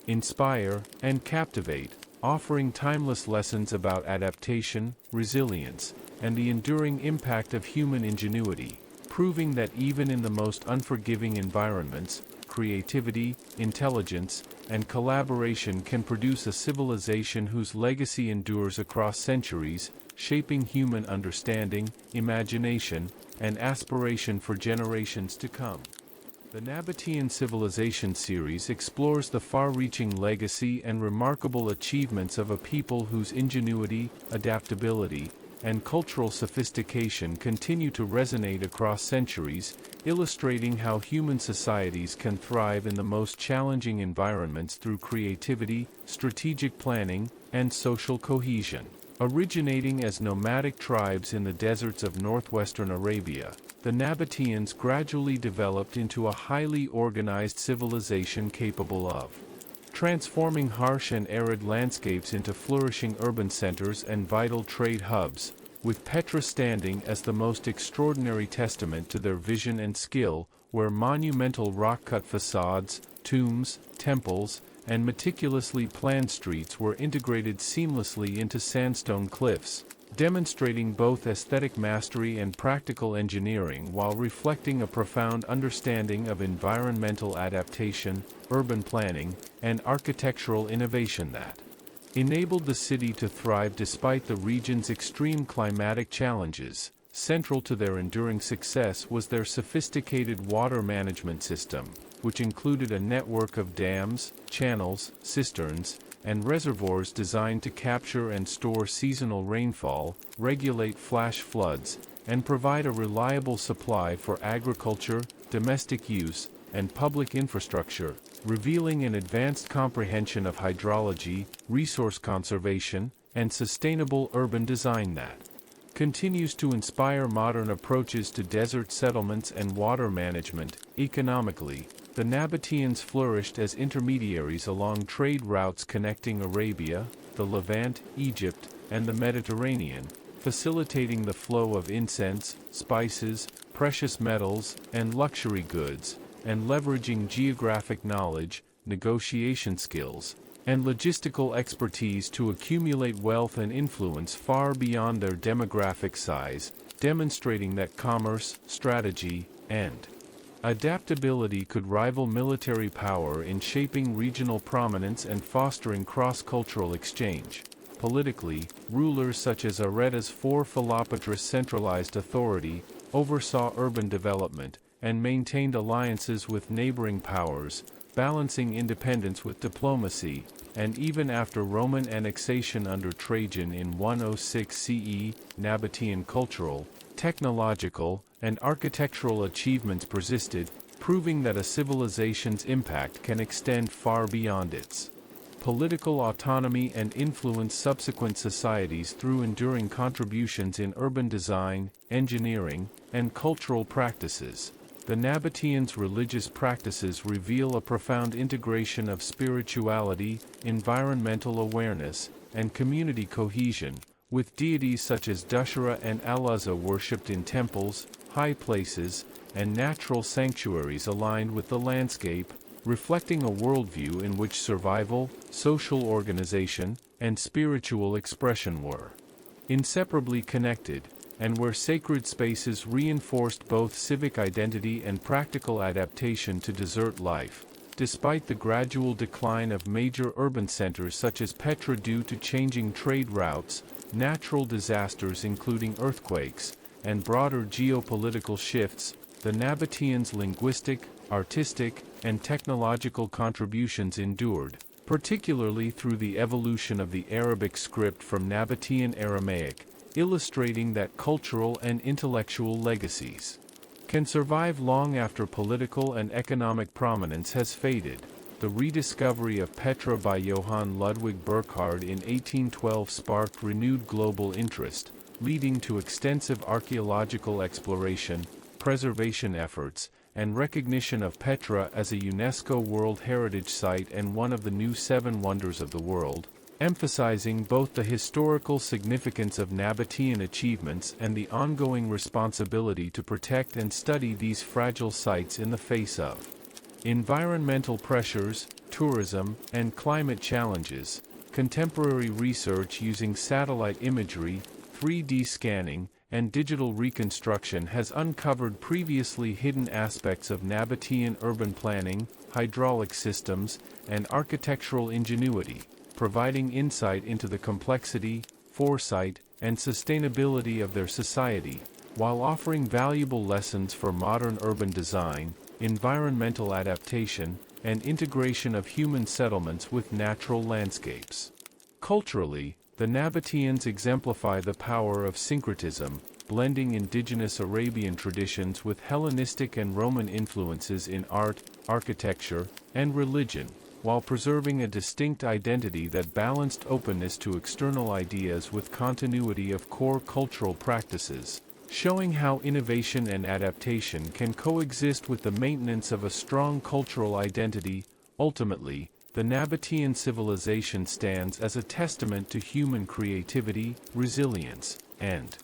inspire, and captivate, offering timeless lessons about adaptation, resilience, and the enduring impact of human ingenuity, proving that even in the most unforgiving environments, creativity, intelligence, and collaboration can produce a civilization whose legacy endures across centuries, shaping human understanding, imagination, and aspiration for generations to come. The Nabataean Civilization series explores the far-reaching legacy and remarkable achievements of a people whose ingenuity, adaptability, and cultural sophistication continue to resonate across centuries, illustrating how human societies can thrive in the most challenging environments through creativity, strategic planning, and social cohesion. Originating as nomadic tribes in the deserts of northwestern Arabia, the Nabataeans gradually developed into a highly organized civilization capable of transforming harsh and arid landscapes into flourishing urban centers and vital trade hubs, with Petra standing as the most extraordinary testament to their vision and skill, where monumental rock-cut facades, tombs, temples, and meticulously planned streets were integrated seamlessly into sandstone cliffs, demonstrating both aesthetic mastery and practical engineering while reflecting a profound understanding of environmental adaptation, urban planning, and architectural innovation that enabled the city to thrive despite the region's extreme climatic challenges. central to their enduring success was their sophisticated water management system, which included a network of dams, channels, cisterns, and reservoirs designed to capture and store seasonal rainfall, regulate flash floods, and provide a reliable supply for agriculture, domestic use, and public infrastructure, revealing an advanced comprehension of hydrology, resource conservation, and sustainable urban design that continues to inspire modern approaches to desert settlements and water management. Economically, the Nabataeans flourished as intermediaries along trade routes connecting Arabia, the Levant, Egypt, and the Mediterranean, facilitating the flow of incense, spices, precious metals, and luxury goods, and leveraging geographic knowledge, negotiation skills, and logistical expertise to accumulate wealth and influence far beyond their demographic size, demonstrating that commerce, strategy, and adaptability could rival military power in shaping regional prominence and fostering cross-cultural exchange. Politically, rulers such as Areta's Philopatrus centralized authority, oversaw urban development, and maintained alliances with neighboring powers, balancing independence with diplomacy, and even after Roman annexation under Trajan in 106 CE, Nabataean cultural, technological, and architectural achievements persisted, proving that a civilization's impact can extend far beyond its political autonomy and influence subsequent societies through enduring contributions in urban design, engineering, and cultural practices. The Nabataeans' religious practices reveal a profound integration of spirituality, environmental awareness, and community cohesion, with deities such as Dushara and Al-Uzza worshipped in temples, high places, and natural sanctuaries aligned with the landscape, reflecting a worldview in which survival, social organization, and spiritual expression were inseparably connected, and where sacred spaces reinforced both civic identity and practical adaptation to desert life. Despite the gradual decline of major urban centers such as Petra due to changing trade routes, natural disasters including earthquakes, and broader geopolitical shifts, the Nabataeans' linguistic, artistic, and technological contributions endured, particularly through the evolution of the Arabic script from Nabataean Aramaic, illustrating that cultural and intellectual legacies can survive long after political and economic prominence has faded. The rediscovery of Petra by Johann Ludwig Burckhardt in 1812 sparked renewed global interest, leading to extensive archaeological exploration, preservation efforts, and recognition of Petra as a UNESCO World Heritage Site and one of the new Seven Wonders of the World, emphasizing both the historical significance of Nabataean achievements and the ongoing responsibility to protect and study these fragile sites in the face of environmental pressures, tourism, and climate challenges. Contemporary research using satellite imagery, 3D scanning, and digital reconstruction has uncovered previously hidden aspects of Nabataean urban planning, hydraulic systems, and architectural ingenuity, providing insight into the complexity, foresight, and sustainability of their society, while offering valuable lessons for modern urban design, environmental adaptation, and integration of human settlements with natural landscapes. Culturally, the Nabataeans exemplify the power of syncretism, blending indigenous Arabian traditions with Hellenistic and Roman influences in art, architecture, and religion, while preserving a distinct identity that balanced openness to external ideas with continuity of core cultural practices, showing how innovation and adaptation can coexist with the maintenance of a strong cultural identity. Ultimately, the Nabataean civilization stands as a testament to human creativity, resilience, and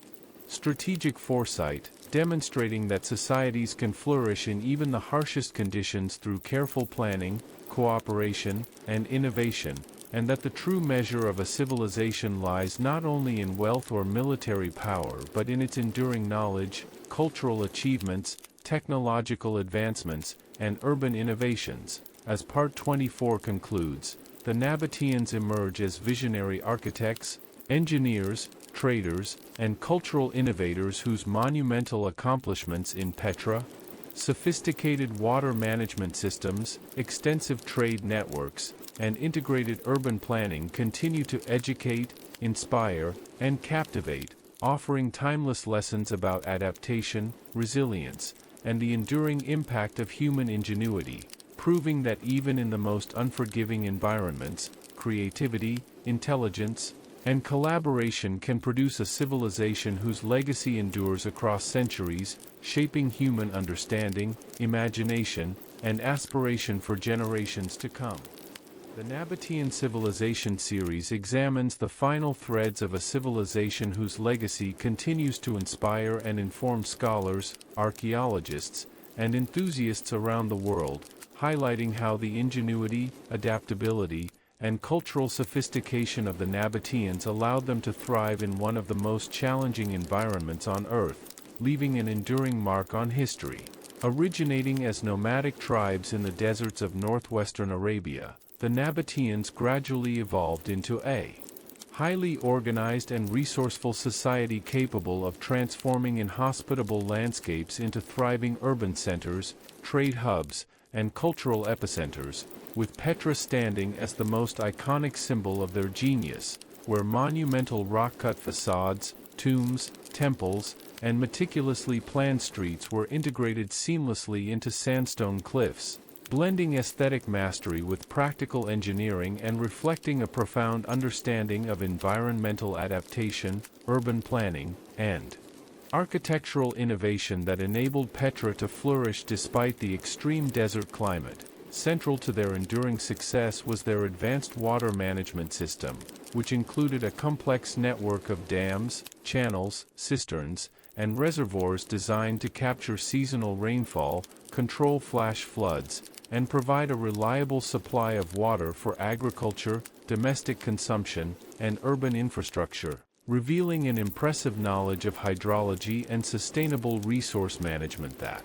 strategic foresight, demonstrating that societies can flourish in even the harshest conditions through careful planning, cooperation, and innovation, and that the true measure of a civilization lies not only in wealth or military power but in its enduring knowledge, cultural achievements, technological advancements, and urban innovations. As Part 24 concludes, the Nabataeans emerge as visionary architects, Engineers, traders, and cultural innovators whose monumental accomplishments in Petra, sophisticated water management systems, extensive trade networks, and integrated urban planning continue to educate, inspire, and captivate, offering timeless lessons about adaptation, resilience, and the enduring impact of human ingenuity, proving that even in the most unforgiving environments, creativity, intelligence, and collaboration can produce a civilization whose legacy endures across centuries, shaping human understanding, imagination, and aspiration for generations to come. The Nabataean Civilization series examines the final threads of a civilization whose legacy continues to inspire and inform scholars, archaeologists, and enthusiasts around the world, highlighting how the ingenuity, adaptability, and cultural sophistication of the Nabataeans allowed them to thrive in one of the most challenging environments on Earth, leaving an enduring mark on history. Originating as nomadic tribes in the deserts of northwestern Arabia, the Nabataeans gradually evolved into a highly organized and resourceful society capable of transforming inhospitable landscapes into thriving urban centers, trade hubs, and cultural epicenters, with Petra standing as the most iconic symbol of their genius, where monumental rock-cut facades, tombs, temples, and meticulously planned streets were integrated seamlessly into sandstone cliffs, blending aesthetic mastery with practical engineering and reflecting a profound understanding of environmental adaptation, urban planning, and architectural innovation that enabled Petra to flourish despite the extreme desert climate. Central to their enduring success was their advanced water management system, which included a complex network of dams, channels, cisterns, and reservoirs designed to capture seasonal rainfall, control flash floods, and provide a reliable supply of water for agriculture, domestic consumption, and urban infrastructure, revealing an impressive knowledge of hydrology and sustainable resource management that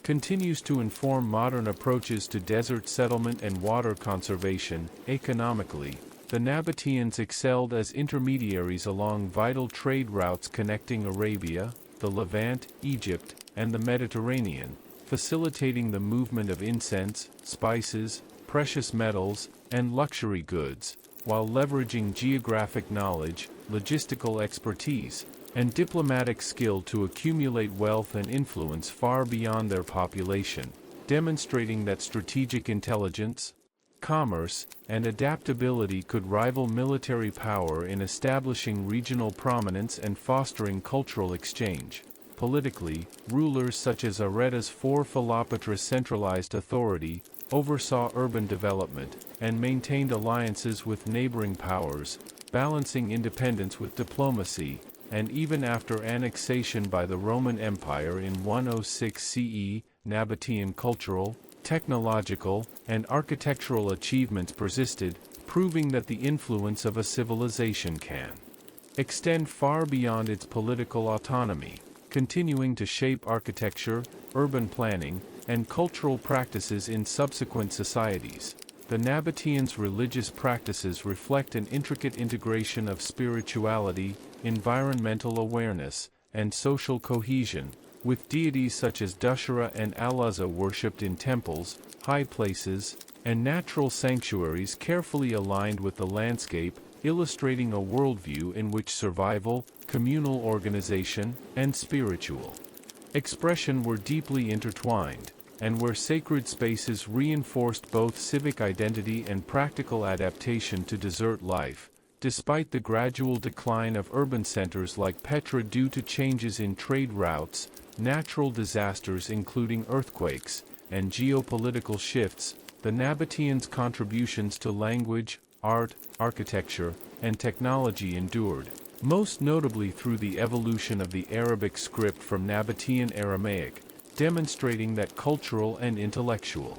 continues to inform modern approaches to desert settlement and water conservation. Economically, the Nabataeans excelled as intermediaries along vital trade routes connecting Arabia, the Levant, Egypt, and the Mediterranean, facilitating the movement of incense, spices, precious metals, and luxury goods, while leveraging geographic knowledge, logistical expertise, and diplomatic skill to accumulate wealth and influence far beyond their population, demonstrating that strategic intelligence, commerce, and adaptability could rival military power in establishing regional prominence and fostering cultural exchange. Politically, rulers such as Areta's IV Philopatrus centralized authority, oversaw urban development, and maintained alliances with neighboring powers, balancing independence with diplomacy, and even after annexation by the Roman Empire in 106 CE, Nabataean cultural, technological, and architectural achievements persisted, proving that the influence of a civilization can extend far beyond its political autonomy, continuing to shape architecture, urban planning, and cultural practices in subsequent societies. The Nabataeans' religious practices reflect an intricate integration of spirituality, environmental awareness, and social cohesion, with deities such as Dushara and Al-Uzza worshipped in temples, high places, and natural sanctuaries carefully aligned with the landscape, illustrating a worldview in which survival, communal organization, and spiritual expression were deeply intertwined, and where sacred spaces reinforced both civic identity and practical adaptation to desert life. Despite the gradual decline of urban centers like Petra due to changes in trade routes, natural disasters including earthquakes, and geopolitical shifts, the Nabataeans' contributions to language, art, architecture, and technology endured, most notably through the evolution of the Arabic script from Nabataean Aramaic, demonstrating that cultural and intellectual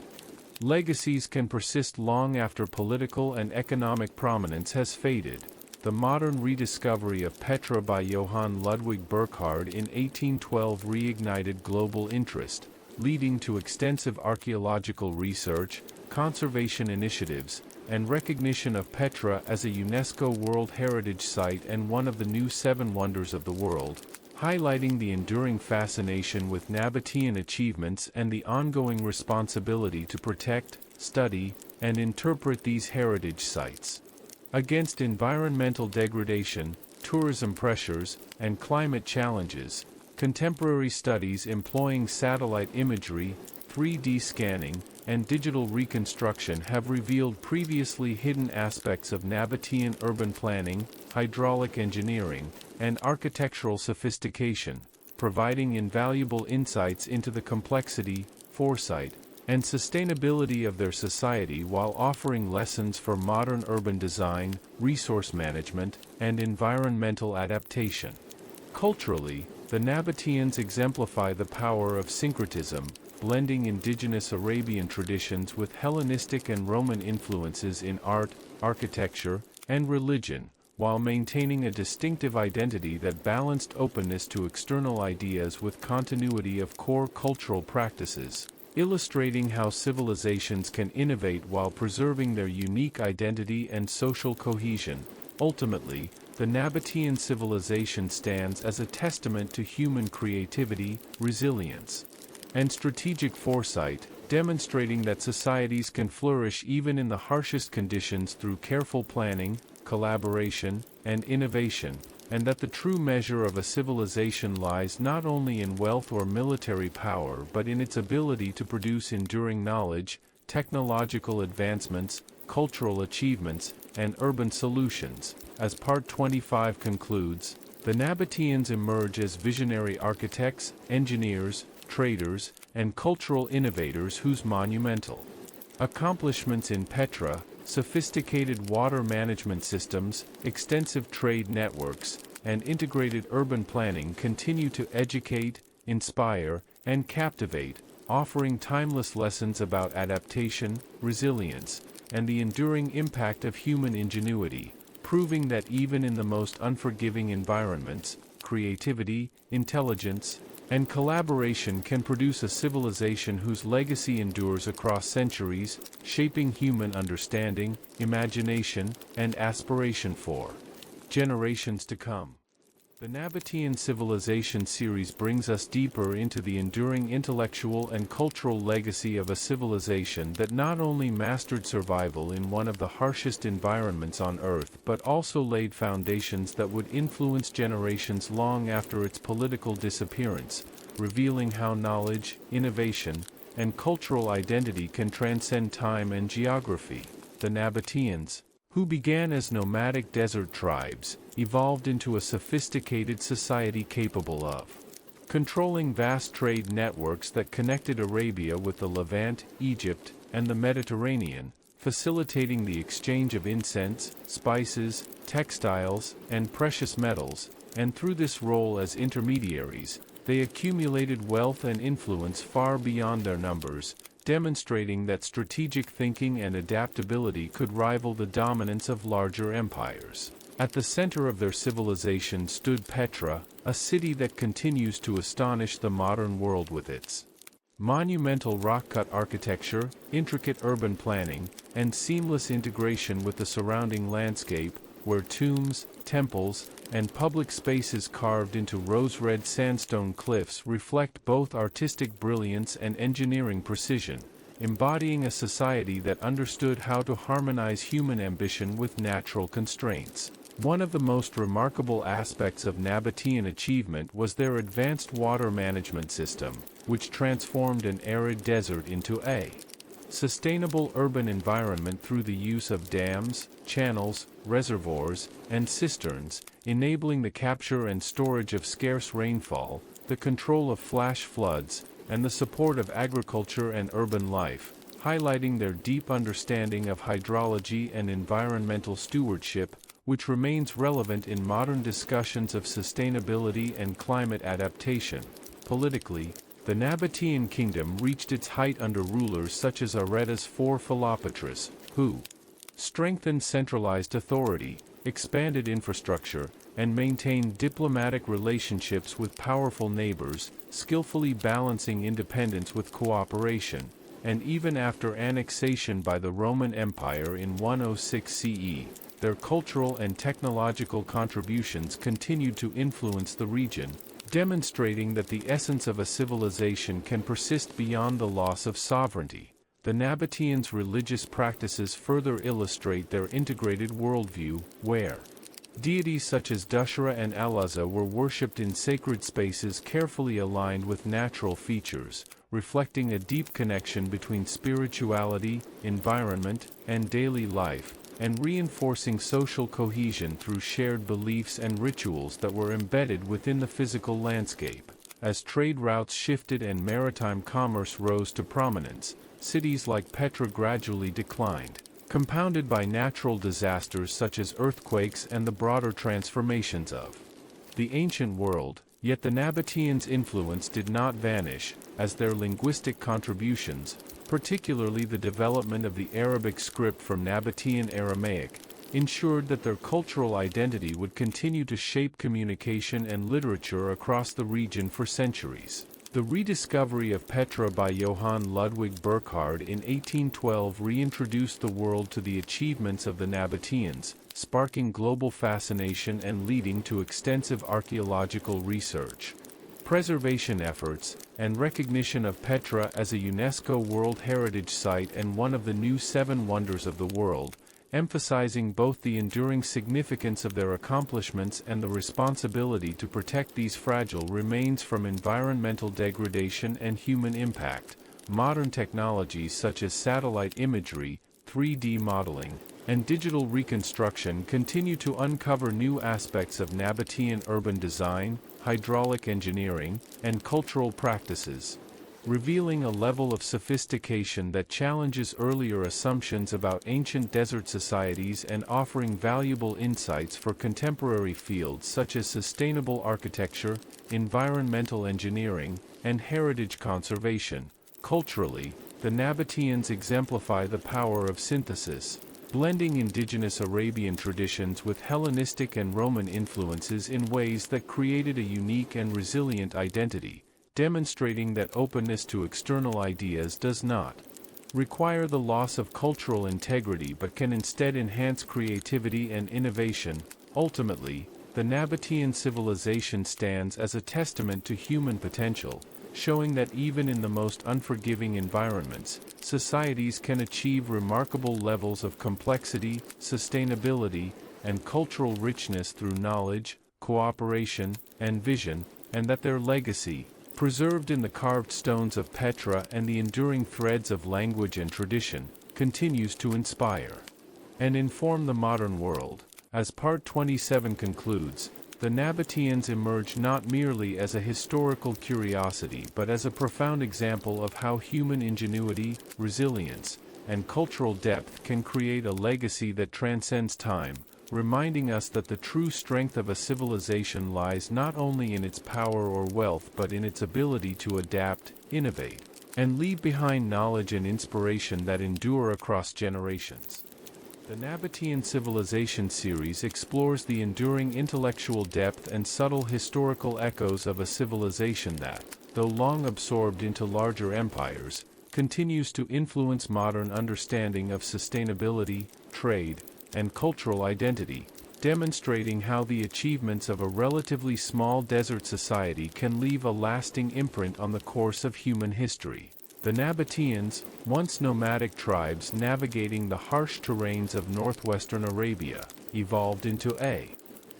legacies can persist long after political and economic prominence has faded. The modern rediscovery of Petra by Johann Ludwig Burckhardt in 1812 reignited global interest, leading to extensive archaeological research, conservation initiatives, and recognition of Petra as a UNESCO World Heritage Site and one of the new 7 wonders of the world, highlighting the enduring fascination with Nabataean achievements and the ongoing responsibility to protect, study, and interpret these heritage sites. Against environmental degradation, tourism pressures, and climate challenges, contemporary studies employing satellite imagery, 3D scanning, and digital reconstruction have revealed previously hidden aspects of Nabataean urban planning, hydraulic engineering, and architectural sophistication, providing invaluable insights into the complexity, foresight, and sustainability of their society while offering lessons for modern urban design, resource management, and environmental adaptation. Culturally, the Nabataeans exemplify the power of syncretism, blending indigenous Arabian traditions with Hellenistic and Roman influences in art, architecture, and religion, while maintaining a distinctive identity that balanced openness to external ideas with continuity of core cultural practices, illustrating how civilizations can innovate while preserving their unique identity and social cohesion. Ultimately, the Nabataean civilization stands as a testament to human creativity, resilience, and strategic foresight, demonstrating that societies can flourish even in the harshest conditions through careful planning, collaboration, and innovation, and that the true measure of a civilization lies not only in wealth or military power but in its ability to produce enduring knowledge, technological advancements, cultural achievements, and urban solutions. As Part 25 concludes, the Nabataeans emerge as visionary architects, engineers, traders, and cultural innovators whose monumental accomplishments in Petra, sophisticated water management systems, extensive trade networks, and integrated urban planning continue to educate, inspire, and captivate, offering timeless lessons about adaptation, resilience, and the enduring impact of human ingenuity, proving that even in the most unforgiving environments, creativity, intelligence, and collaboration can produce a civilization whose legacy endures across centuries, shaping human understanding, imagination, and aspiration for generations to come. The Nabataean Civilization series brings us deeper into the enduring intellectual and cultural legacy of a civilization that not only mastered survival in one of the harshest environments on Earth but also laid foundations that would influence generations long after its political disappearance, revealing how knowledge, innovation, and cultural identity can transcend time and geography. The Nabataeans, who began as nomadic desert tribes, evolved into a sophisticated society capable of controlling vast trade networks that connected Arabia with the Levant, Egypt, and the Mediterranean, facilitating the exchange of incense, spices, textiles, and precious metals, and through this role as intermediaries, they accumulated wealth and influence far beyond their numbers, demonstrating that strategic thinking and adaptability could rival the dominance of larger empires. At the center of their civilization stood Petra, a city that continues to astonish the modern world with its monumental rock-cut architecture, intricate urban planning, and seamless integration with the surrounding landscape, where tombs, temples, and public spaces carved into rose-red sandstone cliffs reflect both artistic brilliance and engineering precision, embodying a society that understood how to harmonize human ambition with natural constraints. One of the most remarkable aspects of Nabataean achievement was their advanced water management system, which transformed an arid desert into a sustainable urban environment through the use of dams, channels, reservoirs, and cisterns, enabling the capture and storage of scarce rainfall, the control of flash floods, and the support of agriculture and urban life, highlighting their deep understanding of hydrology and environmental stewardship, which remains relevant in modern discussions of sustainability and climate adaptation. Politically, the Nabataean kingdom reached its height under rulers such as Areta's four Philopatras, who strengthened centralized authority, expanded infrastructure, and maintained diplomatic relationships with powerful neighbors, skillfully balancing independence with cooperation. and even after annexation by the Roman Empire in 106 CE, their cultural and technological contributions continued to influence the region, demonstrating that the essence of a civilization can persist beyond the loss of sovereignty. The Nabataeans' religious practices further illustrate their integrated worldview, where deities such as Dushra and Alaza were worshipped in sacred spaces carefully aligned with natural features, reflecting a deep connection between spirituality, environment, and daily life, and reinforcing social cohesion through shared beliefs and rituals that were embedded within the physical landscape. As trade routes shifted and maritime commerce rose to prominence, cities like Petra gradually declined, compounded by natural disasters such as earthquakes and the broader transformations of the ancient world. Yet the Nabataeans' influence did not vanish, as their linguistic contributions, particularly the development of the Arabic script from Nabataean Aramaic, ensured that their cultural identity would continue to shape communication and literature across the region for centuries. The rediscovery of Petra by Johann Ludwig Burckhardt in 1812 reintroduced the world to the achievements of the Nabataeans, sparking global fascination and leading to extensive archaeological research, preservation efforts, and recognition of Petra as a UNESCO World Heritage Site and one of the new Seven Wonders of the World, emphasizing both the enduring significance of their accomplishments and the responsibility to protect these fragile remains from environmental degradation and human impact. Modern technologies such as satellite imagery, 3D modeling, and digital reconstruction continue to uncover new aspects of Nabataean urban design, hydraulic engineering, and cultural practices, revealing a level of sophistication that challenges earlier assumptions about ancient desert societies and offering valuable insights for contemporary fields such as sustainable architecture, environmental engineering, and heritage conservation. Culturally, the Nabataeans exemplify the power of synthesis, blending indigenous Arabian traditions with Hellenistic and Roman influences in ways that created a unique and resilient identity, demonstrating that openness to external ideas does not require the loss of cultural integrity but can instead enhance creativity and innovation. Ultimately, the Nabataean civilization stands as a testament to human potential, showing that even in the most unforgiving environments, societies can achieve remarkable levels of complexity, sustainability, and cultural richness through knowledge, cooperation, and vision, and that their legacy, preserved in the carved stones of Petra and the enduring threads of language and tradition, continues to inspire and inform the modern world. As Part 27 concludes, the Nabataeans emerge not merely as a historical curiosity but as a profound example of how human ingenuity, resilience, and cultural depth can create a legacy that transcends time, reminding us that the true strength of a civilization lies not only in its power or wealth but in its ability to adapt, innovate, and leave behind knowledge and inspiration that endure across generations. The Nabataean Civilization series explores the enduring intellectual depth and subtle historical echoes of a civilization that, though long absorbed into larger empires, continues to influence modern understanding of sustainability, trade, and cultural identity, demonstrating how the achievements of a relatively small desert society can leave a lasting imprint on the course of human history. The Nabataeans, once nomadic tribes navigating the harsh terrains of northwestern Arabia, evolved into a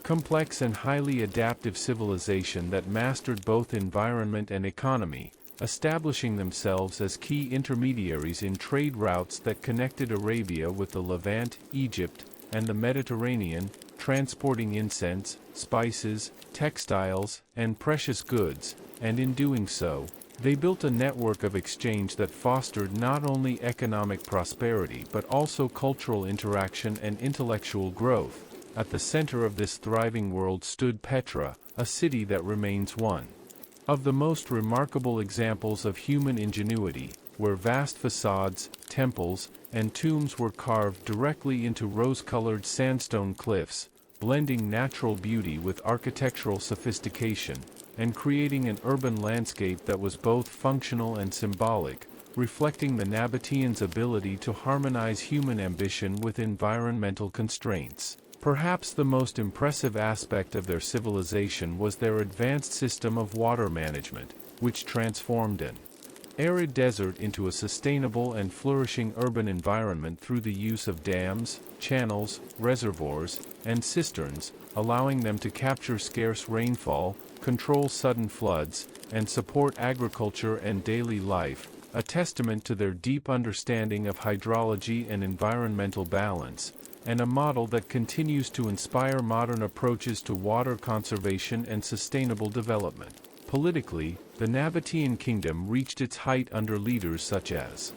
complex and highly adaptive civilization that mastered both environment and economy, establishing themselves as key intermediaries in trade routes that connected Arabia with the Levant, Egypt, and the Mediterranean, transporting incense, spices, textiles, and precious goods, and in doing so, they built a network of exchange that fostered not only economic prosperity but also cultural interaction and intellectual growth. At the center of this thriving world stood Petra, a city that remains one of the most remarkable examples of human ingenuity, where vast facades, temples, and tombs were carved directly into rose-colored sandstone cliffs, blending natural beauty with architectural sophistication, and creating an urban landscape that was both functional and symbolic. reflecting the Nabataeans' ability to harmonize human ambition with environmental constraints. Perhaps the most impressive aspect of their civilization was their advanced system of water management, which transformed an arid desert into a sustainable and flourishing urban environment through the use of dams, channels, reservoirs, and cisterns, allowing them to capture scarce rainfall, control sudden floods, and support agriculture and daily life, a testament to their deep understanding of hydrology and environmental balance, and a model that continues to inspire modern approaches to water conservation and sustainable development. Politically, the Nabataean kingdom reached its height under leaders such as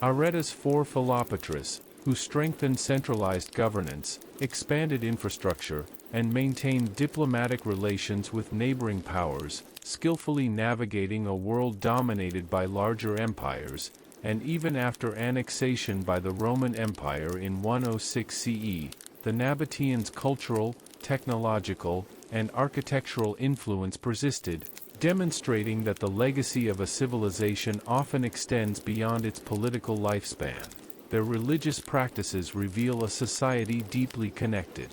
Aretas IV Philopatris, who strengthened centralized governance, expanded infrastructure, and maintained diplomatic relations with neighboring powers, skillfully navigating a world dominated by larger empires, and even after annexation by the Roman Empire in 106 CE, the Nabataeans' cultural, technological, and architectural influence persisted, demonstrating that the legacy of a civilization often extends beyond its political lifespan. Their religious practices reveal a society deeply connected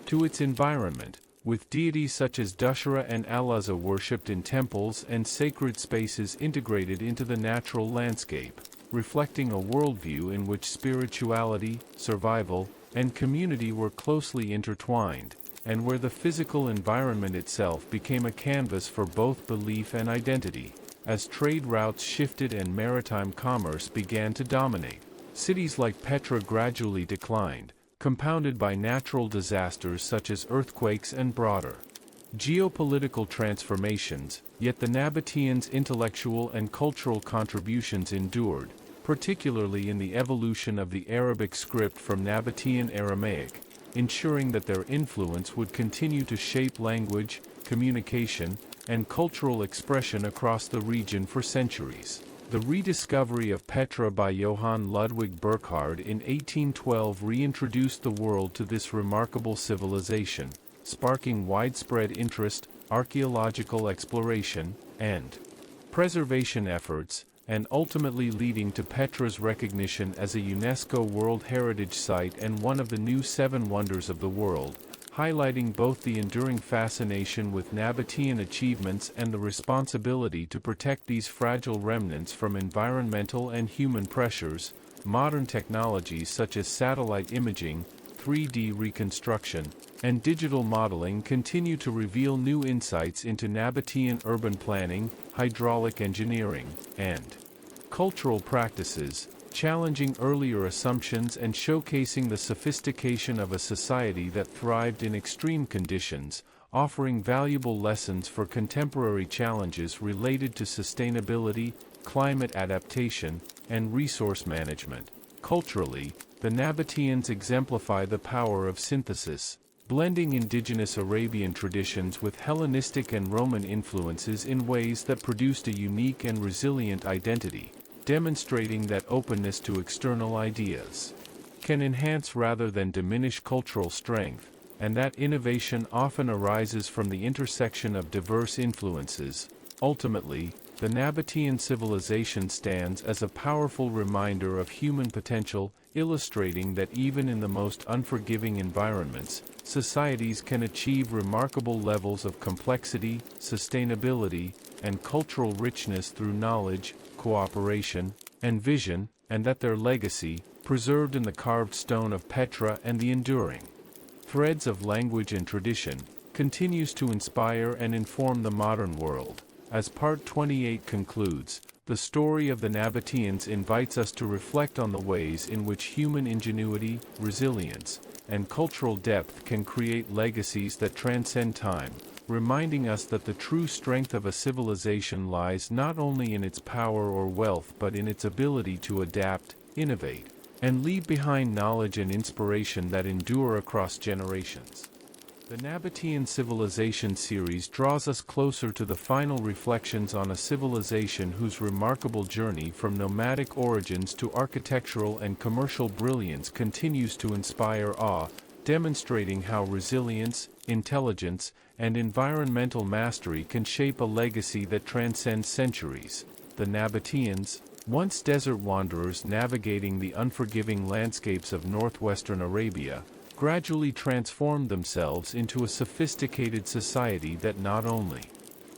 to its environment, with deities such as Dushara and Alaza worshipped in temples and sacred spaces integrated into the natural landscape, reflecting a worldview in which spirituality, survival, and community were closely intertwined, and where the physical environment itself became a canvas for both belief and identity. As trade routes shifted and maritime commerce began to dominate, cities like Petra gradually declined, compounded by natural disasters such as earthquakes and broader geopolitical transformations, yet the Nabataeans' intellectual and cultural contributions endured, particularly in the evolution of the Arabic script from Nabataean Aramaic, ensuring that their influence would continue to shape language, communication, and cultural expression across the region for centuries. The rediscovery of Petra by Johann Ludwig Burckhardt in 1812 reintroduced the world to this remarkable civilization, sparking widespread interest, archaeological exploration, and preservation efforts, and ultimately leading to Petra's recognition as a UNESCO World Heritage Site and one of the new Seven Wonders of the World, highlighting both the enduring fascination with Nabataean achievements and the responsibility to protect these fragile remnants from environmental and human pressures. Modern technologies such as satellite imaging, 3D reconstruction, and digital modeling continue to reveal new insights into Nabataean urban planning, hydraulic engineering, and cultural practices, challenging earlier assumptions and showcasing the sophistication of a society that thrived in extreme conditions, offering valuable lessons for contemporary challenges related to sustainability, climate adaptation, and resource management. Culturally, the Nabataeans exemplify the power of synthesis, blending indigenous Arabian traditions with Hellenistic and Roman influences in ways that produced a unique and resilient identity, demonstrating that openness to external ideas can enhance rather than diminish cultural strength, and that innovation often arises from the intersection of diverse influences. Ultimately, the Nabataean civilization stands as a powerful reminder of human potential, illustrating that even in the most unforgiving environments, societies can achieve remarkable levels of complexity, sustainability, and cultural richness through knowledge, cooperation, and vision, and that their legacy, preserved in the carved stone of Petra and the enduring threads of language and tradition, continues to inspire and inform the modern world. As Part 28 concludes, the story of the Nabataeans invites us to reflect on the ways in which human ingenuity, resilience, and cultural depth can create legacies that transcend time, reminding us that the true strength of a civilization lies not only in its power or wealth but in its ability to adapt, innovate, and leave behind knowledge and inspiration that endure across generations. The Nabataean Civilization series draws us closer to the final reflections on a civilization whose remarkable journey from nomadic origins to architectural and commercial brilliance continues to inspire awe, demonstrating how resilience, intelligence, and environmental mastery can shape a legacy that transcends centuries. The Nabataeans, Once desert wanderers navigating the unforgiving landscapes of northwestern Arabia, gradually transformed themselves into a sophisticated society that not only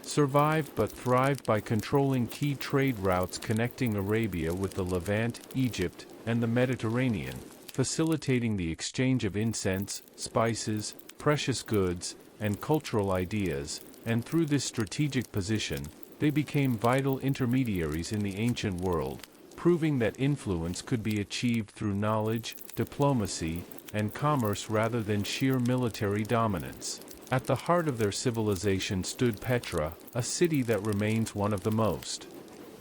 survived but thrived by controlling key trade routes connecting Arabia with the Levant, Egypt, and the Mediterranean, facilitating the exchange of incense, spices, precious goods, and cultural ideas, and through this strategic position, they became vital intermediaries in the ancient world, proving that influence could be achieved through knowledge, diplomacy, and commerce rather than sheer military dominance. At the heart of their civilization stood Petra, a city that remains one of the most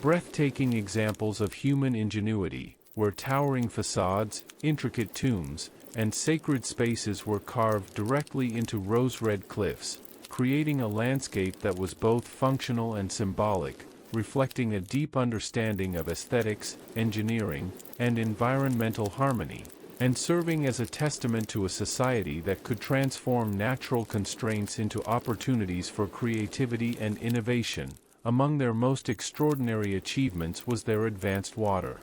breathtaking examples of human ingenuity, where towering facades, intricate tombs, and sacred spaces were carved directly into rose-red cliffs, creating a landscape that was both functional and symbolic, reflecting a deep understanding of aesthetics, engineering, and environmental harmony, and serving as a testament to a society that could transform natural constraints into opportunities for creativity and innovation. Among their most extraordinary achievements was their advanced water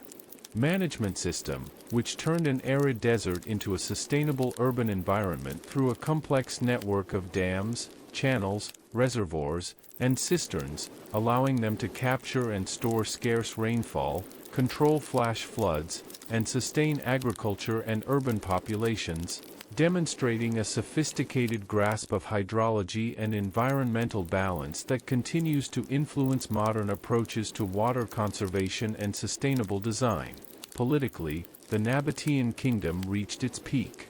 management system, which turned an arid desert into a sustainable urban environment through a complex network of dams, channels, reservoirs, and cisterns, allowing them to capture and store scarce rainfall, control flash floods, and sustain agriculture and urban populations, demonstrating a sophisticated grasp of hydrology and environmental balance that continues to influence modern approaches to water conservation and sustainable design. Politically, the Nabataean kingdom reached its peak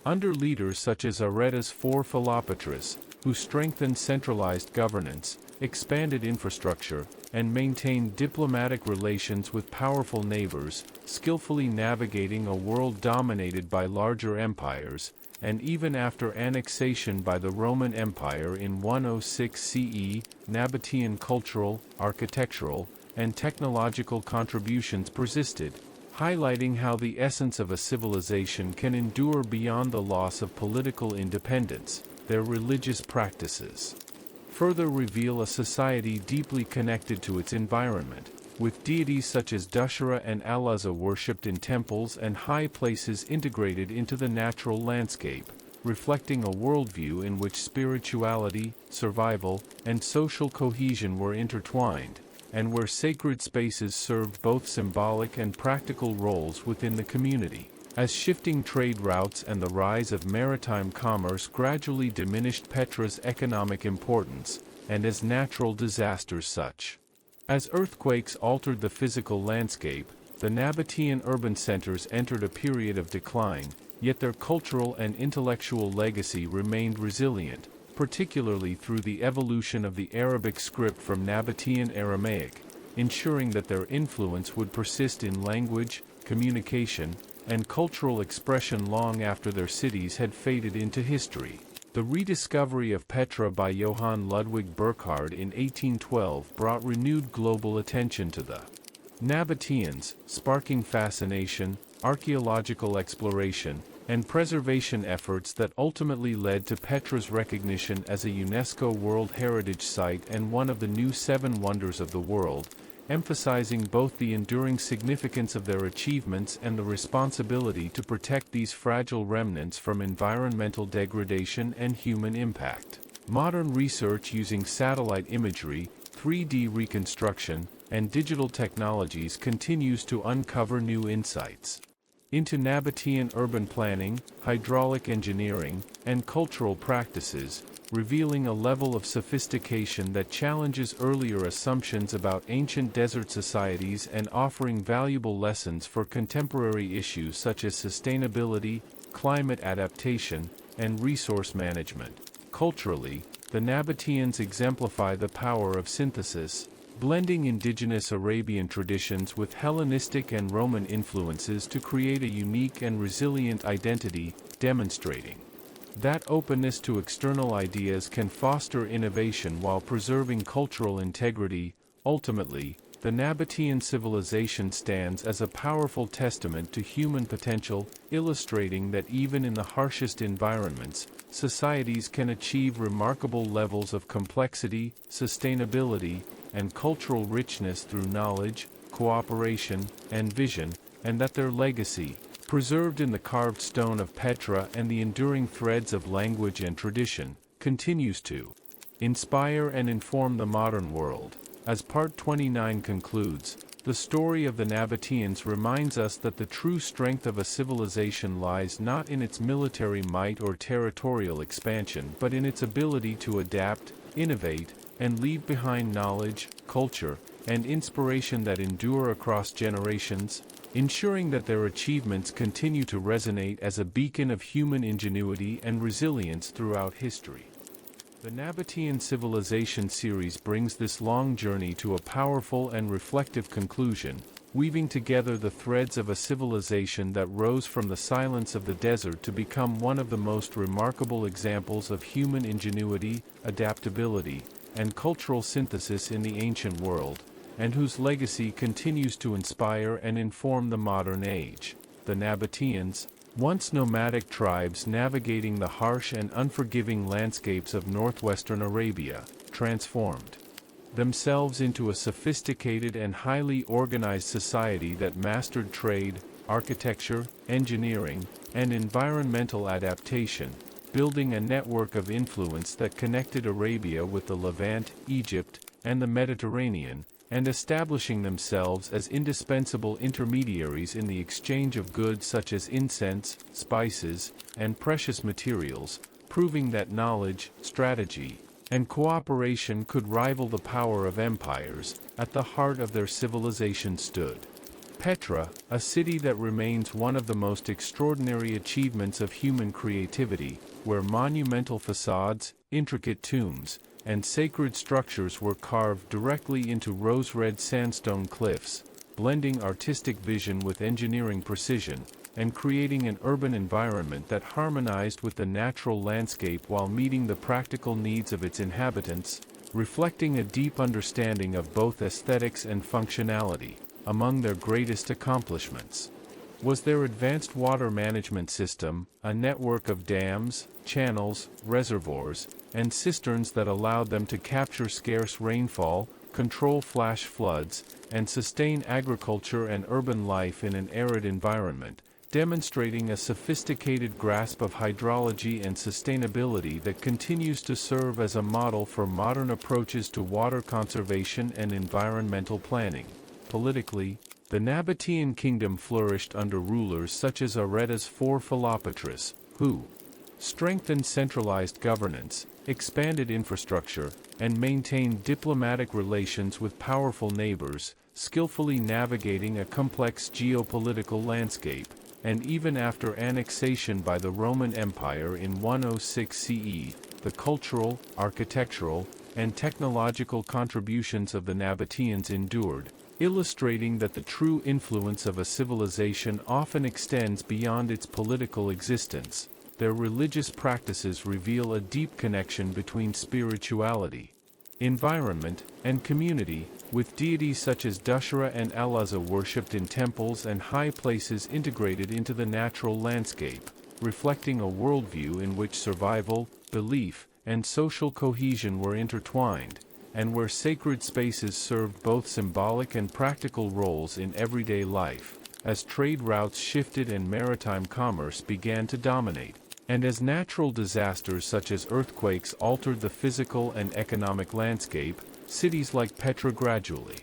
under leaders such as Aretas IV Philopatris, who strengthened centralized governance, expanded infrastructure, and maintained diplomatic relations with powerful neighbors, skillfully navigating a world dominated by larger empires, and even after annexation by the Roman Empire in 106 CE, Nabataean cultural, architectural, and technological contributions persisted, highlighting how the essence of a civilization can endure beyond the loss of political independence. Their religious practices further reveal a society deeply connected to its environment, with deities such as Dushara and Alaza worshipped in temples and high places integrated into the natural landscape, reflecting a worldview in which spirituality, survival, and social cohesion were intertwined, and where sacred spaces served both symbolic and practical roles within the community. As shifting trade routes and the rise of maritime commerce gradually diminished Petra's economic importance, and as natural disasters such as earthquakes altered the physical landscape, the Nabataean urban centers entered a period of decline, yet their cultural and intellectual legacy remained resilient, particularly through the evolution of the Arabic script from Nabataean Aramaic, ensuring that their influence would persist in language, communication, and cultural expression long after their cities had faded into history. The rediscovery of Petra by Johann Ludwig Burckhardt in 1812 brought renewed global attention to the Nabataeans, sparking fascination, archaeological exploration, and preservation efforts that ultimately led to Petra's recognition as a UNESCO World Heritage Site and one of the new Seven Wonders of the World, emphasizing both the enduring significance of their achievements and the responsibility to protect these fragile remnants from environmental degradation and human impact. Modern research using satellite imagery, 3D reconstruction, and digital technologies continues to uncover new insights into Nabataean urban planning, hydraulic engineering, and cultural practices, revealing a level of sophistication that challenges earlier assumptions about ancient desert societies and offering valuable lessons for contemporary issues such as sustainability, climate adaptation, and resource management. Culturally, the Nabataeans exemplify the power of synthesis, blending indigenous Arabian traditions with Hellenistic and Roman influences to create a unique and resilient identity, demonstrating that openness to external ideas can foster innovation while preserving cultural integrity. Ultimately, the Nabataean civilization stands as a powerful testament to human potential, illustrating that even in the harshest environments, societies can achieve remarkable levels of complexity, sustainability, and cultural richness through knowledge, cooperation, and vision, and that their legacy, preserved in the carved stone of Petra and the enduring threads of language and tradition, continues to inspire and inform the modern world. As Part 29 concludes, the story of the Nabataeans reminds us that the true strength of a civilization lies not in its military might or territorial expansion but in its ability to adapt, innovate, and leave behind knowledge, culture, and inspiration that endure across generations, ensuring that their achievements continue to resonate as a beacon of human ingenuity and resilience throughout history. The Nabataean Civilization series brings this long journey to a powerful and reflective conclusion, weaving together the threads of a civilization that rose from the silence of the desert to become one of the most remarkable examples of human ingenuity, adaptability, and cultural synthesis in the ancient world, and whose legacy continues to inspire and inform the modern age. The Nabataeans, once nomadic tribes navigating the harsh and unforgiving landscapes of northwestern Arabia, transformed themselves into a sophisticated and highly organized society that mastered trade, architecture, engineering, and environmental adaptation, building a network of influence that connected Arabia with the Levant, Egypt, and the Mediterranean, and establishing themselves as indispensable intermediaries in the exchange of goods such as incense, spices, and precious materials, proving that knowledge, strategy, and cooperation could rival the power of empires. At the heart of their civilization stood Petra, a city that remains one of the most extraordinary achievements of human creativity, where monumental facades, intricate tombs, and sacred structures were carved directly into rose-red sandstone cliffs, blending artistic vision with engineering precision, and creating an urban environment that harmonized with the natural landscape while meeting the practical needs of its inhabitants, reflecting a deep understanding of both aesthetics and functionality. Among their greatest accomplishments was their advanced water management system, a network of dams, channels, reservoirs, and cisterns that allowed them to capture scarce rainfall, control flash floods, and sustain agriculture and urban life in an arid environment, demonstrating a sophisticated grasp of hydrology and sustainability that continues to serve as a model for modern approaches to water conservation and environmental planning. Politically, the Nabataean kingdom flourished under rulers such as Areta's four Philopatris, who strengthened centralized governance, expanded infrastructure, and maintained diplomatic relations with powerful neighbors, skillfully navigating a complex geopolitical landscape. And even after annexation by the Roman Empire in 106 CE, the cultural, architectural, and technological contributions of the Nabataeans endured, illustrating that the true influence of a civilization often extends beyond its political existence. Their religious practices reveal a deep connection between spirituality, environment, and community, with deities such as Dushara and Alaza worshipped in temples and high places integrated into the natural landscape, reflecting a worldview in which survival, belief, and social cohesion were intertwined, and where sacred spaces served both symbolic and practical roles in everyday life. As trade routes shifted and maritime commerce began to dominate, and as natural disasters such as earthquakes altered the physical and economic landscape, cities like Petra gradually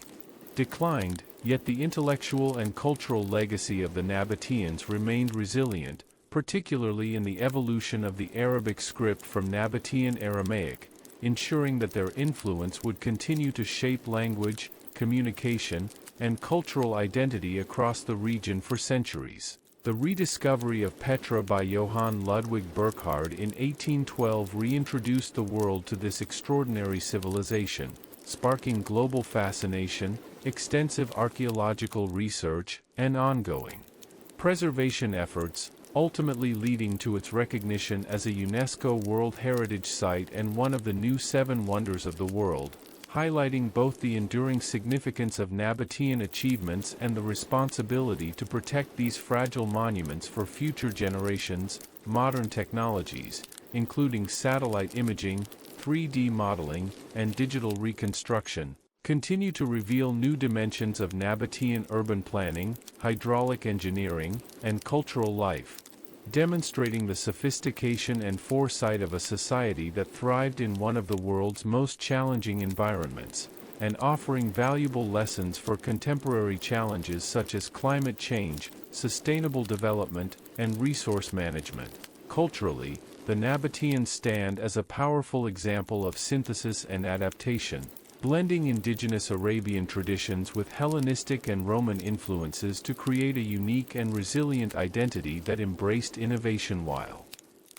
declined, yet the intellectual and cultural legacy of the Nabataeans remained resilient, particularly in the evolution of the Arabic script from Nabataean Aramaic, ensuring that their influence would continue to shape language, communication, and cultural identity across the region for centuries. The rediscovery of Petra by Johann Ludwig Burckhardt in 1812 reintroduced the world to this extraordinary civilization, sparking global fascination, extensive archaeological research, and ongoing preservation efforts, ultimately leading to its recognition as a UNESCO World Heritage Site and one of the new Seven Wonders of the World, highlighting both the enduring significance of Nabataean achievements and the responsibility to protect these fragile monuments for future generations. Modern technologies, including satellite imaging, 3D modeling, and digital reconstruction, continue to reveal new dimensions of Nabataean urban planning, hydraulic engineering, and cultural life, demonstrating the sophistication and foresight of a society that thrived in one of the world's most challenging environments, and offering valuable lessons for contemporary challenges such as climate change, sustainable development, and resource management. Culturally, the Nabataeans stand as a powerful example of synthesis and adaptation, blending indigenous Arabian traditions with Hellenistic and Roman influences to create a unique and resilient identity that embraced innovation while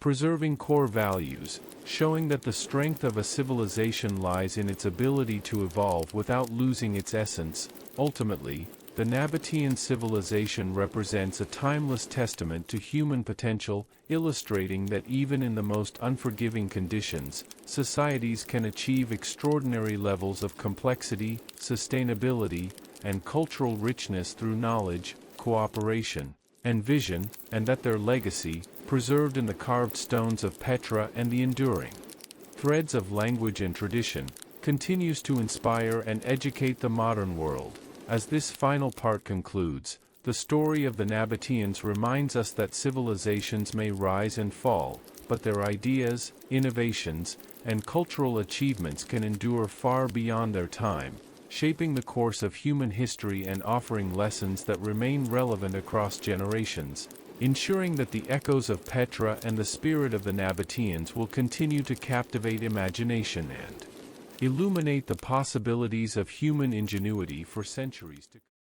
preserving core values, showing that the strength of a civilization lies in its ability to evolve without losing its essence. Ultimately, the Nabataean civilization represents a timeless testament to human potential, illustrating that even in the most unforgiving conditions, societies can achieve extraordinary levels of complexity, sustainability, and cultural richness through knowledge, cooperation, and vision, and that their legacy, preserved in the carved stones of Petra and the enduring threads of language and tradition, continues to inspire and educate the modern world. As this final part concludes, the story of the Nabataeans reminds us that civilizations may rise and fall, but their ideas, innovations, and cultural achievements can endure far beyond their time, shaping the course of human history and offering lessons that remain relevant across generations, ensuring that the echoes of Petra and the spirit of the Nabataeans will continue to captivate imagination and illuminate the possibilities of human ingenuity for centuries to come.